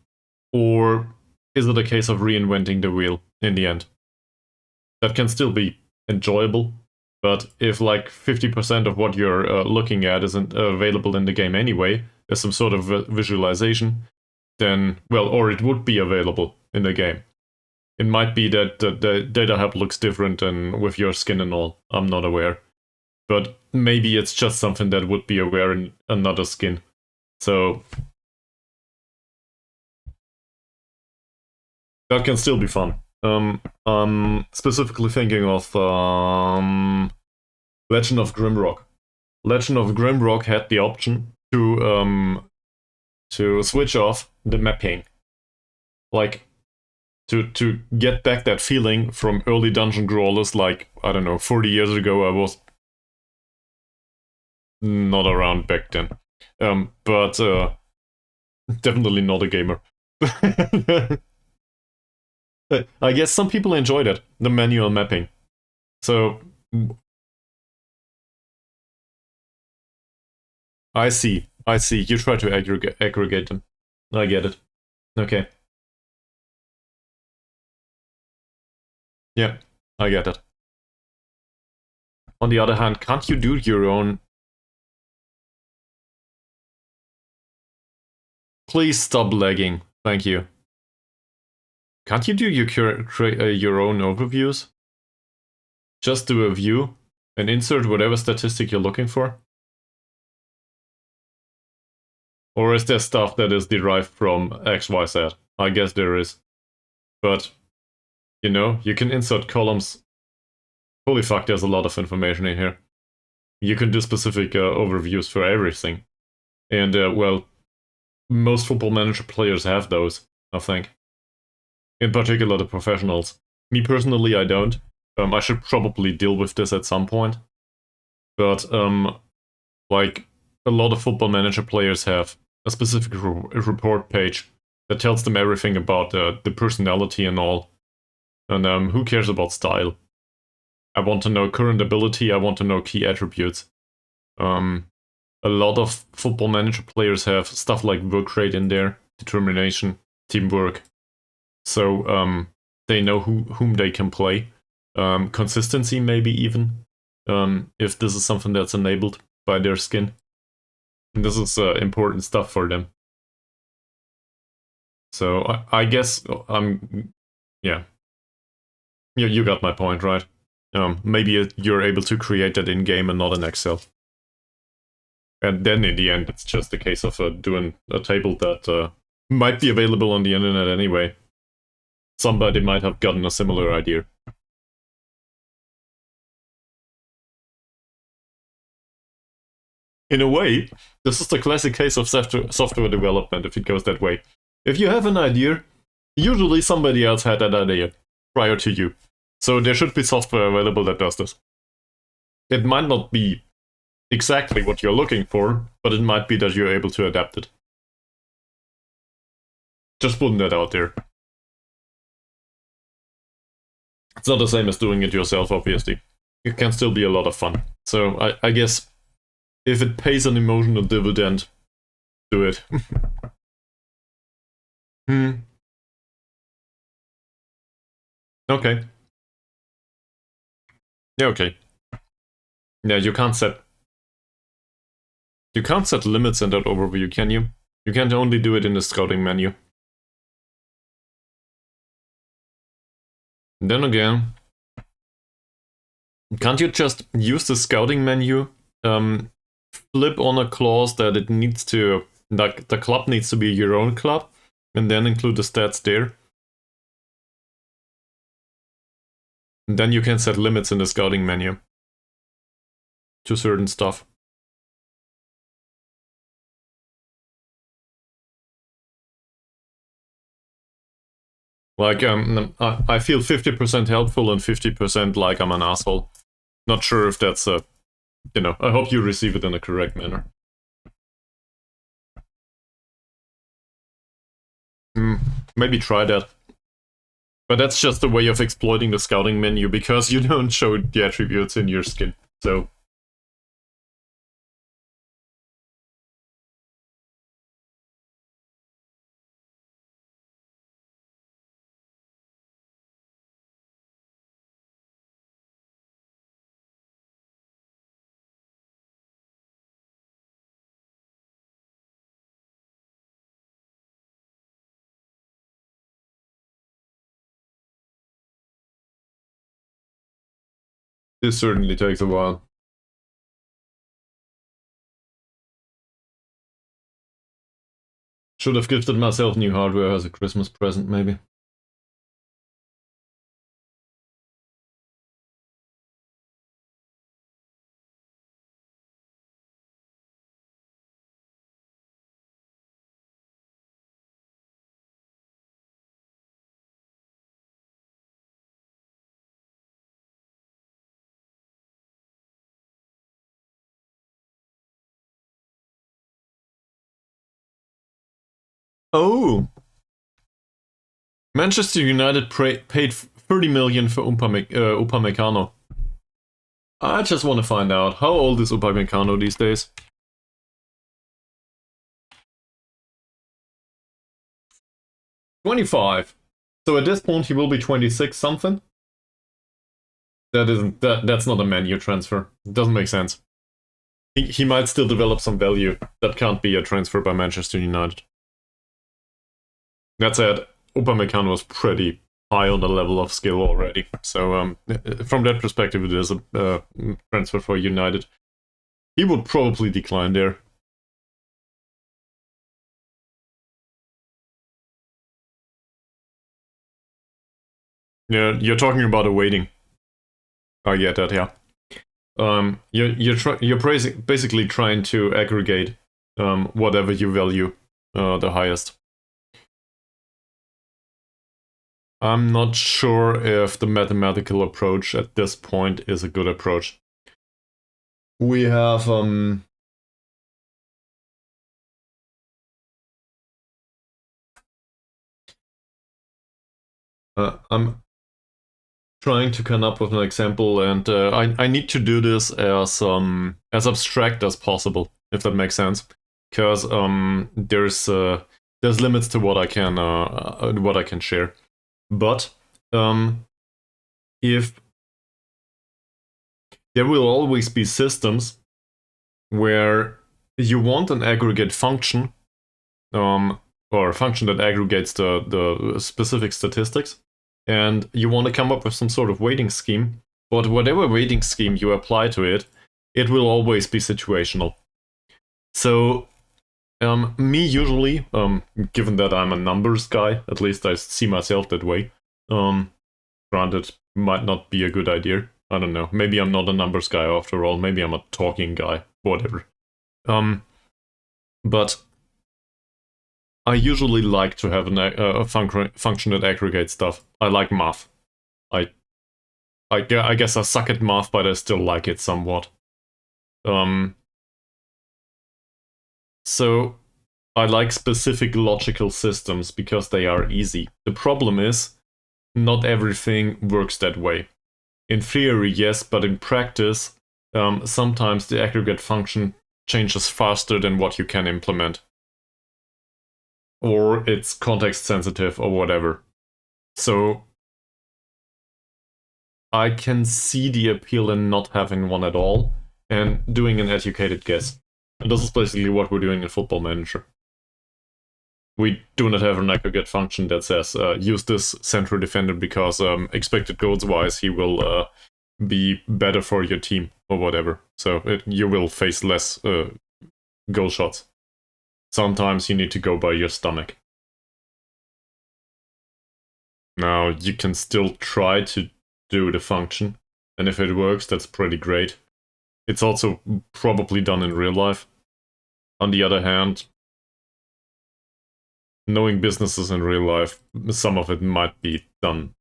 Or is it a case of reinventing the wheel in the end? That can still be enjoyable, but if like 50% of what you're looking at isn't available in the game anyway, as some sort of visualization, then, well, or it would be available in the game. It might be that the data hub looks different and with your skin and all. I'm not aware. But maybe it's just something that would be aware in another skin. So that can still be fun. I'm specifically thinking of Legend of Grimrock. Legend of Grimrock had the option to switch off the mapping, like to get back that feeling from early dungeon crawlers. Like, I don't know, 40 years ago. I was not around back then, but definitely not a gamer. I guess some people enjoyed it, the manual mapping. So I see. You try to aggregate them. I get it. Okay. Yeah, I get it. On the other hand, can't you do your own? Please stop lagging. Thank you. Can't you do your own overviews? Just do a view and insert whatever statistic you're looking for? Or is there stuff that is derived from XYZ? I guess there is. But, you know, you can insert columns. Holy fuck, there's a lot of information in here. You can do specific overviews for everything. And, well, most Football Manager players have those, I think. In particular, the professionals. Me personally, I don't. I should probably deal with this at some point. But, like, a lot of Football Manager players have a specific report page that tells them everything about the personality and all. And who cares about style? I want to know current ability, I want to know key attributes. A lot of Football Manager players have stuff like work rate in there, determination, teamwork. So they know whom they can play. Consistency maybe even, if this is something that's enabled by their skin. And this is important stuff for them. So I guess yeah. You got my point, right? Maybe you're able to create that in-game and not in Excel. And then in the end, it's just a case of doing a table that might be available on the internet anyway. Somebody might have gotten a similar idea. In a way, this is the classic case of software development, if it goes that way. If you have an idea, usually somebody else had that idea prior to you. So there should be software available that does this. It might not be exactly what you're looking for, but it might be that you're able to adapt it. Just putting that out there. It's not the same as doing it yourself, obviously. It can still be a lot of fun. So I guess if it pays an emotional dividend, do it. Okay. Yeah, okay. Yeah, you can't set limits in that overview, can you? You can only do it in the scouting menu. Then again, can't you just use the scouting menu, flip on a clause that it needs to, like the club needs to be your own club, and then include the stats there? And then you can set limits in the scouting menu to certain stuff. Like, I feel 50% helpful and 50% like I'm an asshole. Not sure if that's I hope you receive it in a correct manner. Maybe try that. But that's just a way of exploiting the scouting menu because you don't show the attributes in your skin. So this certainly takes a while. Should have gifted myself new hardware as a Christmas present, maybe. Oh! Manchester United paid 30 million for Upamecano. I just want to find out, how old is Upamecano these days? 25. So at this point he will be 26 something? That's not a menu transfer. It doesn't make sense. He might still develop some value. That can't be a transfer by Manchester United. That said, Upamecano was pretty high on the level of skill already. So from that perspective, it is a transfer for United. He would probably decline there. Yeah, you're talking about a waiting. I get that, yeah. You're basically trying to aggregate whatever you value the highest. I'm not sure if the mathematical approach at this point is a good approach. We have I'm trying to come up with an example, and I need to do this as abstract as possible, if that makes sense, because there's limits to what I can share. But if there will always be systems where you want an aggregate function, or a function that aggregates the specific statistics, and you want to come up with some sort of weighting scheme, but whatever weighting scheme you apply to it, it will always be situational. So me usually, given that I'm a numbers guy, at least I see myself that way, granted, might not be a good idea. I don't know. Maybe I'm not a numbers guy after all. Maybe I'm a talking guy. Whatever. But I usually like to have a function that aggregates stuff. I like math. I guess I suck at math, but I still like it somewhat. So I like specific logical systems because they are easy. The problem is, not everything works that way. In theory, yes, but in practice, sometimes the aggregate function changes faster than what you can implement. Or it's context sensitive or whatever. So I can see the appeal in not having one at all and doing an educated guess. And this is basically what we're doing in Football Manager. We do not have an aggregate function that says use this central defender because expected goals wise he will be better for your team or whatever. So you will face less goal shots. Sometimes you need to go by your stomach. Now you can still try to do the function, and if it works, that's pretty great. It's also probably done in real life. On the other hand, knowing businesses in real life, some of it might be done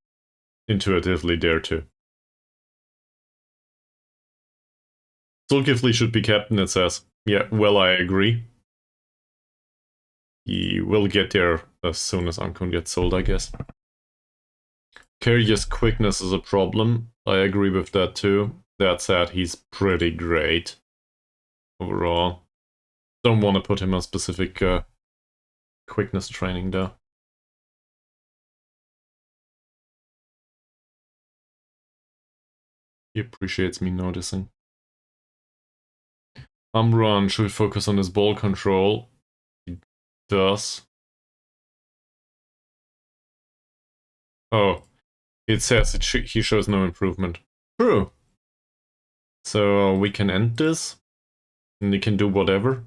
intuitively there too. Zulkifli should be captain, it says. Yeah, well, I agree. He will get there as soon as Ankun gets sold, I guess. Carrier's quickness is a problem. I agree with that too. That said, he's pretty great overall. Don't want to put him on specific quickness training though. He appreciates me noticing. Amran should focus on his ball control. He does. Oh, it says he shows no improvement. True. So we can end this, and he can do whatever.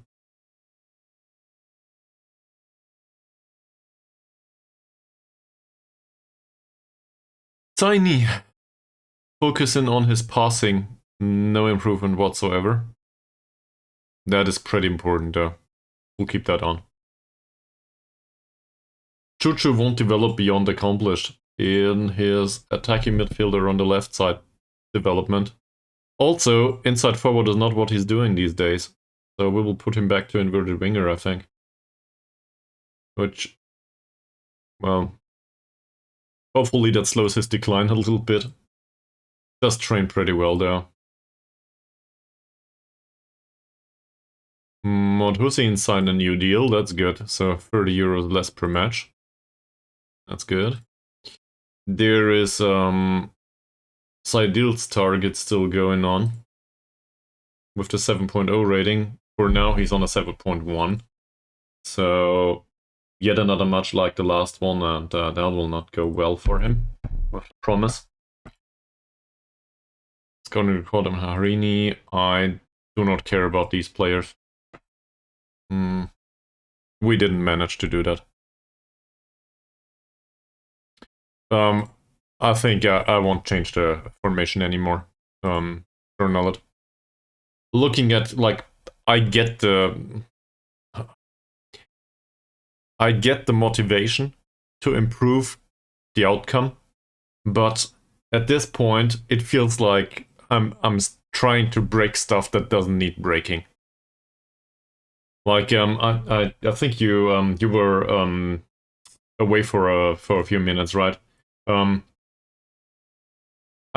Tiny. Focusing on his passing, no improvement whatsoever. That is pretty important though. We'll keep that on. Chuchu won't develop beyond accomplished in his attacking midfielder on the left side development. Also, inside forward is not what he's doing these days. So we will put him back to inverted winger, I think. Which, well, hopefully that slows his decline a little bit. Does train pretty well though. Mod Hussein signed a new deal, that's good. So 30 euros less per match. That's good. There is Saidil's target still going on. With the 7.0 rating. For now he's on a 7.1. So yet another match like the last one, and that will not go well for him. With promise. It's going to record him Harini. I do not care about these players. We didn't manage to do that. I think I won't change the formation anymore. For Nullet. Looking at, like, I get the motivation to improve the outcome, but at this point it feels like I'm trying to break stuff that doesn't need breaking. Like I think you were away for a few minutes, right? I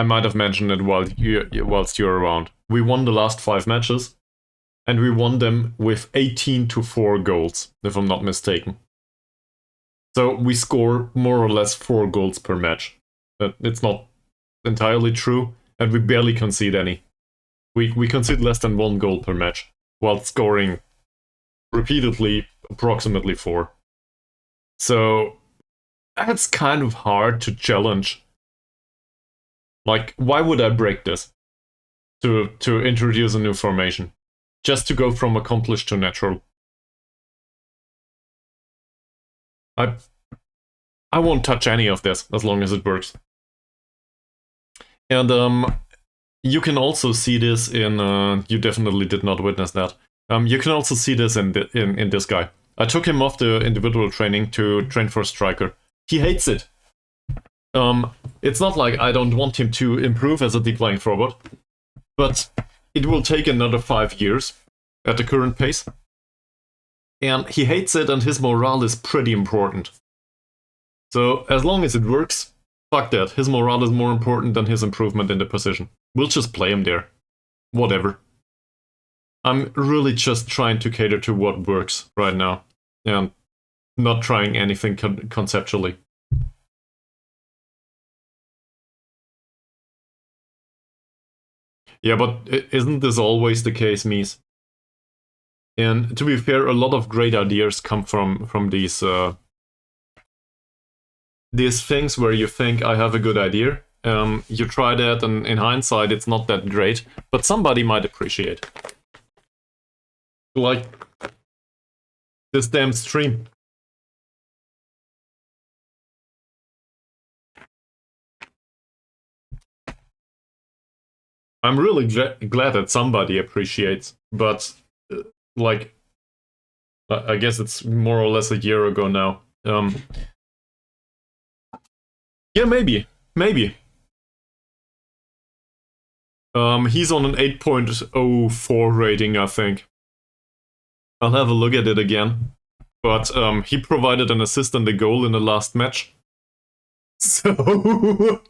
might have mentioned it whilst you're around. We won the last 5 matches, and we won them with 18-4 goals, if I'm not mistaken. So we score more or less 4 goals per match. It's not entirely true, and we barely concede any. We concede less than 1 goal per match, while scoring repeatedly approximately 4. So that's kind of hard to challenge. Like, why would I break this to introduce a new formation? Just to go from accomplished to natural. I won't touch any of this as long as it works. And you can also see this in you definitely did not witness that. You can also see this in this guy. I took him off the individual training to train for striker. He hates it. It's not like I don't want him to improve as a deep lying forward, but it will take another 5 years at the current pace. And he hates it, and his morale is pretty important. So as long as it works, fuck that. His morale is more important than his improvement in the position. We'll just play him there. Whatever. I'm really just trying to cater to what works right now, and not trying anything conceptually. Yeah, but isn't this always the case, Mies? And to be fair, a lot of great ideas come from these things where you think, I have a good idea. You try that, and in hindsight, it's not that great, but somebody might appreciate. Like this damn stream. I'm really glad that somebody appreciates, but like, I guess it's more or less a year ago now. Yeah, maybe. He's on an 8.04 rating, I think. I'll have a look at it again. But he provided an assist and a goal in the last match. So...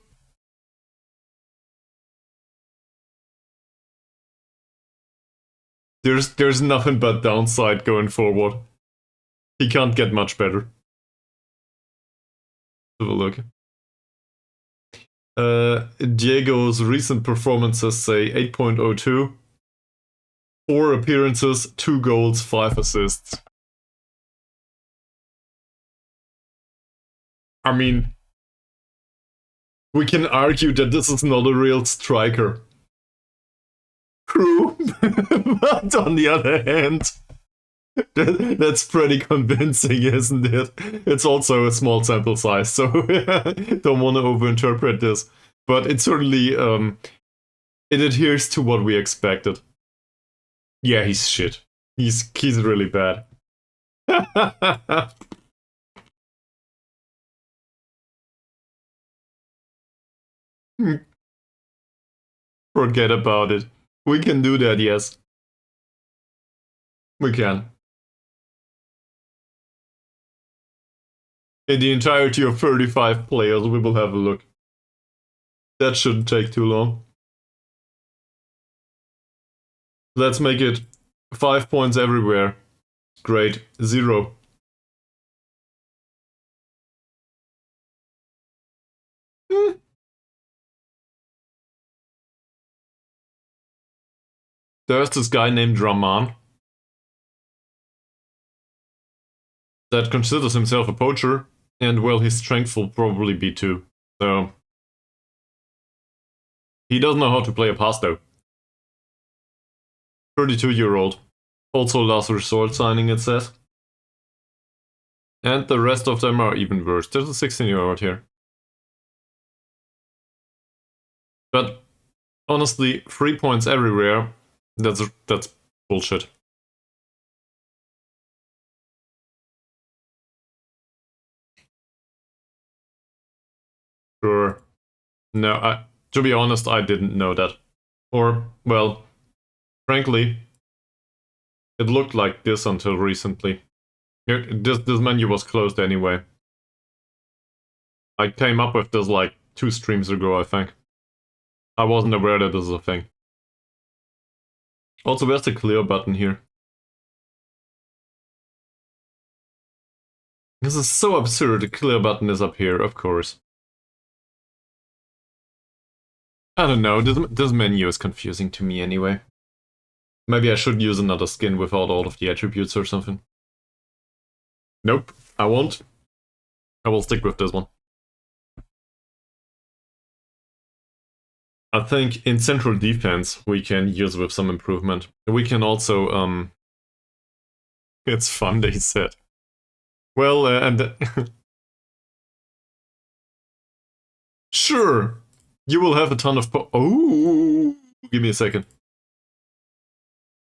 there's nothing but downside going forward. He can't get much better. Have a look. Diego's recent performances say 8.02. 4 appearances, 2 goals, 5 assists. I mean, we can argue that this is not a real striker. True. But on the other hand, that's pretty convincing, isn't it? It's also a small sample size, so don't want to overinterpret this. But it certainly it adheres to what we expected. Yeah, he's shit. He's really bad. Forget about it. We can do that, yes. We can. In the entirety of 35 players, we will have a look. That shouldn't take too long. Let's make it 5 points everywhere. Great. 0. There's this guy named Rahman that considers himself a poacher, and well, his strength will probably be 2. So he doesn't know how to play a pass though. 32-year-old. Also last resort signing, it says. And the rest of them are even worse. There's a 16-year-old here. But honestly, 3 points everywhere. That's bullshit. Sure. No, to be honest, I didn't know that. Or, well, frankly, it looked like this until recently. This menu was closed anyway. I came up with this like 2 streams ago, I think. I wasn't aware that this is a thing. Also, where's the clear button here? This is so absurd. The clear button is up here, of course. I don't know, this menu is confusing to me anyway. Maybe I should use another skin without all of the attributes or something. Nope, I won't. I will stick with this one. I think in central defense we can use with some improvement. We can also, it's fun, they said. Well, and... Sure! You will have a ton of oh, give me a second.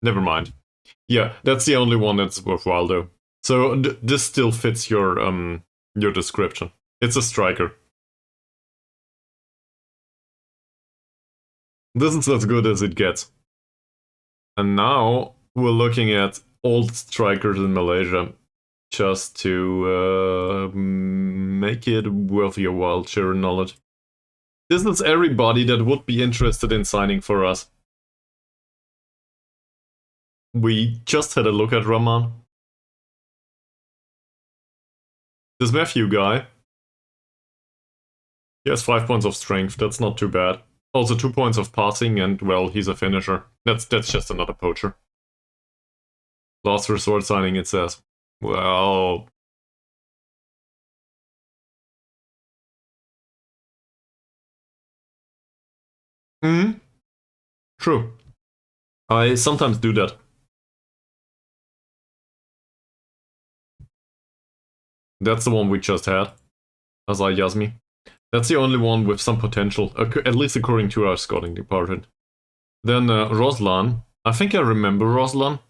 Never mind. Yeah, that's the only one that's worthwhile though. So this still fits your description. It's a striker. This is as good as it gets. And now we're looking at old strikers in Malaysia, just to make it worth your while, share knowledge. This is everybody that would be interested in signing for us. We just had a look at Rahman. This Matthew guy, he has 5 points of strength, that's not too bad. Also 2 points of passing, and well, he's a finisher. That's just another poacher. Last resort signing, it says. Well... True. I sometimes do that. That's the one we just had. Azai Yasmi. That's the only one with some potential, at least according to our scouting department. Then Roslan. I think I remember Roslan.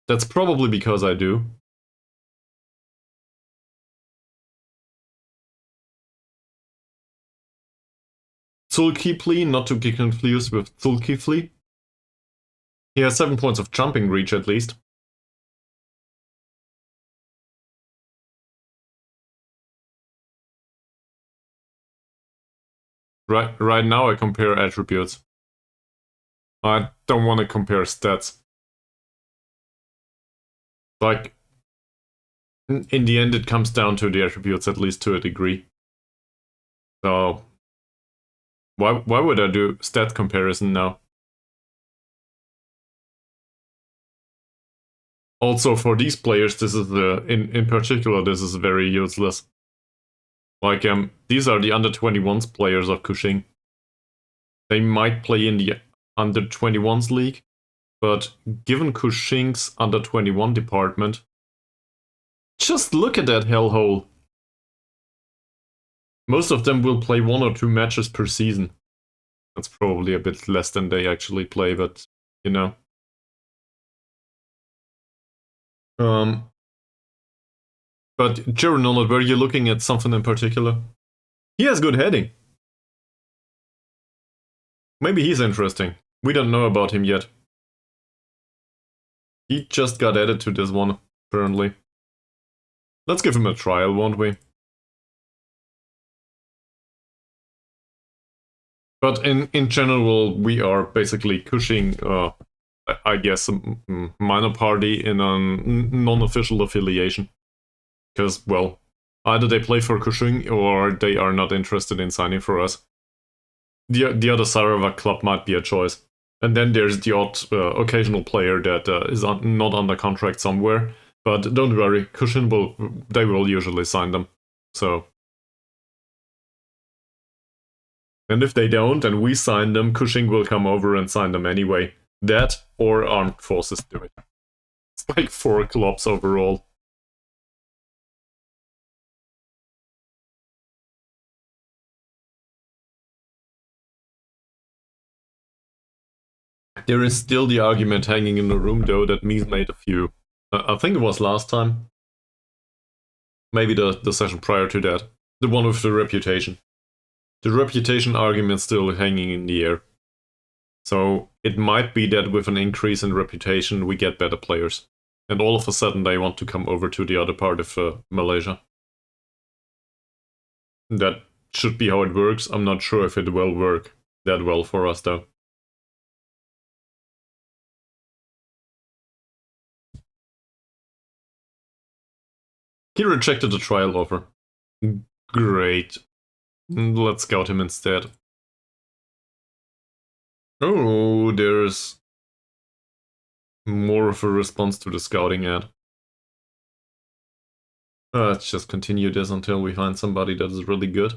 That's probably because I do. Zulkifli, not to get confused with Zulkifli. He has 7 points of jumping reach at least. Right now I compare attributes. I don't want to compare stats. Like, in the end it comes down to the attributes, at least to a degree. So, why would I do stat comparison now? Also, for these players, this is in particular, this is very useless. Like, these are the under 21s players of Cushing. They might play in the under 21s league, but given Cushing's under 21 department, just look at that hellhole. Most of them will play 1 or 2 matches per season. That's probably a bit less than they actually play, but you know. But Geronolid, were you looking at something in particular? He has good heading. Maybe he's interesting. We don't know about him yet. He just got added to this one, apparently. Let's give him a trial, won't we? But in general, we are basically Cushing, I guess, a minor party in a non-official affiliation. Because, well, either they play for Cushing or they are not interested in signing for us. The other Sarawak club might be a choice. And then there's the odd occasional player that is not under contract somewhere. But don't worry, Cushing they will usually sign them. So. And if they don't and we sign them, Cushing will come over and sign them anyway. That or Armed Forces do it. It's like 4 clubs overall. There is still the argument hanging in the room, though, that Mies made a few. I think it was last time. Maybe the session prior to that. The one with the reputation. The reputation argument still hanging in the air. So it might be that with an increase in reputation, we get better players. And all of a sudden they want to come over to the other part of Malaysia. That should be how it works. I'm not sure if it will work that well for us, though. He rejected the trial offer. Great. Let's scout him instead. Oh, there's more of a response to the scouting ad. Let's just continue this until we find somebody that is really good.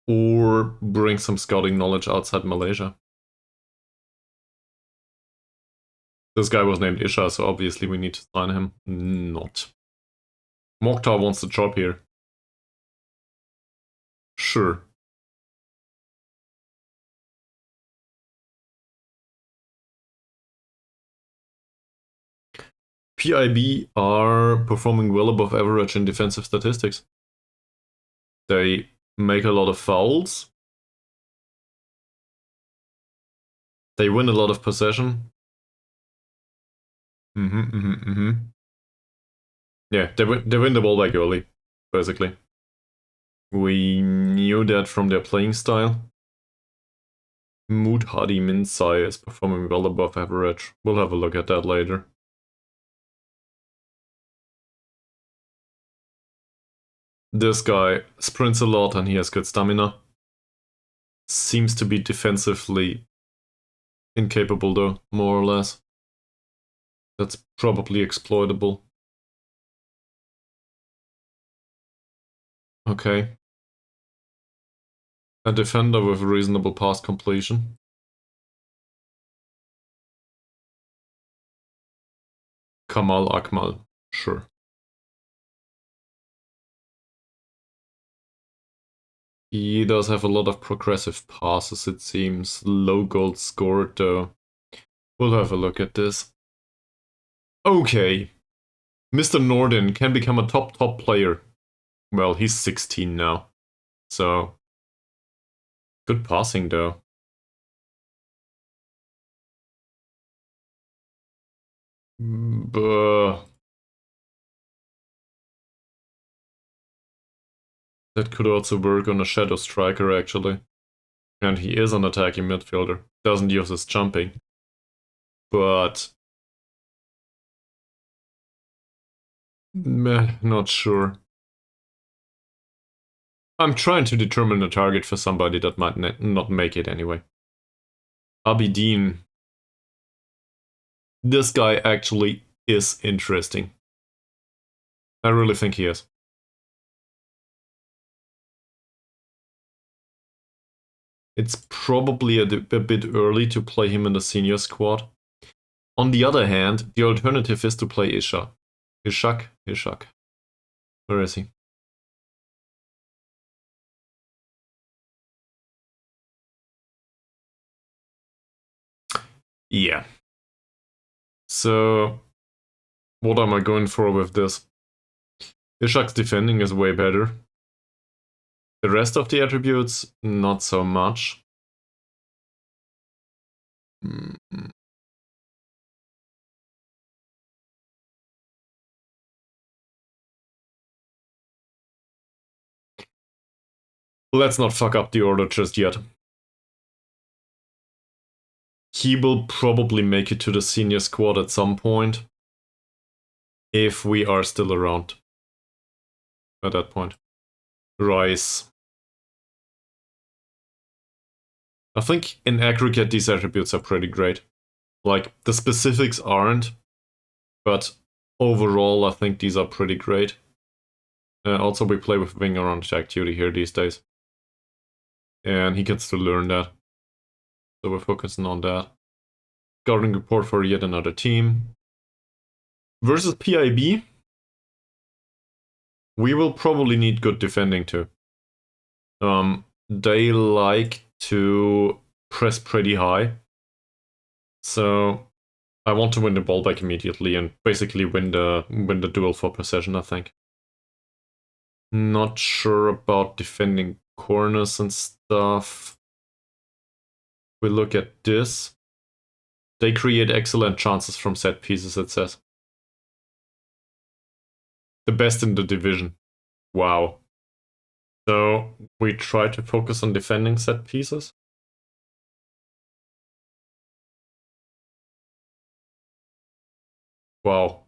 Or bring some scouting knowledge outside Malaysia. This guy was named Isha, so obviously we need to sign him. Not. Mokhtar wants the job here. Sure. PIB are performing well above average in defensive statistics. They make a lot of fouls. They win a lot of possession. Yeah, they win the ball back early, basically. We knew that from their playing style. Mood Hadi Minsai is performing well above average. We'll have a look at that later. This guy sprints a lot and he has good stamina. Seems to be defensively incapable though, more or less. That's probably exploitable. Okay. A defender with reasonable pass completion. Kamal Akmal, sure. He does have a lot of progressive passes, it seems. Low goals scored, though. We'll have a look at this. Okay. Mr. Norden can become a top player. Well, he's 16 now. So, Good passing though. That could also work on a shadow striker actually. And he is an attacking midfielder. Doesn't use his jumping. But meh, not sure. I'm trying to determine a target for somebody that might not make it anyway. Abidine. This guy actually is interesting. I really think he is. It's probably a bit early to play him in the senior squad. On the other hand, the alternative is to play Ishak. Ishak. Where is he? Yeah. So, what am I going for with this? Ishak's defending is way better. The rest of the attributes, not so much. Let's not fuck up the order just yet. He will probably make it to the senior squad at some point. If we are still around. At that point. Rice. I think in aggregate these attributes are pretty great. Like, the specifics aren't, but overall I think these are pretty great. Also, we play with winger on attack duty here these days. And he gets to learn that. So we're focusing on that. Scouting report for yet another team. Versus PIB, we will probably need good defending too. They like to press pretty high. So I want to win the ball back immediately and basically win the duel for possession, I think. Not sure about defending corners and stuff. We look at this. They create excellent chances from set pieces, it says. The best in the division. Wow. So we try to focus on defending set pieces. Wow.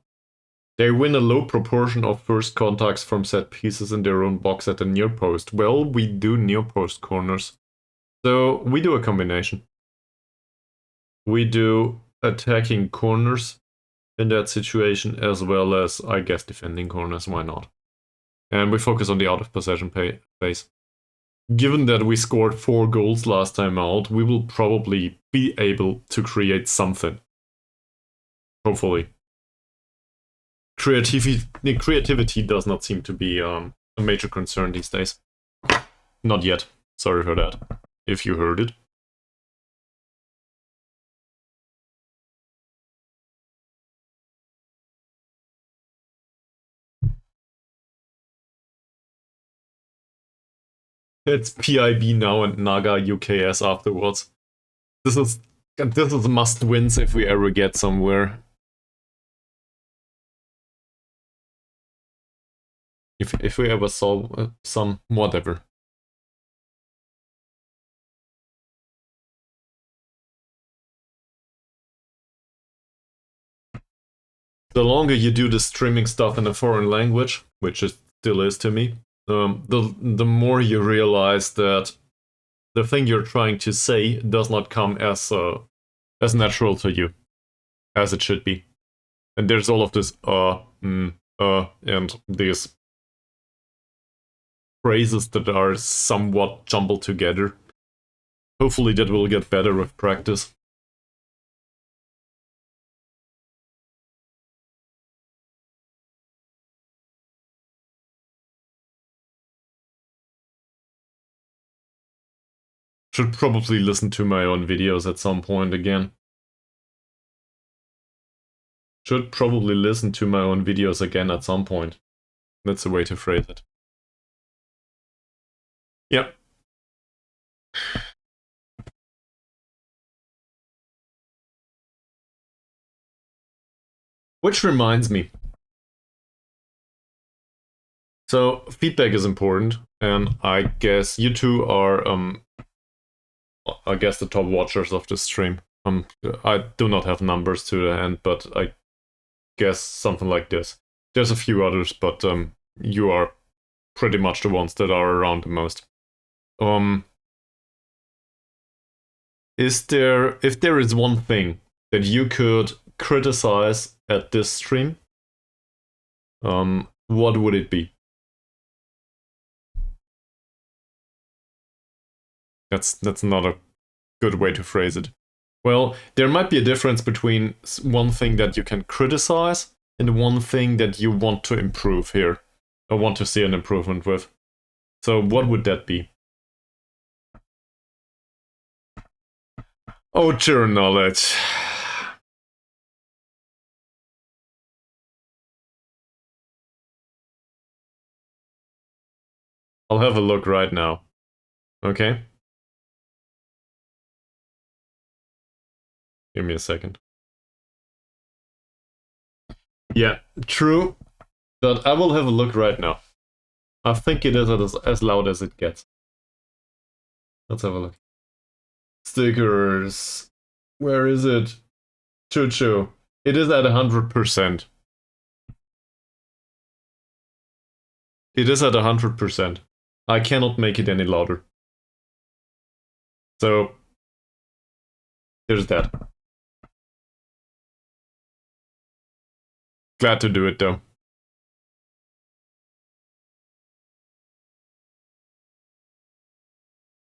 They win a low proportion of first contacts from set pieces in their own box at the near post. Well, we do near post corners. So we do a combination. We do attacking corners in that situation as well as, I guess, defending corners. Why not? And we focus on the out of possession phase. Given that we scored 4 goals last time out, we will probably be able to create something. Hopefully. Creativity does not seem to be a major concern these days. Not yet. Sorry for that, if you heard it. It's PIB now and Naga UKS afterwards. This is must wins if we ever get somewhere. If we ever solve some whatever. The longer you do the streaming stuff in a foreign language, which it still is to me, the more you realize that the thing you're trying to say does not come as natural to you as it should be. And there's all of this and these phrases that are somewhat jumbled together. Hopefully that will get better with practice. Should probably listen to my own videos at some point again. Should probably listen to my own videos again at some point. That's the way to phrase it. Yep. Which reminds me. So feedback is important, and I guess you two are, I guess the top watchers of this stream. I do not have numbers to the end, but I guess something like this. There's a few others, but you are pretty much the ones that are around the most. If there is one thing that you could criticize at this stream, what would it be? That's not a good way to phrase it. Well, there might be a difference between one thing that you can criticize and one thing that you want to improve here, or want to see an improvement with. So what would that be? Oh, general knowledge. I'll have a look right now. Okay? Give me a second. Yeah, true. But I will have a look right now. I think it is as loud as it gets. Let's have a look. Stickers. Where is it? Choo-choo. It is at 100%. It is at 100%. I cannot make it any louder. So, there's that. Glad to do it though.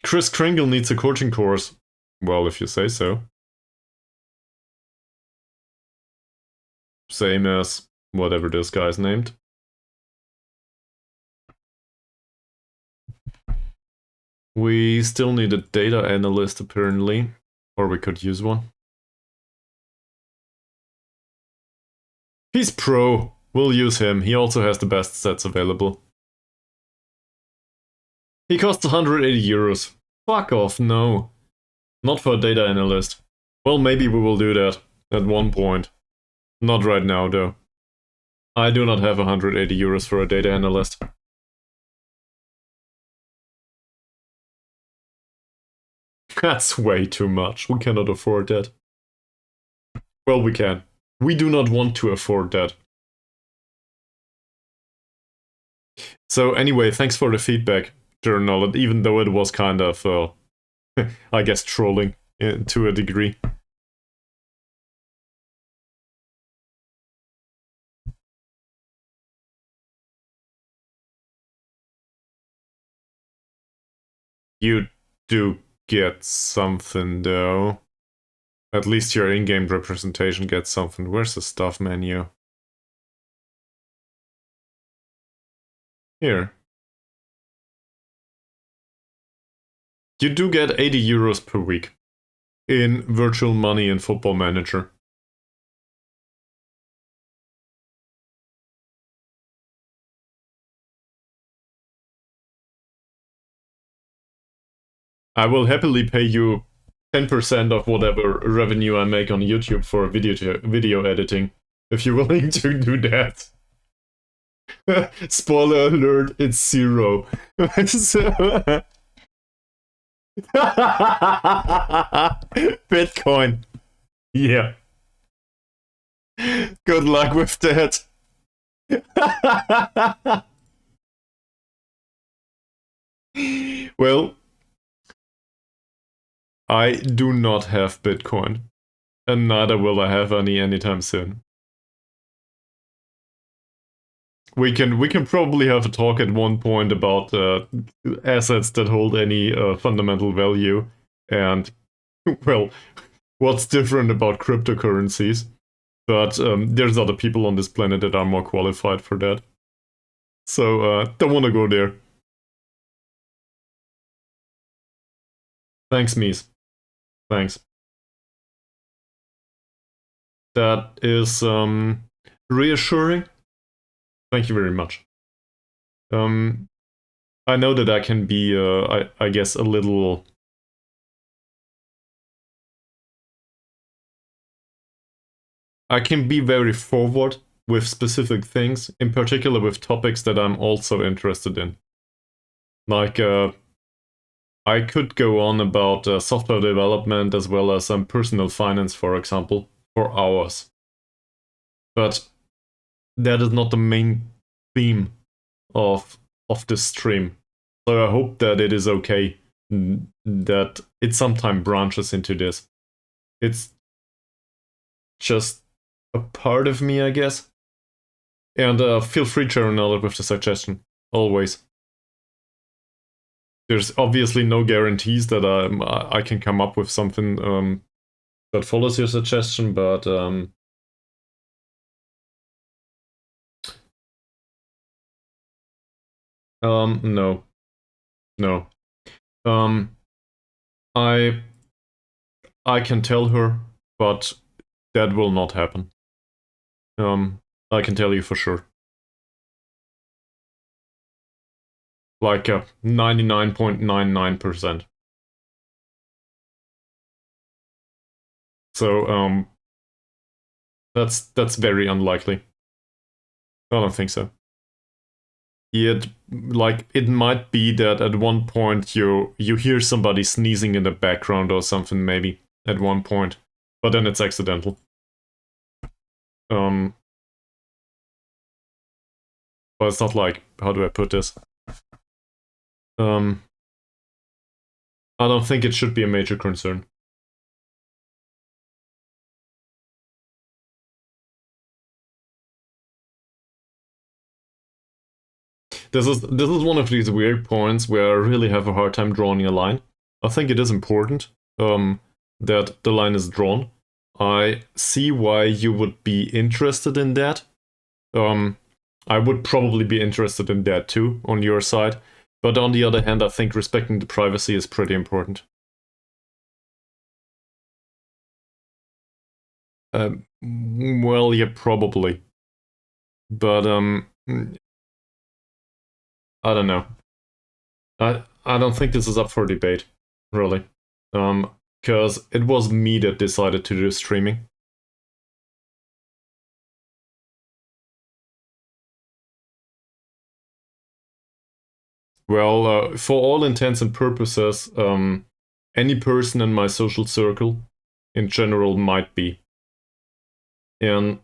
Chris Kringle needs a coaching course. Well, if you say so. Same as whatever this guy's named. We still need a data analyst apparently. Or we could use one. He's pro. We'll use him. He also has the best sets available. He costs 180 euros. Fuck off, no. Not for a data analyst. Well, maybe we will do that at one point. Not right now, though. I do not have 180 euros for a data analyst. That's way too much. We cannot afford that. Well, we can. We do not want to afford that. So anyway, thanks for the feedback, Journal, even though it was kind of, I guess, trolling to a degree. You do get something, though. At least your in-game representation gets something. Where's the stuff menu? Here. You do get 80 euros per week in virtual money in Football Manager. I will happily pay you 10% of whatever revenue I make on YouTube for video editing, if you're willing to do that. Spoiler alert, it's 0. Bitcoin. Yeah. Good luck with that. Well, I do not have Bitcoin, and neither will I have any anytime soon. We can probably have a talk at one point about assets that hold any fundamental value, and well, what's different about cryptocurrencies. But there's other people on this planet that are more qualified for that. So don't want to go there. Thanks, Mies. Thanks. That is reassuring. Thank you very much. I know that I can be, I guess, a little... I can be very forward with specific things, in particular with topics that I'm also interested in. Like, I could go on about software development as well as personal finance, for example, for hours. But that is not the main theme of this stream. So I hope that it is okay that it sometimes branches into this. It's just a part of me, I guess. And feel free to run it with the suggestion, always. There's obviously no guarantees that I can come up with something that follows your suggestion, but no. I can tell her, but that will not happen. I can tell you for sure. Like 99.99%. So that's very unlikely. I don't think so. It might be that at one point you hear somebody sneezing in the background or something, maybe at one point, but then it's accidental. But it's not like, how do I put this? I don't think it should be a major concern. This is one of these weird points where I really have a hard time drawing a line. I think it is important that the line is drawn. I see why you would be interested in that. I would probably be interested in that too, on your side. But on the other hand, I think respecting the privacy is pretty important. Well, yeah, probably. But I don't know. I don't think this is up for debate, really. Because it was me that decided to do streaming. Well, for all intents and purposes, any person in my social circle, in general, might be. And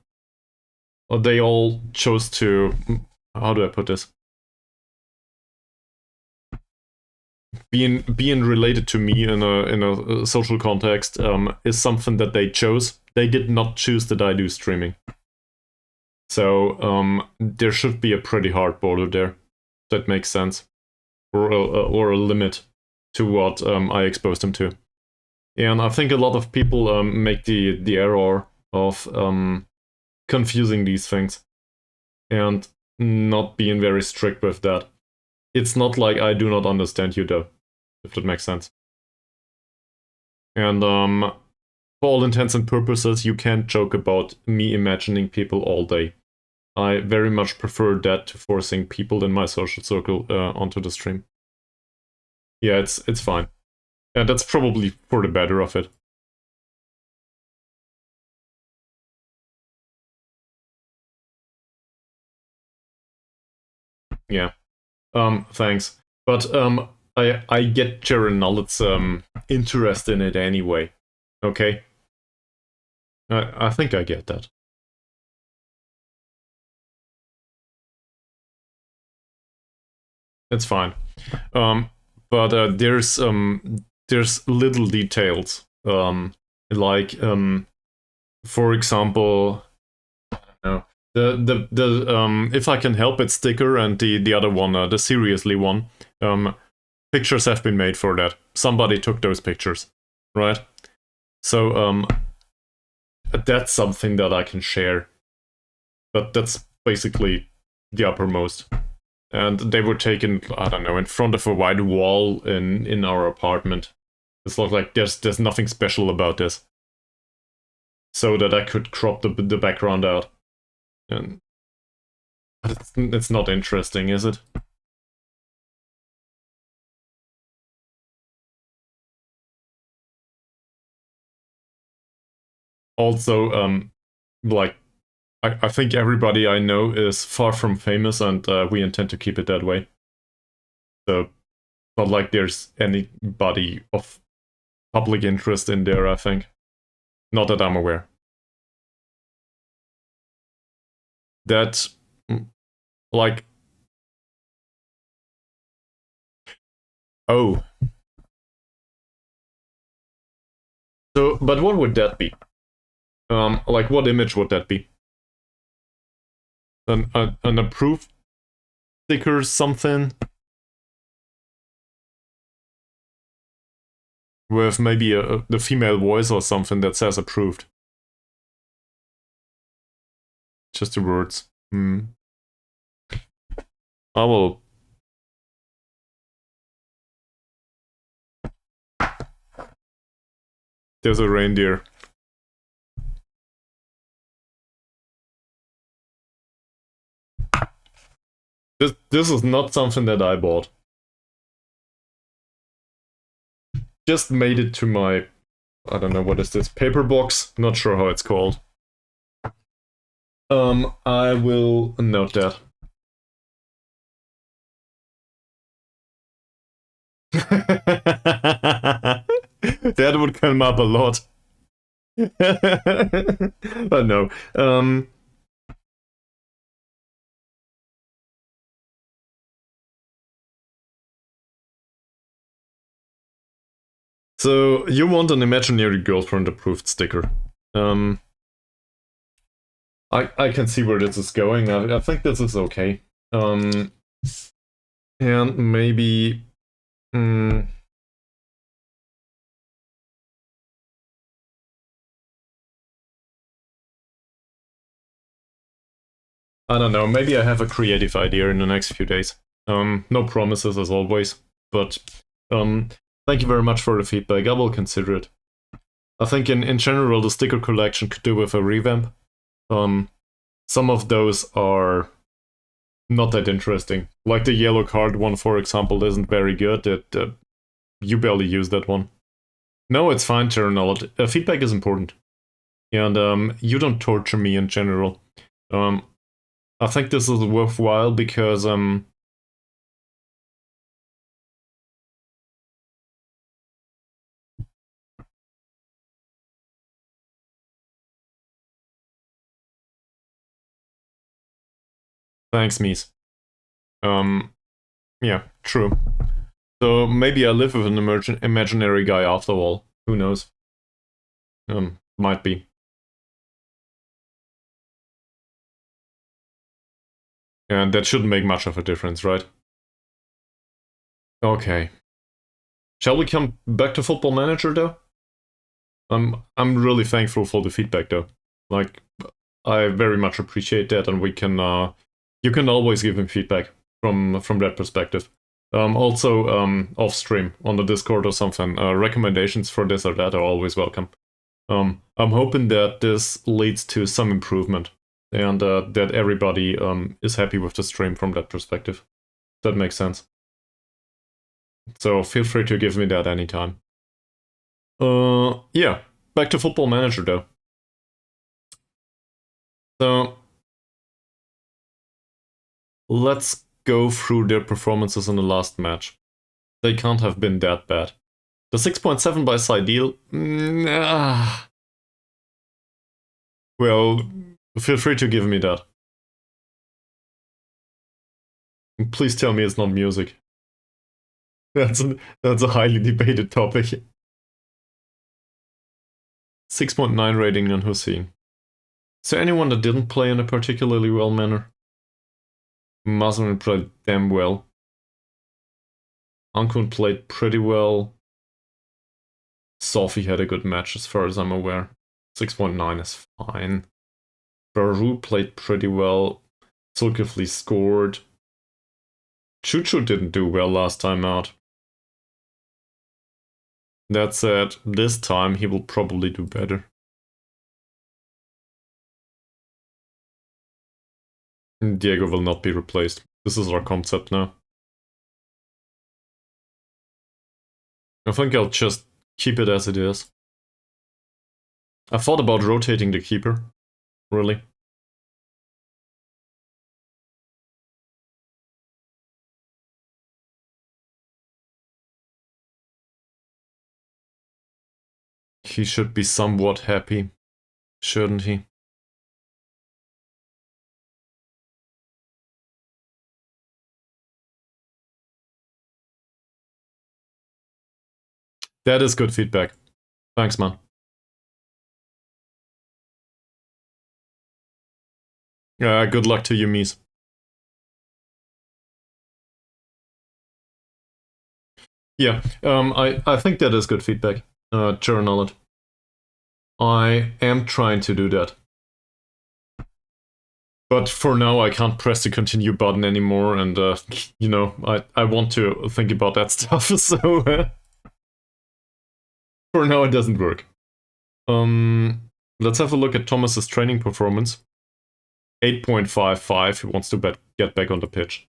they all chose to, how do I put this? Being related to me in a social context is something that they chose. They did not choose that I do streaming. So there should be a pretty hard border there. That makes sense, or a limit to what I expose them to. And I think a lot of people make the error of confusing these things and not being very strict with that. It's not like I do not understand you, though, if that makes sense. And for all intents and purposes, you can't joke about me imagining people all day. I very much prefer that to forcing people in my social circle onto the stream. Yeah, it's fine. And that's probably for the better of it. Yeah. Thanks. But I get Jaron Nullet's interest in it anyway. Okay? I think I get that. It's fine. But there's little details. Like for example, no, the if I can help it sticker and the other one, the seriously one, pictures have been made for that. Somebody took those pictures, right? So that's something that I can share. But that's basically the uppermost. And they were taken, I don't know, in front of a white wall in our apartment. It's like there's nothing special about this. So that I could crop the background out. And it's not interesting, is it? Also, like, I think everybody I know is far from famous, and we intend to keep it that way. So, not like there's anybody of public interest in there, I think. Not that I'm aware. That, like... Oh. So, but what would that be? Like, what image would that be? An approved sticker, something? With maybe the female voice or something that says approved. Just the words. I will... There's a reindeer. This is not something that I bought. Just made it to my... I don't know, what is this? Paper box? Not sure how it's called. I will note that. That would come up a lot. But no. So, you want an imaginary girlfriend approved sticker. I can see where this is going. I think this is okay. And maybe... I don't know, maybe I have a creative idea in the next few days. No promises as always, but thank you very much for the feedback. I will consider it. I think in general the sticker collection could do with a revamp. Some of those are not that interesting. Like the yellow card one, for example, isn't very good. You barely use that one. No, it's fine, Terranol. Feedback is important. And you don't torture me in general. I think this is worthwhile because thanks, Mies. Yeah, true. So maybe I live with an imaginary guy after all. Who knows? Might be. And that shouldn't make much of a difference, right? Okay. Shall we come back to Football Manager, though? I'm really thankful for the feedback, though. Like, I very much appreciate that, and we can, you can always give me feedback from that perspective. Also, off stream on the Discord or something, recommendations for this or that are always welcome. I'm hoping that this leads to some improvement, and that everybody is happy with the stream from that perspective. That makes sense. So feel free to give me that anytime. Yeah, back to Football Manager though. So let's go through their performances in the last match. They can't have been that bad. The 6.7 by Sideal. Well, feel free to give me that. Please tell me it's not music. That's a highly debated topic. 6.9 rating on Hussein. Is there anyone that didn't play in a particularly well manner? Mazarin played damn well. Ankun played pretty well. Sophie had a good match as far as I'm aware. 6.9 is fine. Baru played pretty well. Zulkifli scored. Chuchu didn't do well last time out. That said, this time he will probably do better. Diego will not be replaced. This is our concept now. I think I'll just keep it as it is. I thought about rotating the keeper. really. He should be somewhat happy, shouldn't he? That is good feedback. Thanks, man. Good luck to you, Mies. Yeah, I think that is good feedback. Journal it. I am trying to do that. But for now, I can't press the continue button anymore, and, you know, I want to think about that stuff, so for now it doesn't work. Let's have a look at Thomas's training performance. 8.55, he wants to get back on the pitch.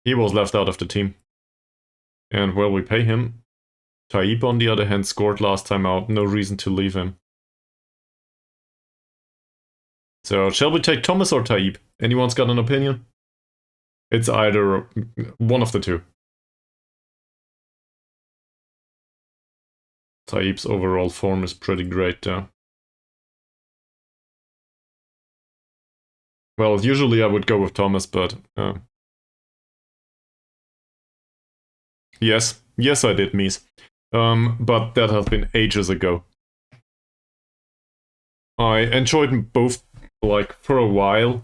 He was left out of the team. And will we pay him? Taib, on the other hand, scored last time out, no reason to leave him. So, shall we take Thomas or Taib? Anyone's got an opinion? It's either one of the two. Taib's overall form is pretty great, though. Well, usually I would go with Thomas, but... Yes, I did, Mies. But that has been ages ago. I enjoyed them both, like, for a while,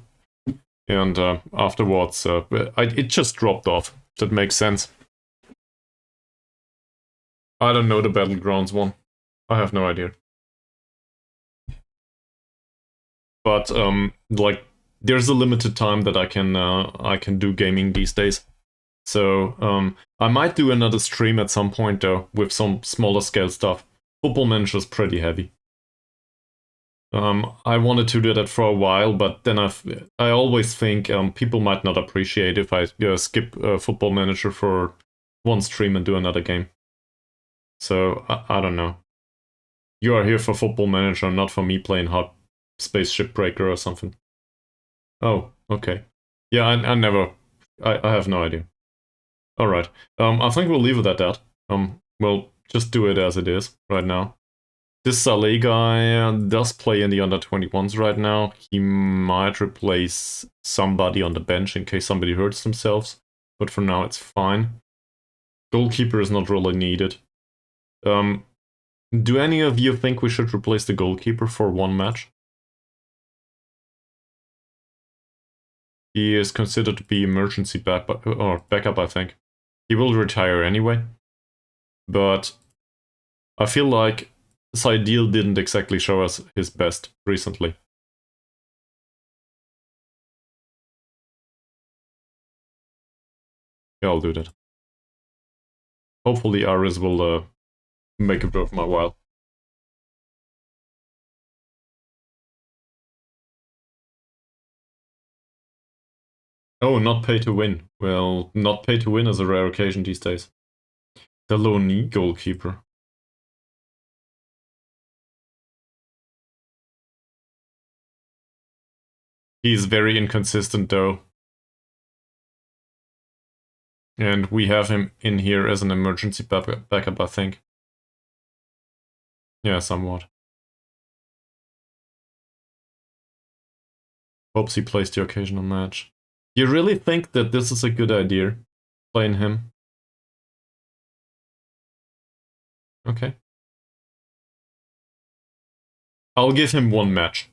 and afterwards, it just dropped off. That makes sense. I don't know the Battlegrounds one. I have no idea. But, like, there's a limited time that I can do gaming these days. So, I might do another stream at some point, though, with some smaller scale stuff. Football Manager's pretty heavy. I wanted to do that for a while, but then I always think people might not appreciate if I skip Football Manager for one stream and do another game. So, I don't know. You are here for Football Manager, not for me playing Hot Space Shipbreaker or something. Oh, okay. Yeah, I have no idea. Alright, I think we'll leave it at that. We'll just do it as it is right now. This Saleh guy does play in the under-21s right now. He might replace somebody on the bench in case somebody hurts themselves, but for now it's fine. Goalkeeper is not really needed. Do any of you think we should replace the goalkeeper for one match? He is considered to be emergency backup, I think. He will retire anyway. But I feel like Saidil didn't exactly show us his best recently. Yeah, I'll do that. Hopefully Aris will make it worth my while. Oh, not pay to win. Well, not pay to win is a rare occasion these days. The low-knee goalkeeper. He's very inconsistent though. And we have him in here as an emergency backup, I think. Yeah, somewhat. Hopes he plays the occasional match. You really think that this is a good idea? Playing him? Okay. I'll give him one match.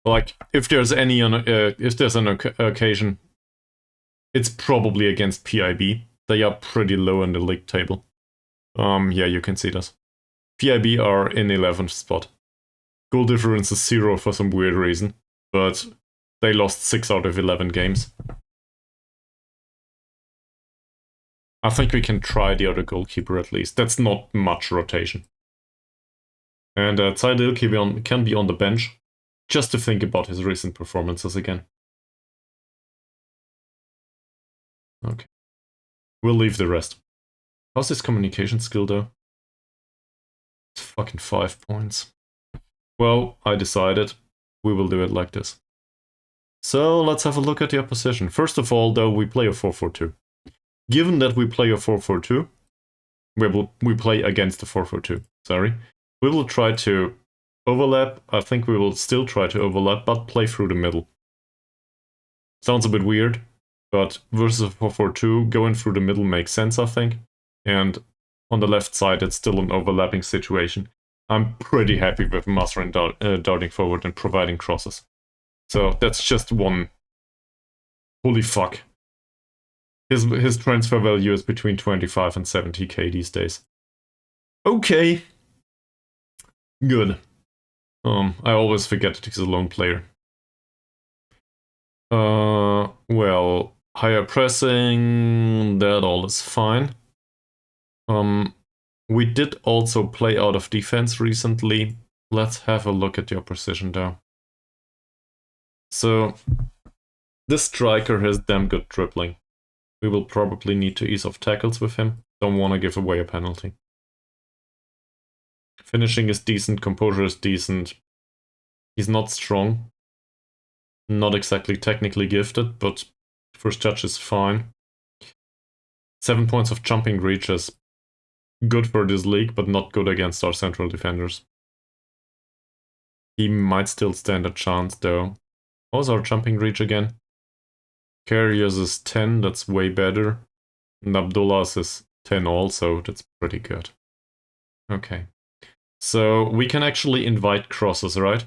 Like, if there's any if there's an occasion, it's probably against PIB. They are pretty low in the league table. Yeah, you can see this. PIB are in 11th spot. Goal difference is 0 for some weird reason, but they lost 6 out of 11 games. I think we can try the other goalkeeper at least. That's not much rotation. And Zaidil can be on the bench, just to think about his recent performances again. Okay. We'll leave the rest. How's his communication skill though? It's fucking 5 points. Well, I decided we will do it like this. So let's have a look at the opposition. First of all, though, we play a 4-4-2. Given that we play a 4-4-2, we play against the 4-4-2, sorry. We will try to overlap. I think we will still try to overlap, but play through the middle. Sounds a bit weird, but versus a 4-4-2, going through the middle makes sense, I think. And on the left side, it's still an overlapping situation. I'm pretty happy with Masrin darting forward and providing crosses. So that's just one. Holy fuck. His transfer value is between 25 and 70k these days. Okay. Good. I always forget that he's a lone player. Well, higher pressing, that all is fine. We did also play out of defense recently. Let's have a look at your precision though. So, this striker has damn good dribbling. We will probably need to ease off tackles with him. Don't want to give away a penalty. Finishing is decent, composure is decent. He's not strong. Not exactly technically gifted, but first touch is fine. 7 points of jumping reach is good for this league, but not good against our central defenders. He might still stand a chance though. What was our jumping reach again? Carriers is 10, that's way better. And Abdullah's is 10 also, that's pretty good. Okay. So we can actually invite crosses, right?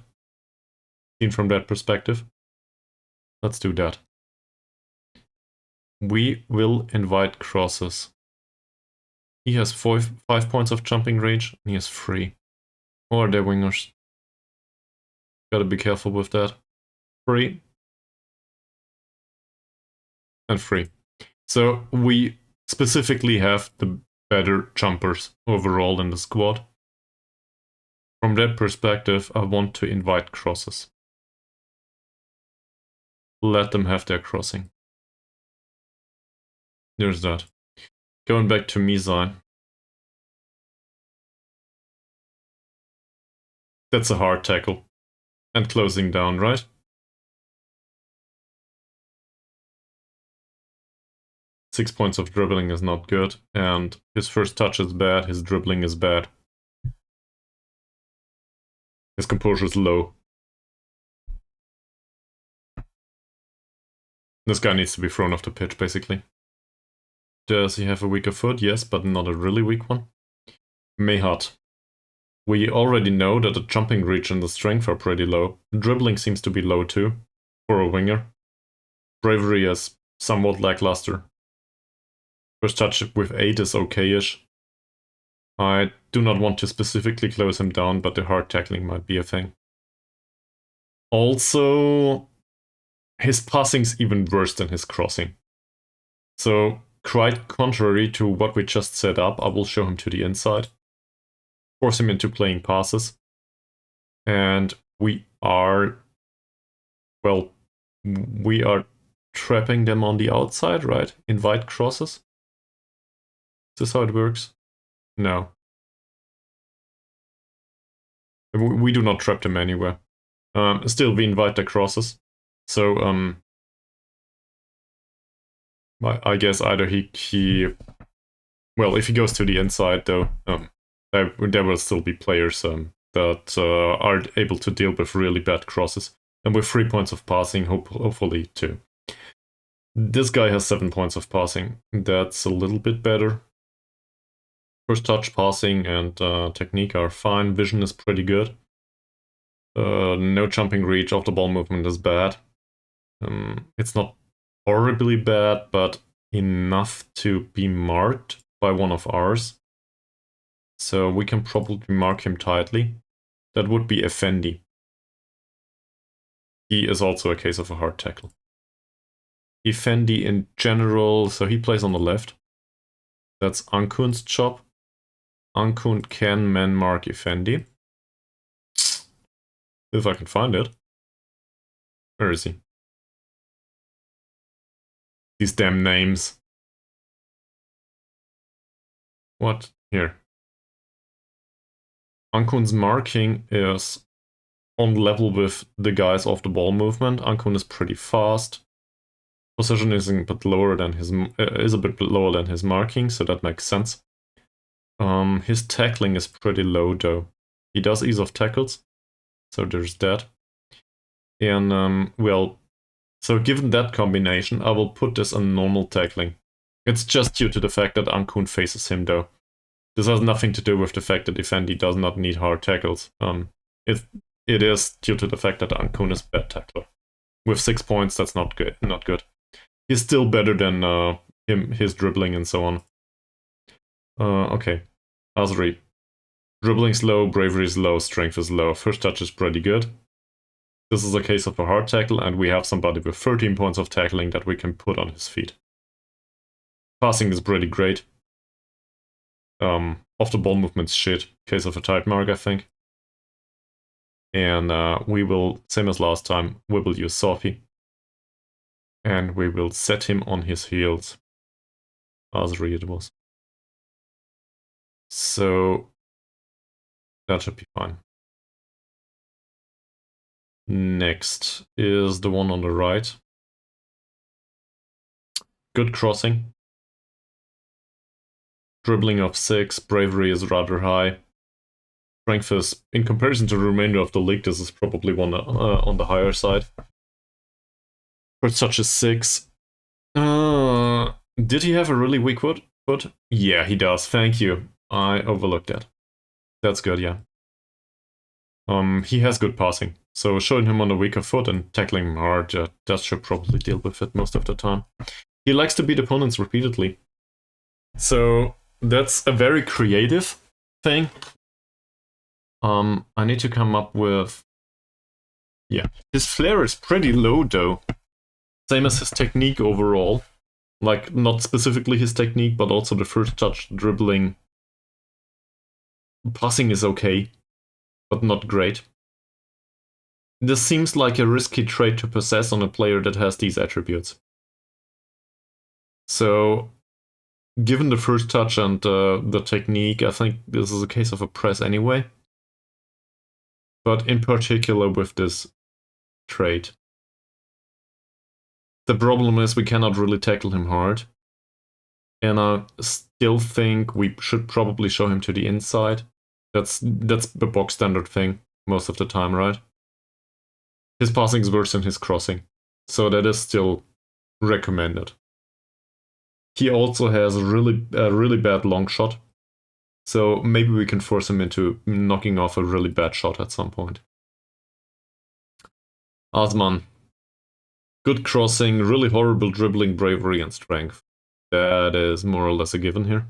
Seen from that perspective. Let's do that. We will invite crosses. He has 5 points of jumping range, and he has 3. Or they're wingers. Gotta be careful with that. 3. And 3. So we specifically have the better jumpers overall in the squad. From that perspective, I want to invite crosses. Let them have their crossing. There's that. Going back to Mizai. That's a hard tackle. And closing down, right? Six points of dribbling is not good, and his first touch is bad, his dribbling is bad. His composure is low. This guy needs to be thrown off the pitch, basically. Does he have a weaker foot? Yes, but not a really weak one. Mehat. We already know that the jumping reach and the strength are pretty low. Dribbling seems to be low too, for a winger. Bravery is somewhat lackluster. First touch with 8 is okay-ish. I do not want to specifically close him down, but the hard tackling might be a thing. Also, his passing's even worse than his crossing. So, quite contrary to what we just set up, I will show him to the inside. Force him into playing passes. And we are trapping them on the outside, right? Invite crosses. Is this how it works? No. We do not trap them anywhere. Still, we invite the crosses. So, I guess either well, if he goes to the inside, though, there will still be players that are able to deal with really bad crosses. And with 3 points of passing, hopefully 2. This guy has 7 points of passing. That's a little bit better. First touch, passing, and technique are fine. Vision is pretty good. No jumping reach. Off the ball movement is bad. It's not horribly bad, but enough to be marked by one of ours. So we can probably mark him tightly. That would be Effendi. He is also a case of a hard tackle. Effendi in general, so he plays on the left. That's Ankun's job. Ankun can man mark Effendi. If I can find it. Where is he? These damn names. What? Here. Ankun's marking is on level with the guys off the ball movement. Ankun is pretty fast. Position is a bit lower than his marking, so that makes sense. His tackling is pretty low though. He does ease of tackles, so there's that. And well, so given that combination, I will put this on normal tackling. It's just due to the fact that Ankun faces him though. This has nothing to do with the fact that Effendi does not need hard tackles. It is due to the fact that Ankun is bad tackler. With 6 points, that's not good. He's still better than his dribbling and so on. Okay. Azri. Dribbling's low, bravery is low, strength is low. First touch is pretty good. This is a case of a hard tackle, and we have somebody with 13 points of tackling that we can put on his feet. Passing is pretty great. Off the ball movement's shit. Case of a tight mark, I think. And we will, same as last time, we will use Sophie. And we will set him on his heels. Azri it was. So that should be fine. Next is the one on the right. Good crossing. Dribbling of 6, bravery is rather high. Strength is, in comparison to the remainder of the league, this is probably one on the higher side. First touch is 6. Did he have a really weak foot? Yeah, he does. Thank you. I overlooked that. That's good, yeah. He has good passing, so showing him on a weaker foot and tackling him hard, that should probably deal with it most of the time. He likes to beat opponents repeatedly. So that's a very creative thing. I need to come up with... Yeah, his flair is pretty low though. Same as his technique overall. Like, not specifically his technique, but also the first touch, dribbling. Passing is okay, but not great. This seems like a risky trait to possess on a player that has these attributes. So, given the first touch and the technique, I think this is a case of a press anyway. But in particular with this trait. The problem is we cannot really tackle him hard. And I still think we should probably show him to the inside. That's the box standard thing most of the time, right? His passing is worse than his crossing. So that is still recommended. He also has a really bad long shot. So maybe we can force him into knocking off a really bad shot at some point. Osman. Good crossing, really horrible dribbling, bravery, and strength. That is more or less a given here.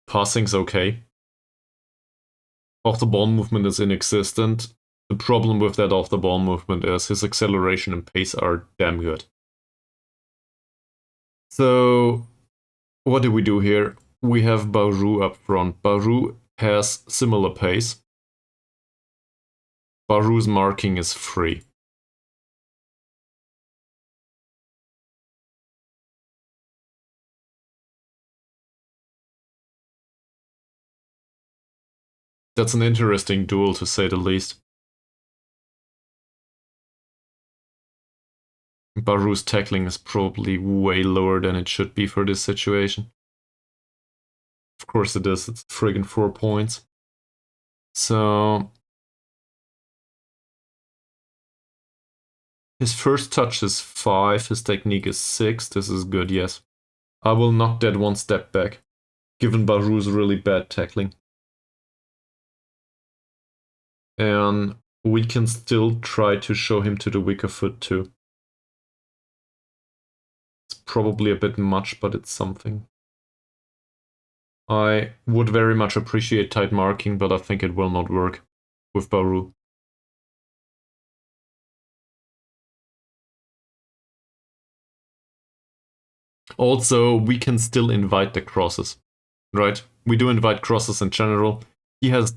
Passing's okay. Off the ball movement is inexistent. The problem with that off the ball movement is his acceleration and pace are damn good. So, what do we do here? We have Bauru up front. Bauru has similar pace. Bauru's marking is free. That's an interesting duel, to say the least. Bauru's tackling is probably way lower than it should be for this situation. Of course it is, it's friggin' 4 points. So... his first touch is 5, his technique is 6, this is good, yes. I will knock that one step back, given Bauru's really bad tackling. And we can still try to show him to the weaker foot too. It's probably a bit much, but it's something. I would very much appreciate tight marking, but I think it will not work with Bauru. Also, we can still invite the crosses, right? We do invite crosses in general. He has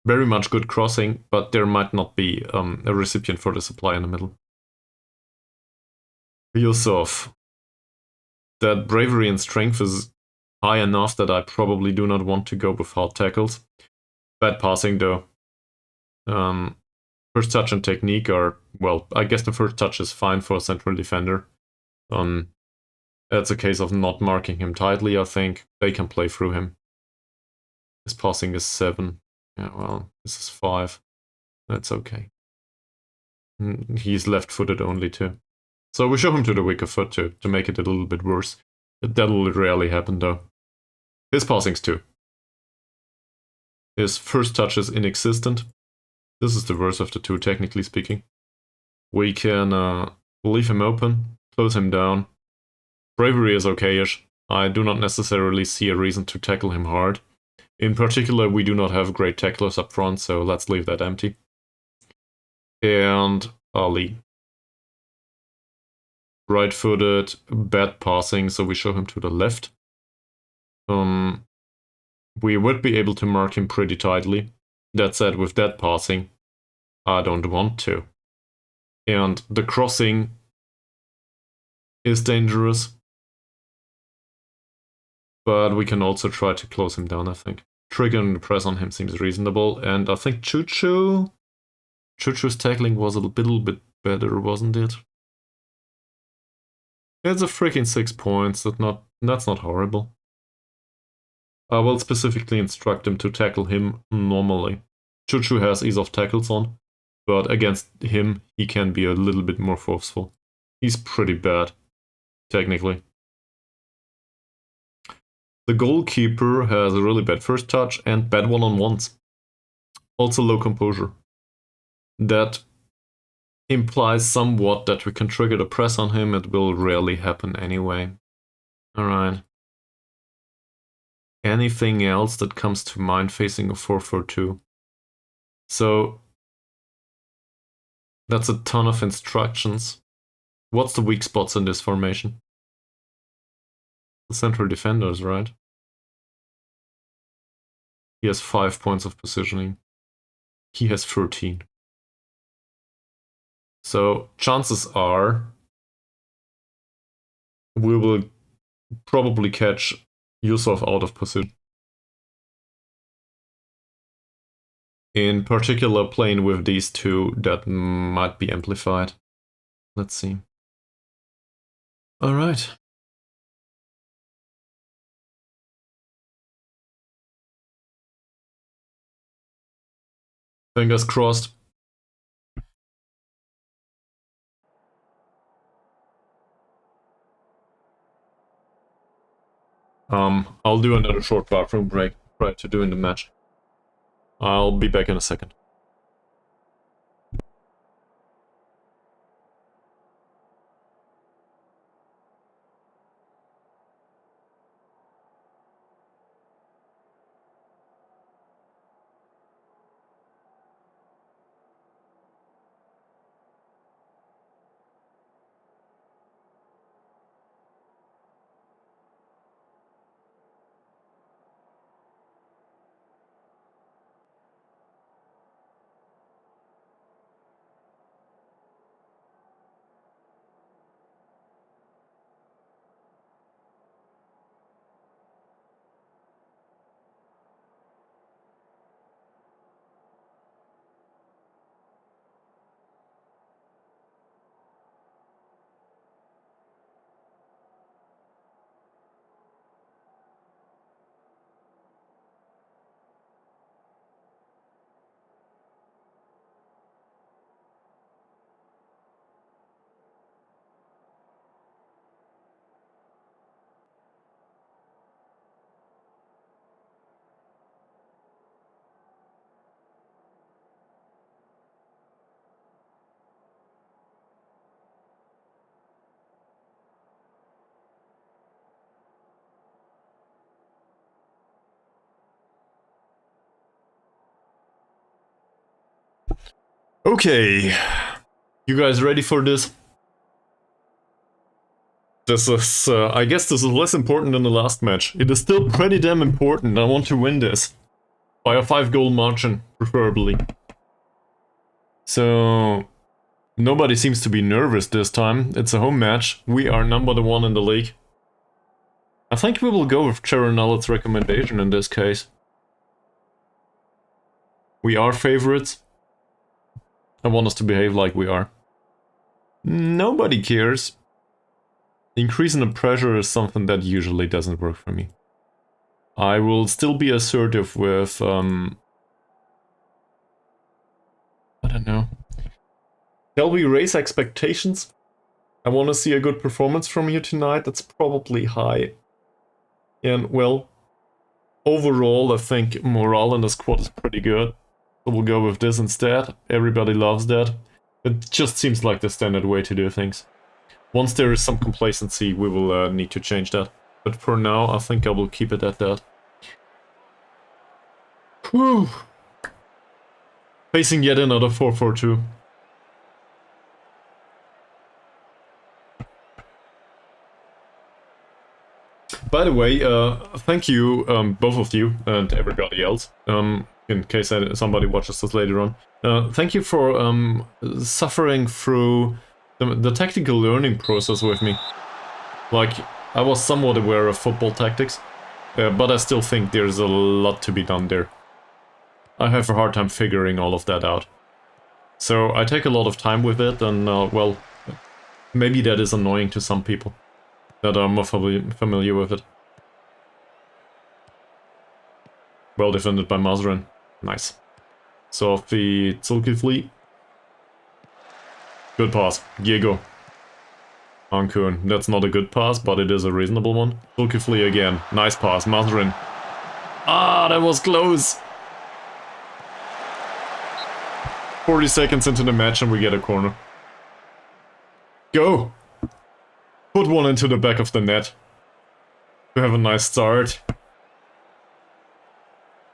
very much good crossing, but there might not be a recipient for the supply in the middle. Yusuf. That bravery and strength is high enough that I probably do not want to go with hard tackles. Bad passing though. First touch and technique are, well, I guess the first touch is fine for a central defender. That's a case of not marking him tightly, I think. They can play through him. His passing is 7. Yeah, well, this is 5. That's okay. He's left-footed only too. So we show him to the weaker foot to make it a little bit worse. That will rarely happen though. His passing's 2. His first touch is inexistent. This is the worst of the two, technically speaking. We can leave him open, close him down. Bravery is okayish. I do not necessarily see a reason to tackle him hard. In particular, we do not have great tacklers up front, so let's leave that empty. And Ali. Right-footed, bad passing, so we show him to the left. We would be able to mark him pretty tightly. That said, with that passing, I don't want to. And the crossing is dangerous. But we can also try to close him down, I think. Triggering the press on him seems reasonable. And I think Chuchu's tackling was a little bit better, wasn't it? It's a freaking 6 points. That's not horrible. I will specifically instruct him to tackle him normally. Chuchu has ease of tackles on, but against him, he can be a little bit more forceful. He's pretty bad, technically. The goalkeeper has a really bad first touch and bad one-on-ones. Also low composure. That implies somewhat that we can trigger the press on him. It will rarely happen anyway. Alright. Anything else that comes to mind facing a 4-4-2? So, that's a ton of instructions. What's the weak spots in this formation? The central defenders, right? He has 5 points of positioning. He has 13. So, chances are we will probably catch Yusuf out of position. In particular, playing with these two, that might be amplified. Let's see. Alright. Fingers crossed. I'll do another short bathroom break prior to doing the match. I'll be back in a second. Okay, you guys ready for this? This is, I guess this is less important than the last match. It is still pretty damn important. I want to win this. By a 5-goal margin, preferably. So, nobody seems to be nervous this time. It's a home match. We are number 1 in the league. I think we will go with Charonal's recommendation in this case. We are favorites. I want us to behave like we are. Nobody cares. Increasing the pressure is something that usually doesn't work for me. I will still be assertive with, I don't know. Shall we raise expectations? I want to see a good performance from you tonight. That's probably high. And, well, overall, I think morale in the squad is pretty good. So we'll go with this instead. Everybody loves that. It just seems like the standard way to do things. Once there is some complacency, we will need to change that. But for now, I think I will keep it at that. Whew. Facing yet another 4-4-2. By the way, thank you, both of you and everybody else, in case somebody watches this later on. Thank you for suffering through the tactical learning process with me. Like, I was somewhat aware of football tactics, but I still think there's a lot to be done there. I have a hard time figuring all of that out. So I take a lot of time with it, and well, maybe that is annoying to some people that are more familiar with it. Well defended by Mazrin. Nice. Sophie Zulkifli. Good pass. Diego. Ankun. That's not a good pass, but it is a reasonable one. Zulkifli again. Nice pass. Mazrin. Ah, that was close. 40 seconds into the match and we get a corner. Go! Put one into the back of the net. To have a nice start.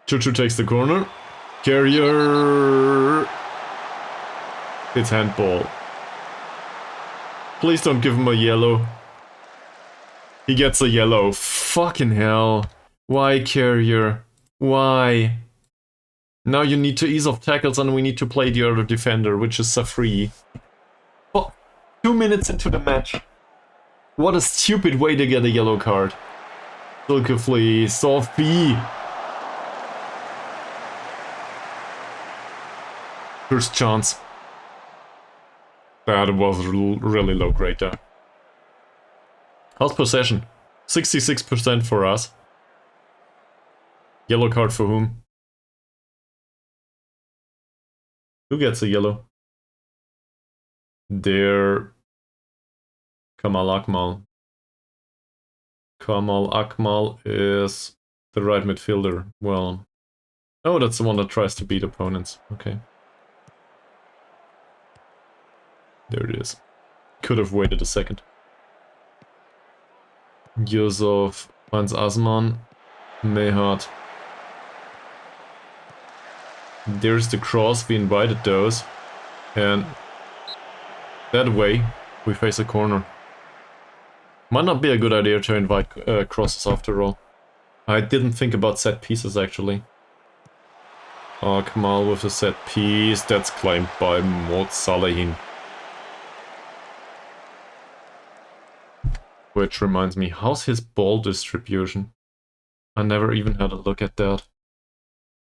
Chuchu takes the corner. Carrier. It's handball. Please don't give him a yellow. He gets a yellow. Fucking hell. Why, Carrier? Why? Now you need to ease off tackles and we need to play the other defender, which is Safri. Oh, 2 minutes into the match. What a stupid way to get a yellow card. Zulkifli, Sophie. First chance. That was really low grade there. How's possession? 66% for us. Yellow card for whom? Who gets a yellow? There. Kamal Akmal. Kamal Akmal is the right midfielder. Well. Oh, that's the one that tries to beat opponents. Okay. There it is. Could have waited a second. Yusuf finds Asman. Mehat. There's the cross, we invited those. And that way, we face a corner. Might not be a good idea to invite crosses after all. I didn't think about set pieces actually. Akmal with a set piece, that's claimed by Mod Salehin. Which reminds me, how's his ball distribution? I never even had a look at that.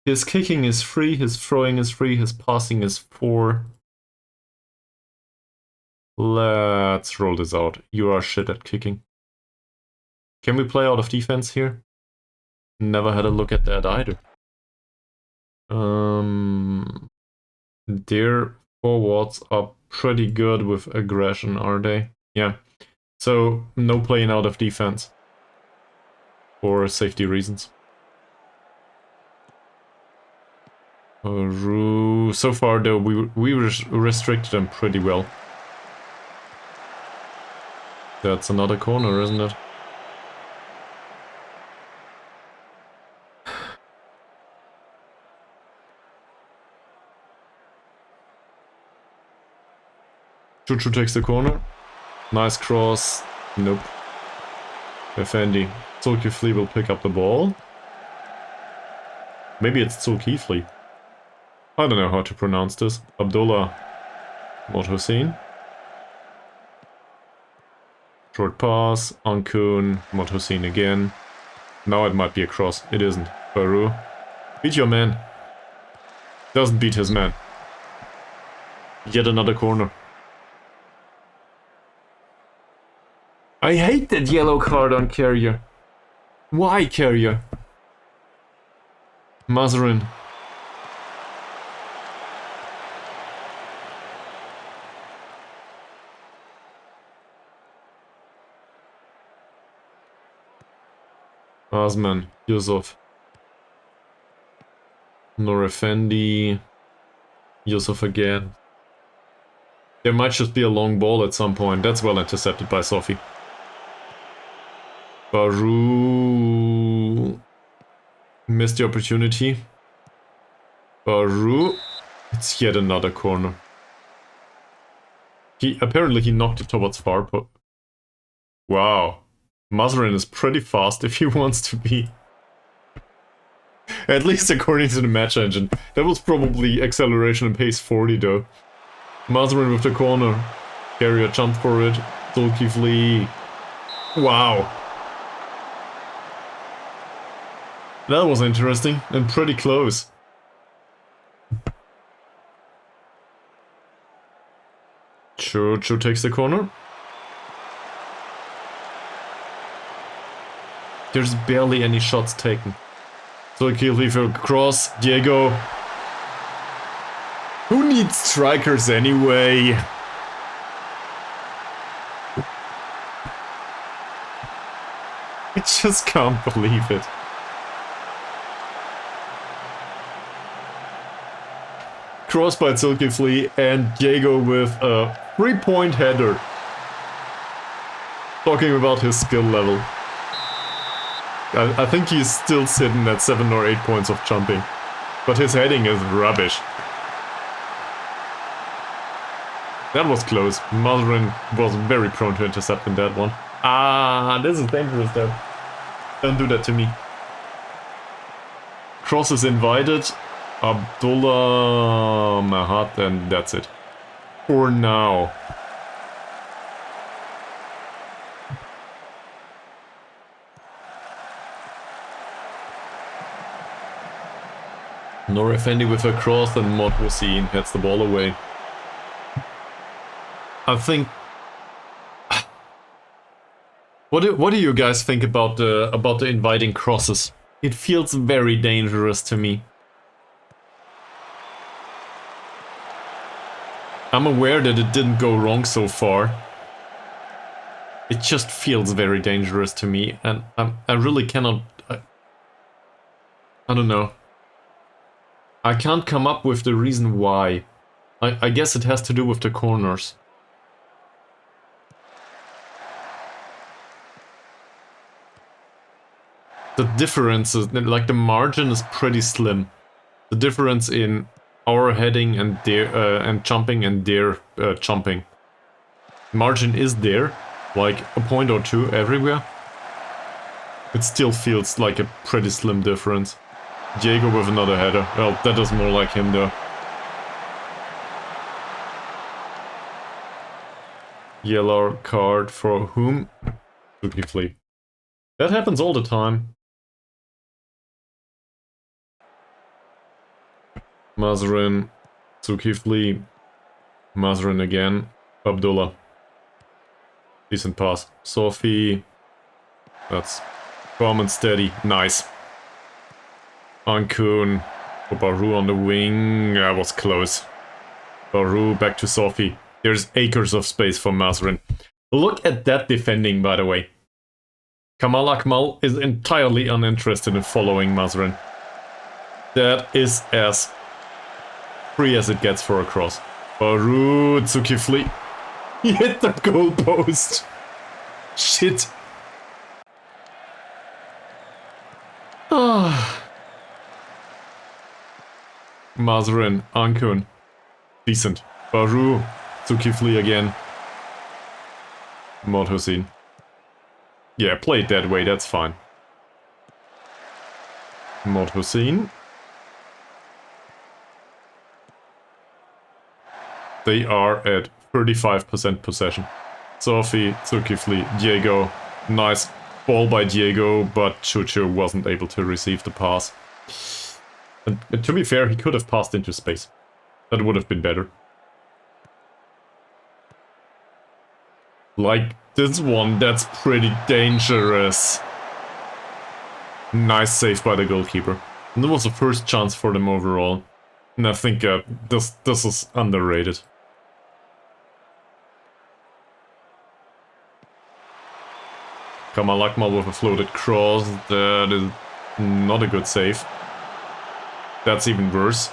His kicking is free, his throwing is free, his passing is 4. Let's roll this out. You are shit at kicking. Can we play out of defense here? Never had a look at that either. Their forwards are pretty good with aggression, are they? Yeah. So, no playing out of defense. For safety reasons. So far though, we restricted them pretty well. That's another corner, isn't it? Chuchu takes the corner. Nice cross. Nope. Effendi. Zulkifli will pick up the ball. Maybe it's Zulkifli. I don't know how to pronounce this. Abdullah Mod Hussein. Short pass. Ankun. Mod Hussein again. Now it might be a cross. It isn't. Baru. Beat your man. Doesn't beat his man. Yet another corner. I hate that yellow card on Carrier. Why Carrier? Mazarin. Osman, Yusuf. Nur Effendi. Yusuf again. There might just be a long ball at some point. That's well intercepted by Sophie. Baru missed the opportunity. Baru. It's yet another corner. Apparently he knocked it towards far, but wow. Mazarin is pretty fast if he wants to be. At least according to the match engine. That was probably acceleration and pace 40 though. Mazarin with the corner. Carrier jumped for it. Zulkifli. Wow. That was interesting and pretty close. Cho takes the corner. There's barely any shots taken. Zulkifli for cross. Diego. Who needs strikers anyway? I just can't believe it. Cross by Zulkifli and Diego with a 3-point header. Talking about his skill level. I think he's still sitting at 7 or 8 points of jumping. But his heading is rubbish. That was close. Mazarin was very prone to intercepting that one. Ah, this is dangerous though. Don't do that to me. Cross is invited. Abdullah Mahat, and that's it. For now. Nur Effendi with a cross and Mod Hussein heads the ball away. I think... What do you guys think about the inviting crosses? It feels very dangerous to me. I'm aware that it didn't go wrong so far. It just feels very dangerous to me, and I really cannot... I don't know. I can't come up with the reason why. I guess it has to do with the corners. The difference is, like, the margin is pretty slim. The difference in our heading and their and jumping and their jumping. Margin is there, like a point or two everywhere. It still feels like a pretty slim difference. Diego with another header. Well, that is more like him though. Yellow card for whom? Zulkifli. That happens all the time. Mazarin, Zulkifli, Mazarin again, Abdullah. Decent pass. Sophie. That's calm and steady. Nice. Ankun. Baru on the wing. That was close. Baru back to Sophie. There's acres of space for Mazarin. Look at that defending, by the way. Kamal Akmal is entirely uninterested in following Mazarin. That is as free as it gets for a cross. Baru, Zulkifli. He hit the goalpost. Shit. Ah. Mazarin, Ankun. Decent. Baru, Zulkifli again. Mod Hussein. Yeah, play it that way, that's fine. Mod Hussein. They are at 35% possession. Sophie, Zulkifli, Diego. Nice ball by Diego, but Chucho wasn't able to receive the pass. And to be fair, he could have passed into space. That would have been better. Like this one, that's pretty dangerous. Nice save by the goalkeeper. And that was the first chance for them overall. And I think this is underrated. Kamalakmal with a floated cross. That is not a good save. That's even worse.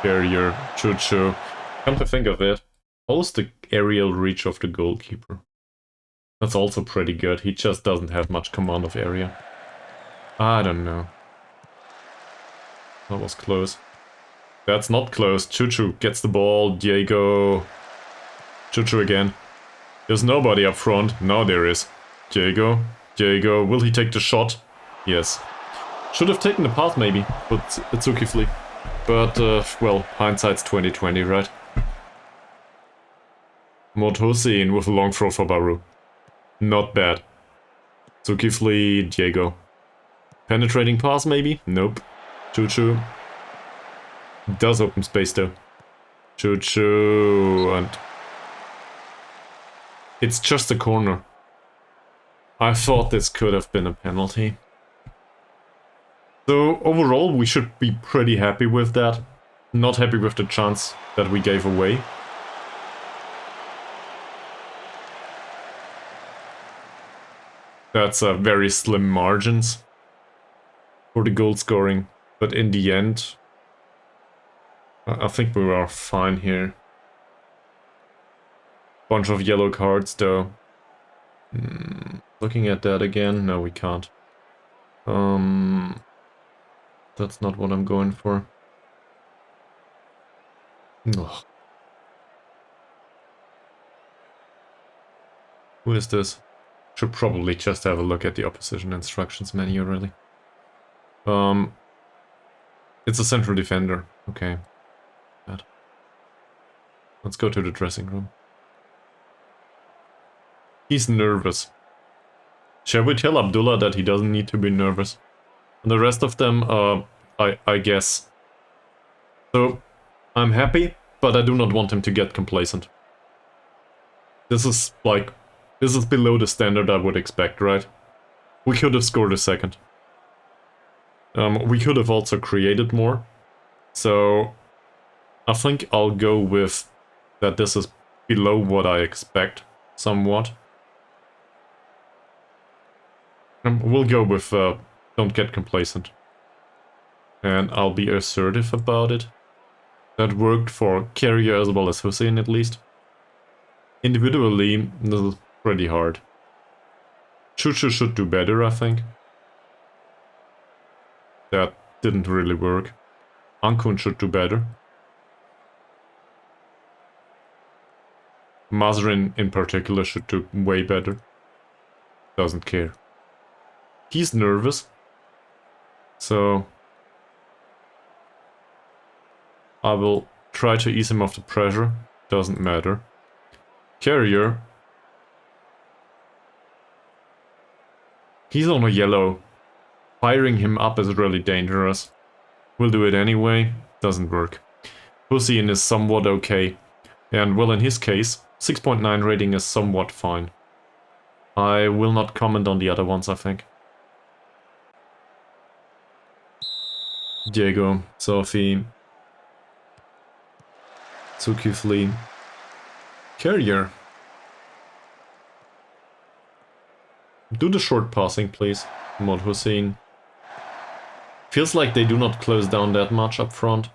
Barrier, Chucho. Come to think of it, how's the aerial reach of the goalkeeper? That's also pretty good. He just doesn't have much command of area. I don't know. That was close. That's not close. Chuchu gets the ball. Diego. Chuchu again. There's nobody up front. Now there is. Diego. Diego. Will he take the shot? Yes. Should have taken the pass maybe, but Zulkifli. But, well, hindsight's 2020, right? Mod Hussein with a long throw for Baru. Not bad. Zulkifli, Diego. Penetrating pass maybe? Nope. Chuchu. Does open space though. Chuchu and... It's just a corner. I thought this could have been a penalty. So overall we should be pretty happy with that. Not happy with the chance that we gave away. That's very slim margins for the goal scoring, but in the end, I think we are fine here. Bunch of yellow cards though. Looking at that again, no we can't. That's not what I'm going for. Ugh. Who is this? Should probably just have a look at the opposition instructions menu, really. It's a central defender. Okay. Bad. Let's go to the dressing room. He's nervous. Shall we tell Abdullah that he doesn't need to be nervous? And the rest of them, I guess. So, I'm happy, but I do not want him to get complacent. This is, like... This is below the standard I would expect, right? We could have scored a second. We could have also created more. So, I think I'll go with that this is below what I expect, somewhat. We'll go with don't get complacent. And I'll be assertive about it. That worked for Carrier as well as Hussein at least. Individually, this is pretty hard. Chuchu should do better, I think. That didn't really work. Ankun should do better. Mazrin in particular should do way better. Doesn't care. He's nervous. So I will try to ease him off the pressure. Doesn't matter. Carrier. He's on a yellow. Firing him up is really dangerous. We'll do it anyway. Doesn't work. Hussein is somewhat okay. And well, in his case, 6.9 rating is somewhat fine. I will not comment on the other ones, I think. Diego, Sophie, Zulkifli, Carrier. Do the short passing, please, Mod Hussein. Feels like they do not close down that much up front.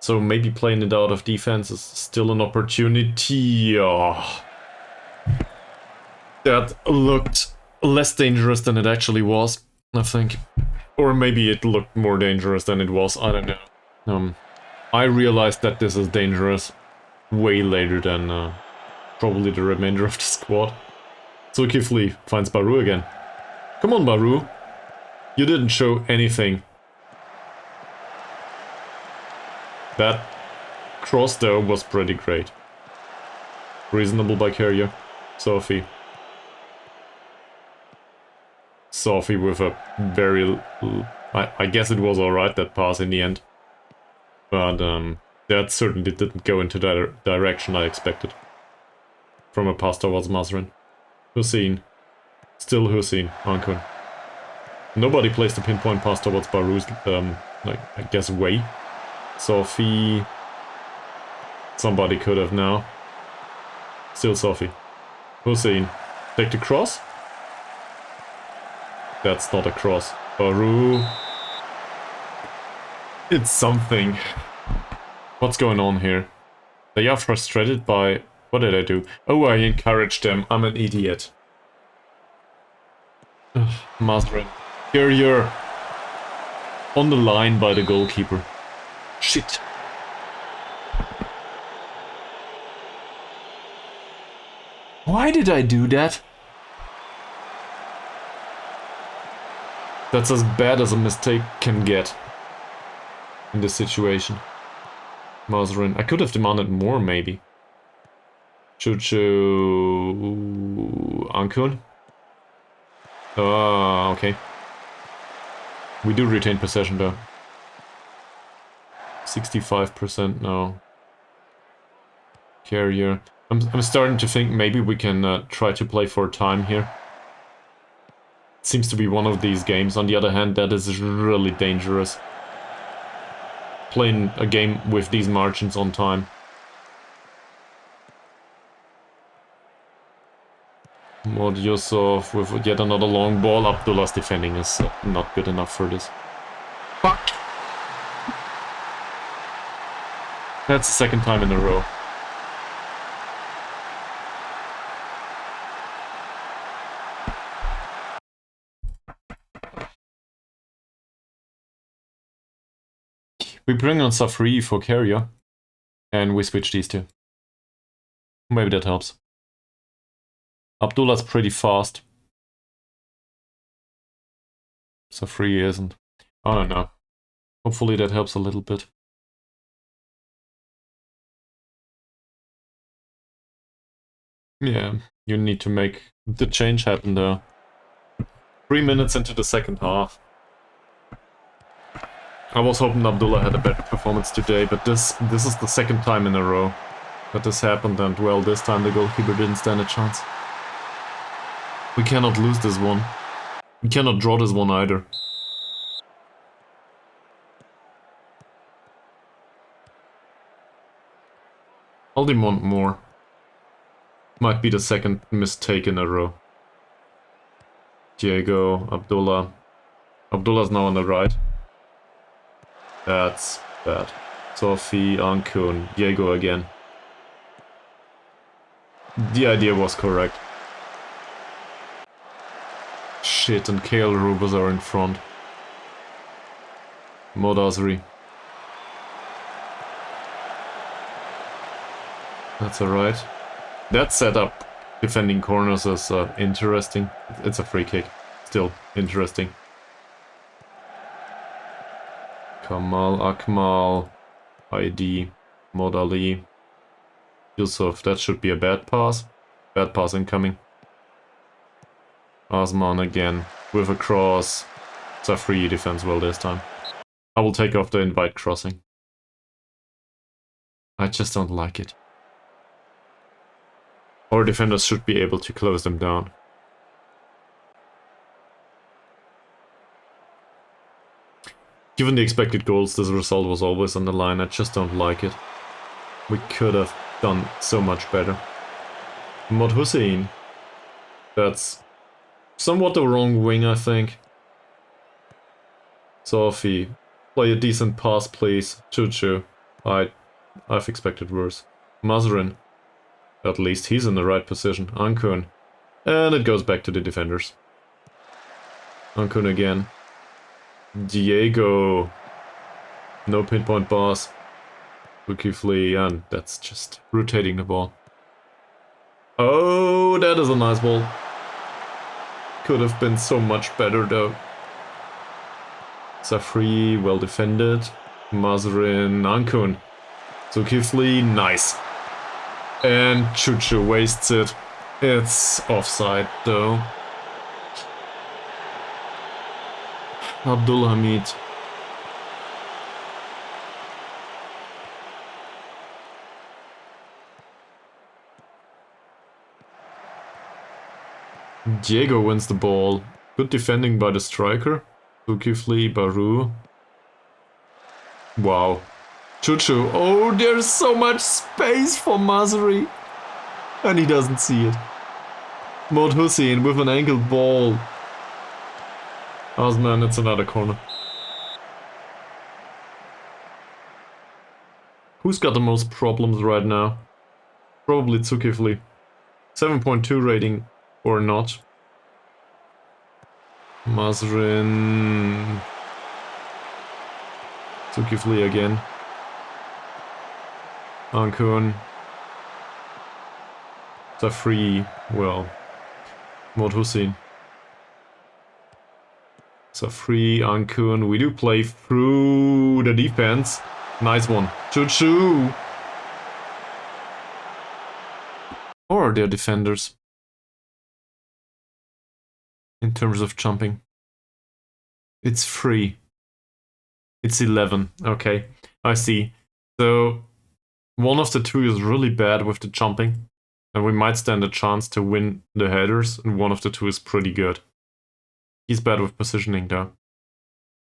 So maybe playing it out of defense is still an opportunity. Oh. That looked less dangerous than it actually was, I think. Or maybe it looked more dangerous than it was, I don't know. I realized that this is dangerous way later than probably the remainder of the squad. Zulkifli finds Baru again. Come on, Baru. You didn't show anything. That cross though was pretty great. Reasonable by Carrier. Sophie. Sophie with a very I guess it was alright, that pass in the end. But that certainly didn't go into the direction I expected. From a pass towards Mazrin. Hussein. Still Hussein. Ankun. Nobody placed a pinpoint pass towards Baru's, like, I guess, way. Sophie. Somebody could have now. Still Sophie. Hussein. Take the cross? That's not a cross. Baru. It's something. What's going on here? They are frustrated by... What did I do? Oh, I encouraged them. I'm an idiot. Mazrin. Here you're on the line by the goalkeeper. Shit. Why did I do that? That's as bad as a mistake can get in this situation. Mazrin. I could have demanded more, maybe. Chuchu... Ankun? Ah, okay. We do retain possession, though. 65% now. Carrier. I'm starting to think maybe we can try to play for time here. Seems to be one of these games. On the other hand, that is really dangerous. Playing a game with these margins on time. Mod Yusuf with yet another long ball. Abdullah's defending is not good enough for this. Fuck! That's the second time in a row. We bring on Safri for carrier, and we switch these two. Maybe that helps. Abdullah's pretty fast. Safri isn't. I don't know. Hopefully that helps a little bit. Yeah, you need to make the change happen there. 3 minutes into the second half. I was hoping Abdullah had a better performance today, but this is the second time in a row that this happened, and well, this time the goalkeeper didn't stand a chance. We cannot lose this one. We cannot draw this one either. I'll demand more. Might be the second mistake in a row. Diego, Abdullah. Abdullah's now on the right. That's bad. Sophie, Ankun, Diego again. The idea was correct. Shit, and Kale Rubers are in front. Modazri. That's alright. That setup, defending corners, is interesting. It's a free kick. Still interesting. Kamal, Akmal, ID, Modali, Yusuf. That should be a bad pass. Bad pass incoming. Asman again, with a cross. Safri defends well this time. I will take off the invite crossing. I just don't like it. Our defenders should be able to close them down. Given the expected goals, this result was always on the line. I just don't like it. We could have done so much better. Mod Hussein. That's somewhat the wrong wing, I think. Sophie, play a decent pass, please. Chuchu. I've expected worse. Mazrin. At least he's in the right position. Ankun. And it goes back to the defenders. Ankun again. Diego. No pinpoint pass. Ukifli, and that's just rotating the ball. Oh, that is a nice ball. Could have been so much better though. Safri, well defended. Mazrin, Ankun. Zulkifli, nice. And Chuchu wastes it. It's offside though. Abdul Hamid. Diego wins the ball. Good defending by the striker. Zulkifli, Baru. Wow. Chuchu. Oh, there's so much space for Masri. And he doesn't see it. Mod Hussein with an angled ball. Osman, it's another corner. Who's got the most problems right now? Probably Zulkifli. 7.2 rating or not. Mazrin. Zulkifli again. Ankun. Safri. Well. Mod Hussein. Safri, Ankun. We do play through the defense. Nice one. Choo-choo! Or are they defenders? In terms of jumping. It's free. It's 11. Okay, I see. So, one of the two is really bad with the jumping. And we might stand a chance to win the headers. And one of the two is pretty good. He's bad with positioning though.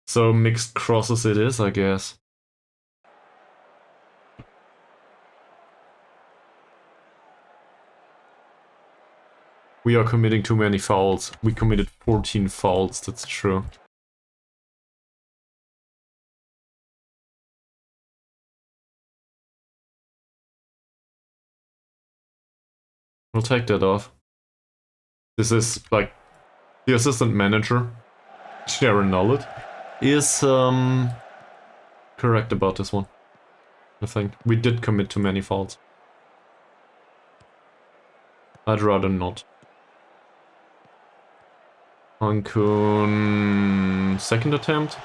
So, mixed crosses it is, I guess. We are committing too many fouls. We committed 14 fouls, that's true. We'll take that off. This is like the assistant manager, Sharon Nollet, is correct about this one. I think we did commit too many fouls. I'd rather not. Ankun, second attempt?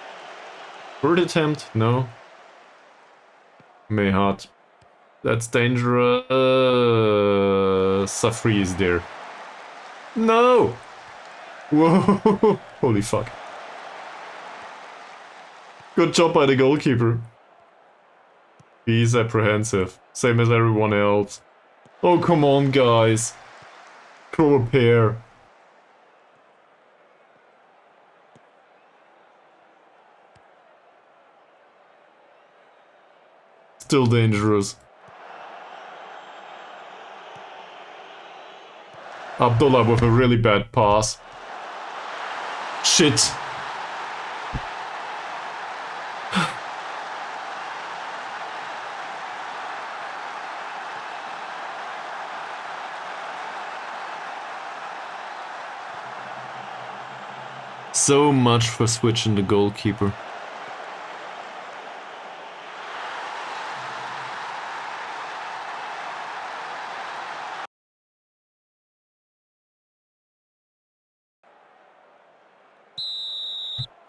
Third attempt? No. Mehat. That's dangerous. Safri is there. No! Whoa! Holy fuck. Good job by the goalkeeper. He's apprehensive. Same as everyone else. Oh, come on, guys. Throw a pair. Still dangerous. Abdullah with a really bad pass. Shit. So much for switching the goalkeeper.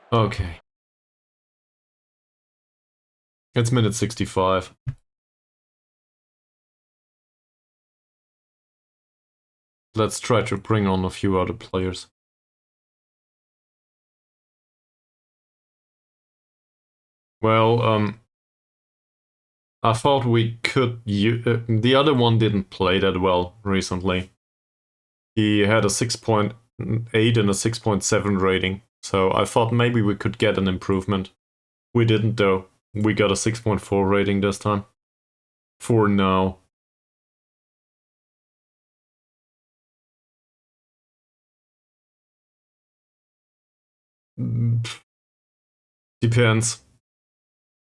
Okay. It's minute 65. Let's try to bring on a few other players. Well, I thought we could the other one didn't play that well recently. He had a 6.8 and a 6.7 rating, so I thought maybe we could get an improvement. We didn't though. We got a 6.4 rating this time. For now. Depends.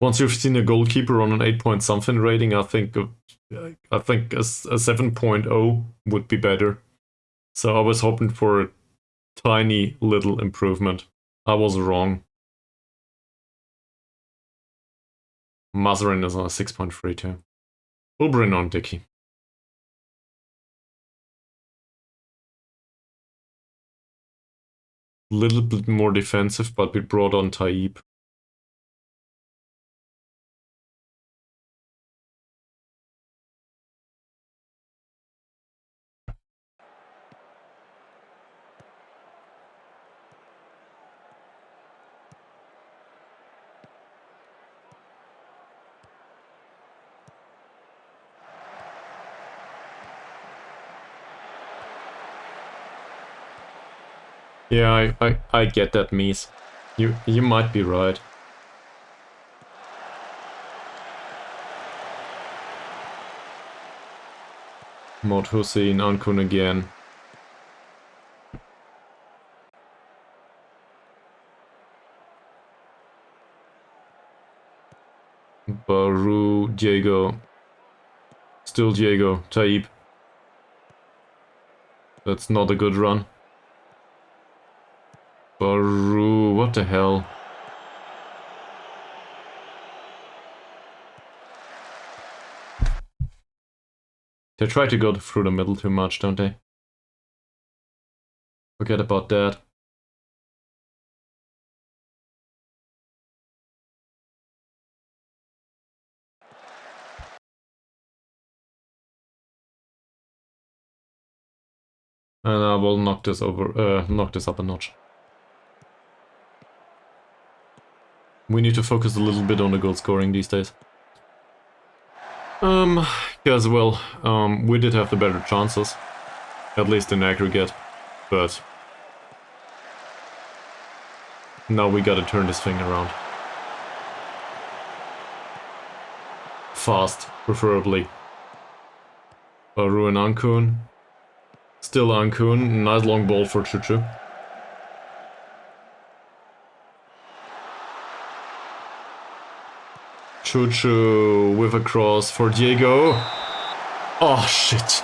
Once you've seen a goalkeeper on an 8 point something rating, I think a 7.0 would be better. So I was hoping for a tiny little improvement. I was wrong. Mazarin is on a 6.3 too. We'll bring on Dickey. Little bit more defensive, but we brought on Taib. Yeah, I get that, Mies. You might be right. Mod Hussein, Ankun again. Baru, Diego. Still Diego, Taib. That's not a good run. Baru, what the hell? They try to go through the middle too much, don't they? Forget about that. And I will knock this up a notch. We need to focus a little bit on the goal scoring these days. Because, well, we did have the better chances. At least in aggregate. But now we gotta turn this thing around. Fast, preferably. Baru and Ankun. Still Ankun. Nice long ball for Chuchu. Chuchu with a cross for Diego. Oh, shit.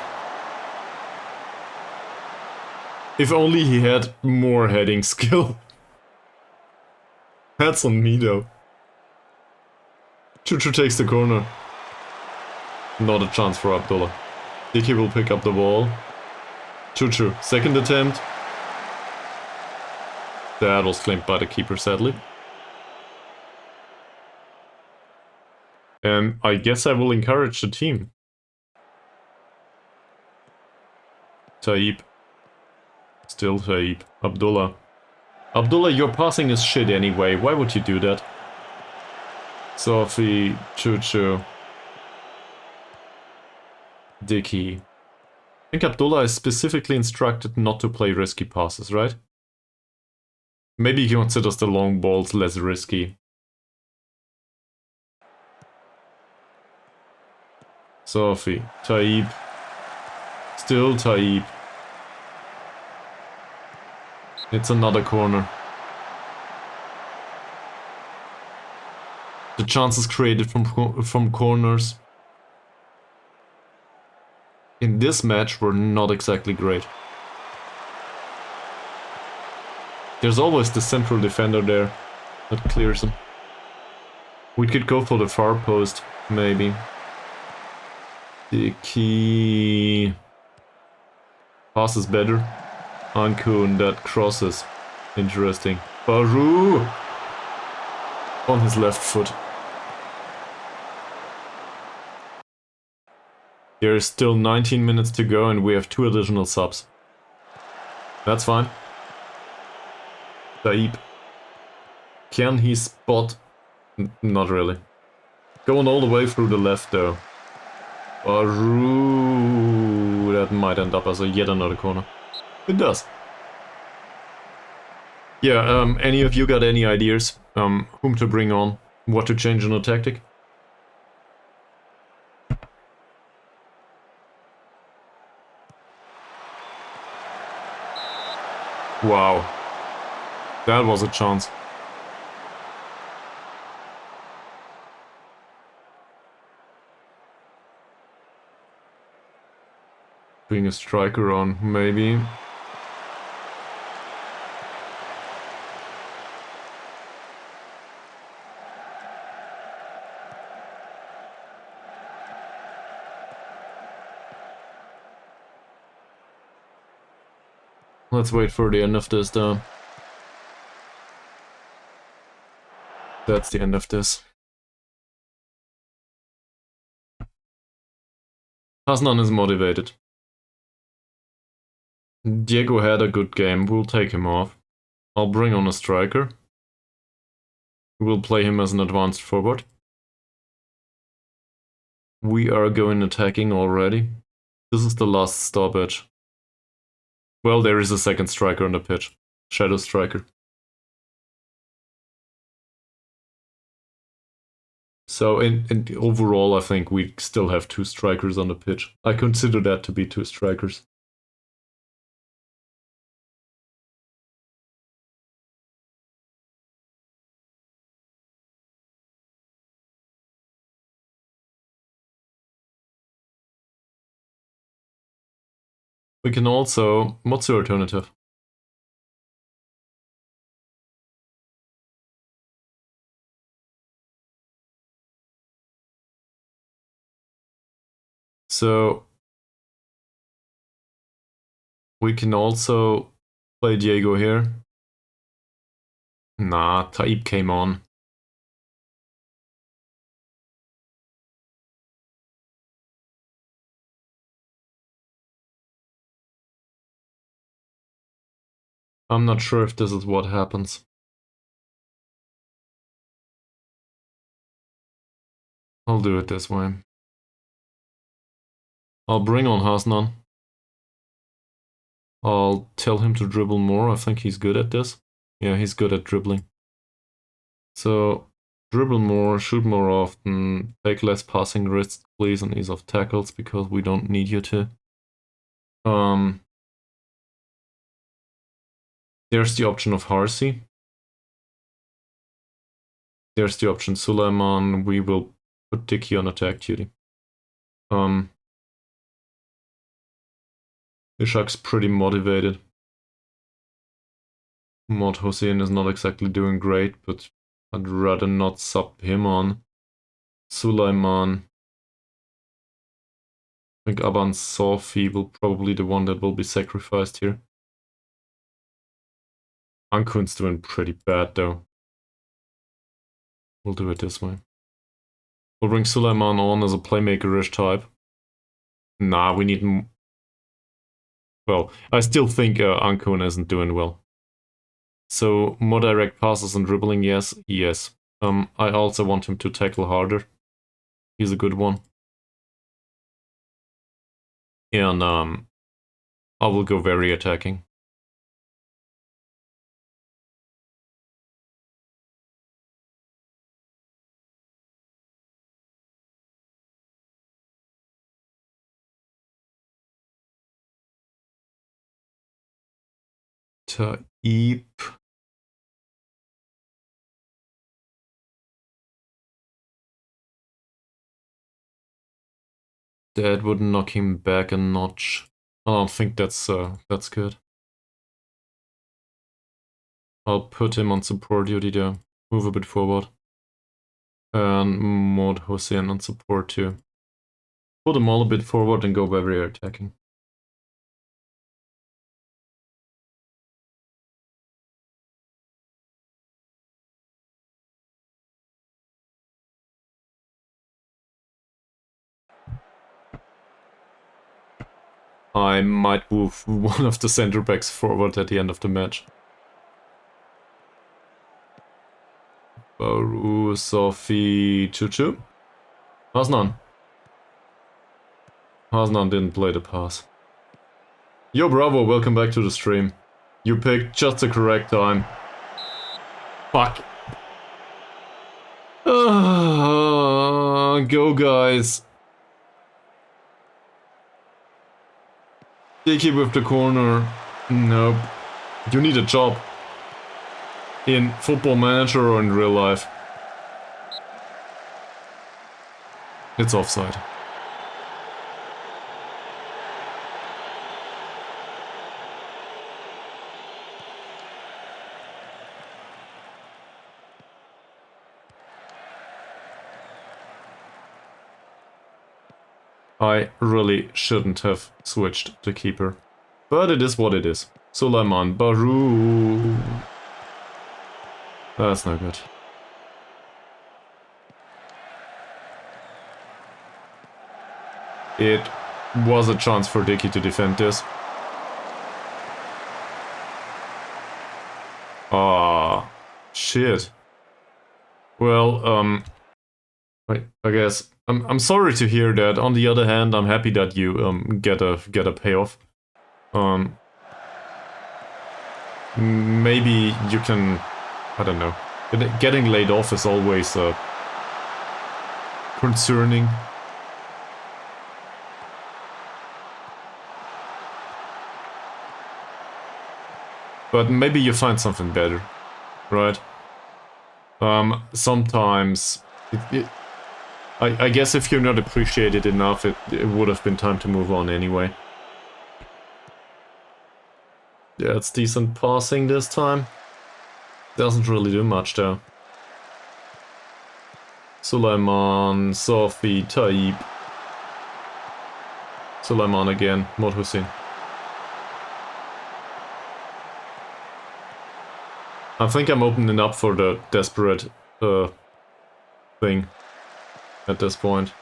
If only he had more heading skill. That's on me, though. Chuchu takes the corner. Not a chance for Abdullah. Diki will pick up the ball. Chuchu, second attempt. That was claimed by the keeper, sadly. And I guess I will encourage the team. Taib. Still Taib. Abdullah. Abdullah, your passing is shit anyway. Why would you do that? Sophie, Chuchu. Dicky. I think Abdullah is specifically instructed not to play risky passes, right? Maybe he considers the long balls less risky. Sophie, Taib. Still Taib. It's another corner. The chances created from corners in this match were not exactly great. There's always the central defender there that clears them. We could go for the far post, maybe. The key passes better. Ankun that crosses. Interesting. Baru on his left foot. There is still 19 minutes to go and we have 2 additional subs. That's fine. Taib. Can he spot? Not really. Going all the way through the left though. Baru. That might end up as yet another corner. It does. Yeah, any of you got any ideas? Whom to bring on? What to change in the tactic? Wow. That was a chance. Being a striker on, maybe. Let's wait for the end of this though. That's the end of this. Hasnan is motivated. Diego had a good game, we'll take him off. I'll bring on a striker. We'll play him as an advanced forward. We are going attacking already. This is the last stoppage. Well, there is a second striker on the pitch. Shadow Striker. So in overall, I think we still have 2 strikers on the pitch. I consider that to be 2 strikers. We can also... What's your alternative? So... We can also play Diego here. Nah, Taib came on. I'm not sure if this is what happens. I'll do it this way. I'll bring on Hasnan. I'll tell him to dribble more. I think he's good at this. Yeah, he's good at dribbling. So, dribble more, shoot more often, take less passing risks, please, and ease off tackles, because we don't need you to. There's the option of Harsi. There's the option Suleiman. We will put Dicky on attack duty. Ishak's pretty motivated. Mod Hossein is not exactly doing great, but I'd rather not sub him on. Suleiman. I think Aban Sofi will probably the one that will be sacrificed here. Ankun's doing pretty bad though. We'll do it this way. We'll bring Suleiman on as a playmaker-ish type. Nah, we need... Well, I still think Ankun isn't doing well. So, more direct passes and dribbling, yes, yes. I also want him to tackle harder. He's a good one. And I will go very attacking. Taib. That would knock him back a notch. I don't think that's good. I'll put him on support duty there. Move a bit forward. And Mod Hossein on support too. Put them all a bit forward and go very attacking. I might move one of the center backs forward at the end of the match. Baru, Sofi, Chuchu. Hasnan. Hasnan didn't play the pass. Yo, bravo, welcome back to the stream. You picked just the correct time. Fuck. Go, guys. Dicky with the corner. Nope. You need a job. In Football Manager or in real life. It's offside. I really shouldn't have switched the keeper. But it is what it is. Suleiman Baru. That's no good. It was a chance for Dicky to defend this. Ah, shit. Well, I guess I'm sorry to hear that. On the other hand, I'm happy that you get a payoff. maybe you can, I don't know. Getting laid off is always concerning. But maybe you find something better, right? Sometimes, I guess if you're not appreciated enough, it would have been time to move on anyway. Yeah, it's decent passing this time. Doesn't really do much though. Sulaiman, Sofi, Taib. Sulaiman again, Mod Hussein. I think I'm opening up for the desperate thing at this point.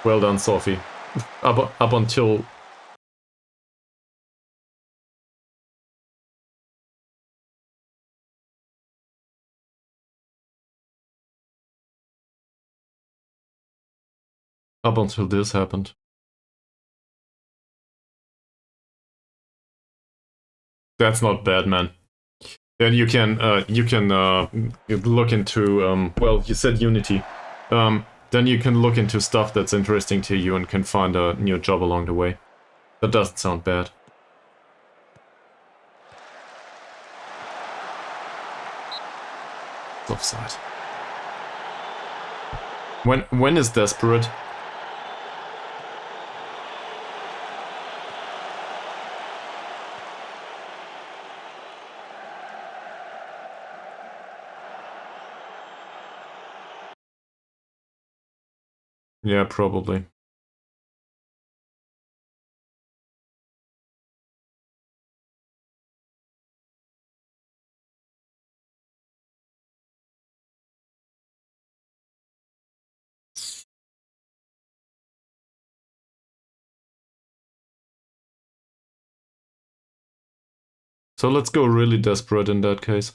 Well done, Sophie. Up until... Up until this happened. That's not bad, man. Then you can look into well, you said Unity. Then you can look into stuff that's interesting to you and can find a new job along the way. That doesn't sound bad. It's offside. When is desperate? Yeah, probably. So let's go really desperate in that case.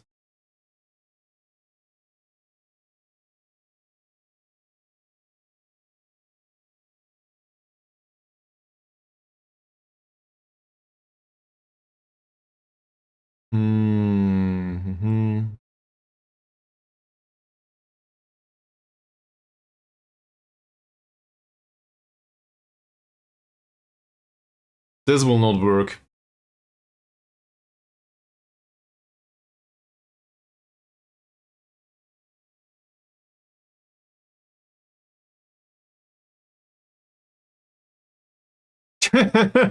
Mm-hmm. This will not work.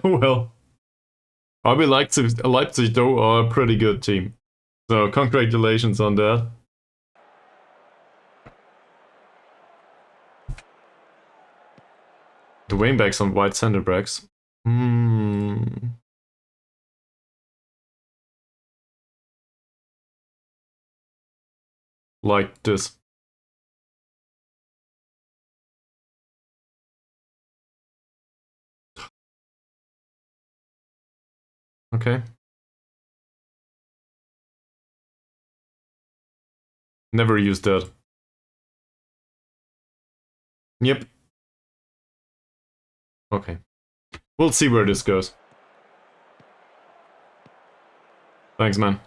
Well, RB Leipzig though are a pretty good team. So congratulations on that. The wingbacks on white center backs. Like this. Okay. Never used that. Yep. Okay. We'll see where this goes. Thanks, man.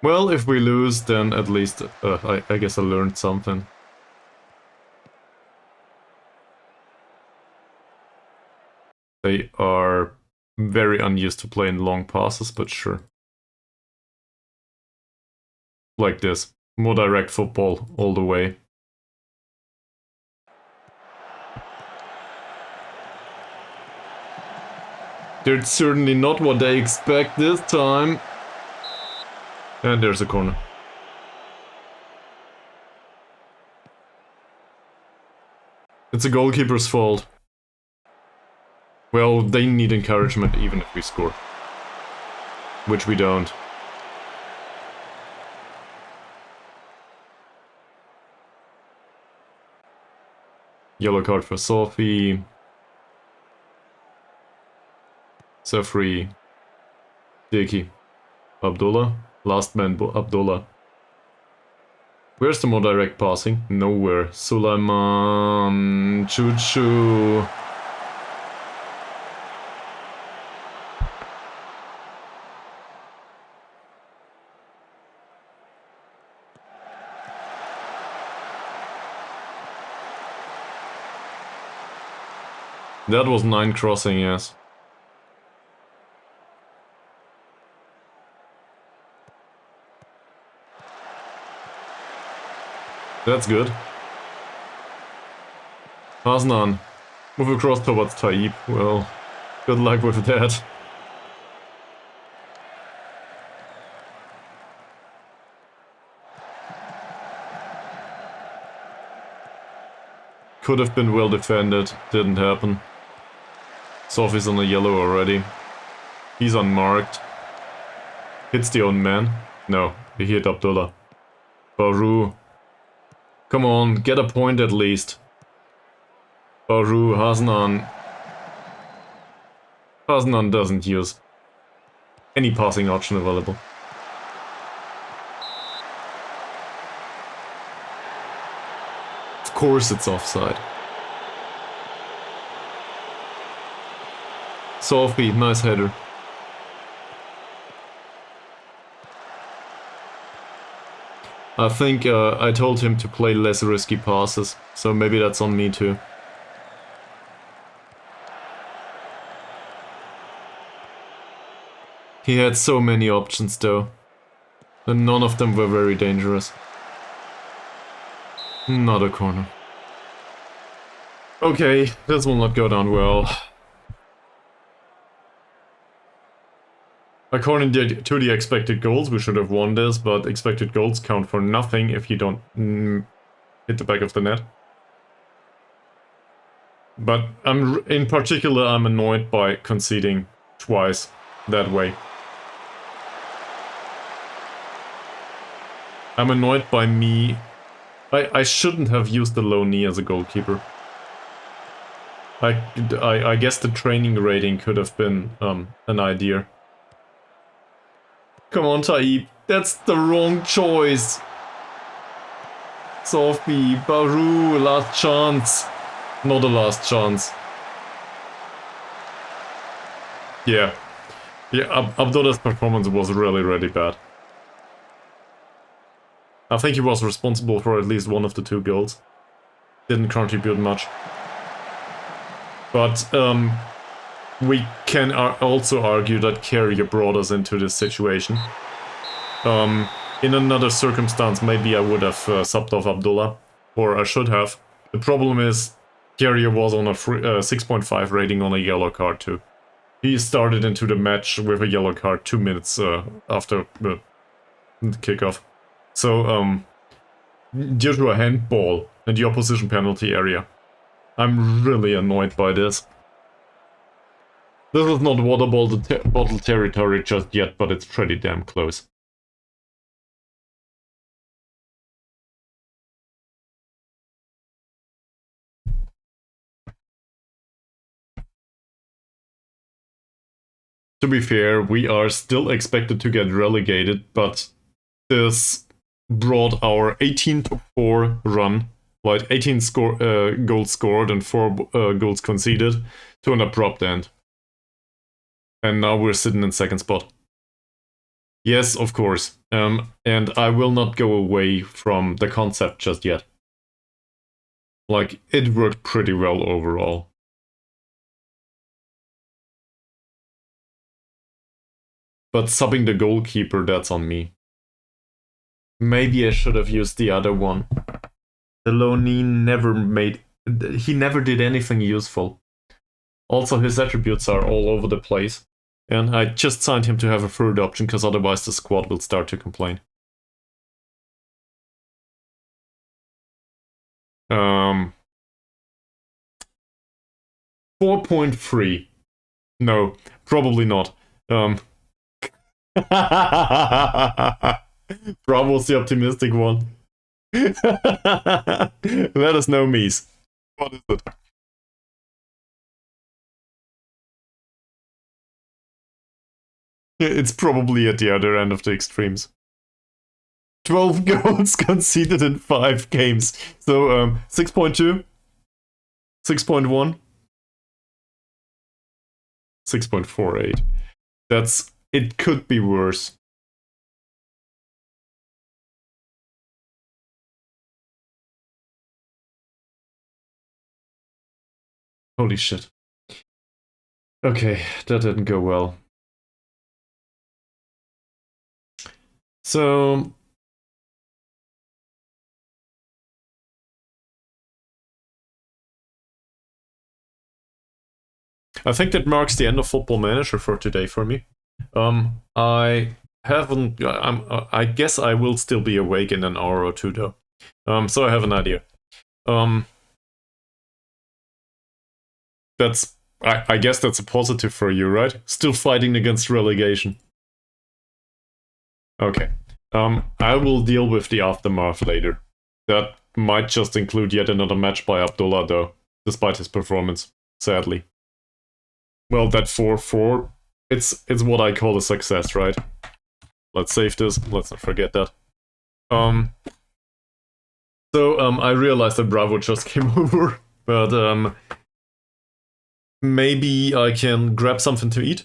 Well, if we lose, then at least I guess I learned something. They are very unused to playing long passes, but sure. Like this. More direct football all the way. That's certainly not what they expect this time. And there's a corner. It's a goalkeeper's fault. Well, they need encouragement even if we score. Which we don't. Yellow card for Sophie. Sefri. Diki. Abdullah. Last man Abdullah. Where's the more direct passing? Nowhere. Sulaiman... Choo-choo. That was 9 crossing, yes. That's good. Hasnan, move across towards Taib. Well, good luck with that. Could have been well defended, didn't happen. Sophie's on a yellow already. He's unmarked. Hits the own man. No, he hit Abdullah. Baru. Come on, get a point at least. Baru, Hasnan. Hasnan doesn't use any passing option available. Of course it's offside. Sophie, nice header. I think I told him to play less risky passes, so maybe that's on me too. He had so many options though, and none of them were very dangerous. Not a corner. Okay, this will not go down well. According to the expected goals, we should have won this, but expected goals count for nothing if you don't hit the back of the net. But in particular, I'm annoyed by conceding twice that way. I'm annoyed by me. I shouldn't have used the low knee as a goalkeeper. I guess the training rating could have been an idea. Come on, Taib. That's the wrong choice. Sophie, Baru, last chance. Not the last chance. Yeah. Yeah, Abdullah's performance was really, really bad. I think he was responsible for at least one of the 2 goals. Didn't contribute much. But we can also argue that Carrier brought us into this situation. In another circumstance, maybe I would have subbed off Abdullah, or I should have. The problem is, Carrier was on a 6.5 rating on a yellow card too. He started into the match with a yellow card 2 minutes after the kickoff. So, due to a handball in the opposition penalty area. I'm really annoyed by this. This is not water bottle territory just yet, but it's pretty damn close. To be fair, we are still expected to get relegated, but this brought our 18-4 run, like 18 goals scored and 4 goals conceded, to an abrupt end. And now we're sitting in 2nd spot. Yes, of course. And I will not go away from the concept just yet. Like, it worked pretty well overall. But subbing the goalkeeper, that's on me. Maybe I should have used the other one. The Loney he never did anything useful. Also, his attributes are all over the place. And I just signed him to have a 3rd option, because otherwise the squad will start to complain. 4.3. No, probably not. Bravo's the optimistic one. Let us know, Mies. What is it? It's probably at the other end of the extremes. 12 goals conceded in 5 games. So 6.2, 6.1, 6.48. That's, it could be worse. Holy shit. Okay, that didn't go well. So I think that marks the end of Football Manager for today for me. I haven't. I guess I will still be awake in an hour or two though. So I have an idea. That's. I guess that's a positive for you, right? Still fighting against relegation. Okay. I will deal with the aftermath later. That might just include yet another match by Abdullah though, despite his performance, sadly. Well, that 4-4, it's what I call a success, right? Let's save this, let's not forget that. So I realized that Bravo just came over, but maybe I can grab something to eat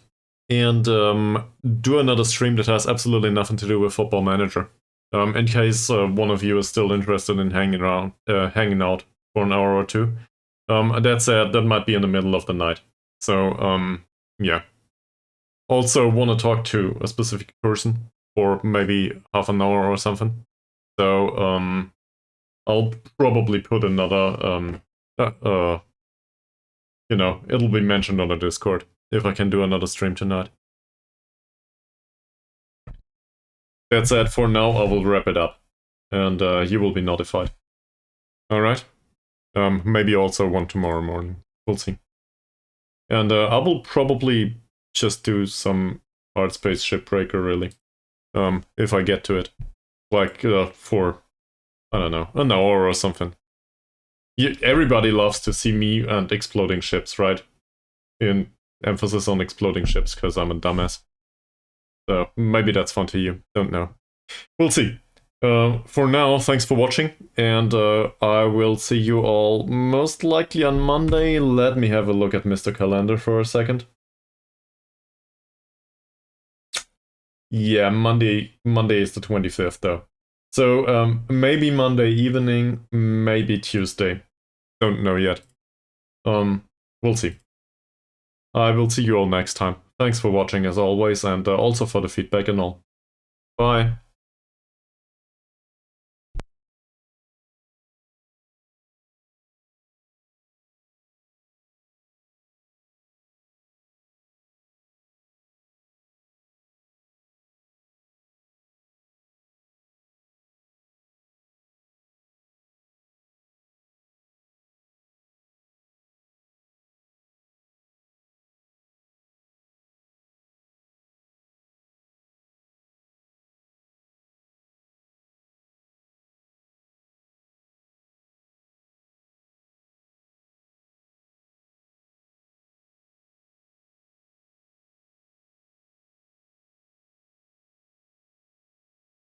and do another stream that has absolutely nothing to do with Football Manager. In case one of you is still interested in hanging out for an hour or two. That said, that might be in the middle of the night. So, yeah. Also want to talk to a specific person for maybe half an hour or something. So, I'll probably put another, you know, it'll be mentioned on the Discord if I can do another stream tonight. That said, for now, I will wrap it up, and you will be notified. Alright? Maybe also one tomorrow morning. We'll see. And I will probably just do some Hard Space Shipbreaker, really. If I get to it. Like, for, I don't know, an hour or something. Everybody loves to see me and exploding ships, right? In emphasis on exploding ships, because I'm a dumbass. So maybe that's fun to you, don't know. We'll see. For now, thanks for watching, and I will see you all most likely on Monday. Let me have a look at Mr. Calendar for a second. Yeah, Monday is the 25th though. So maybe Monday evening, maybe Tuesday. Don't know yet. We'll see. I will see you all next time. Thanks for watching as always, and also for the feedback and all. Bye.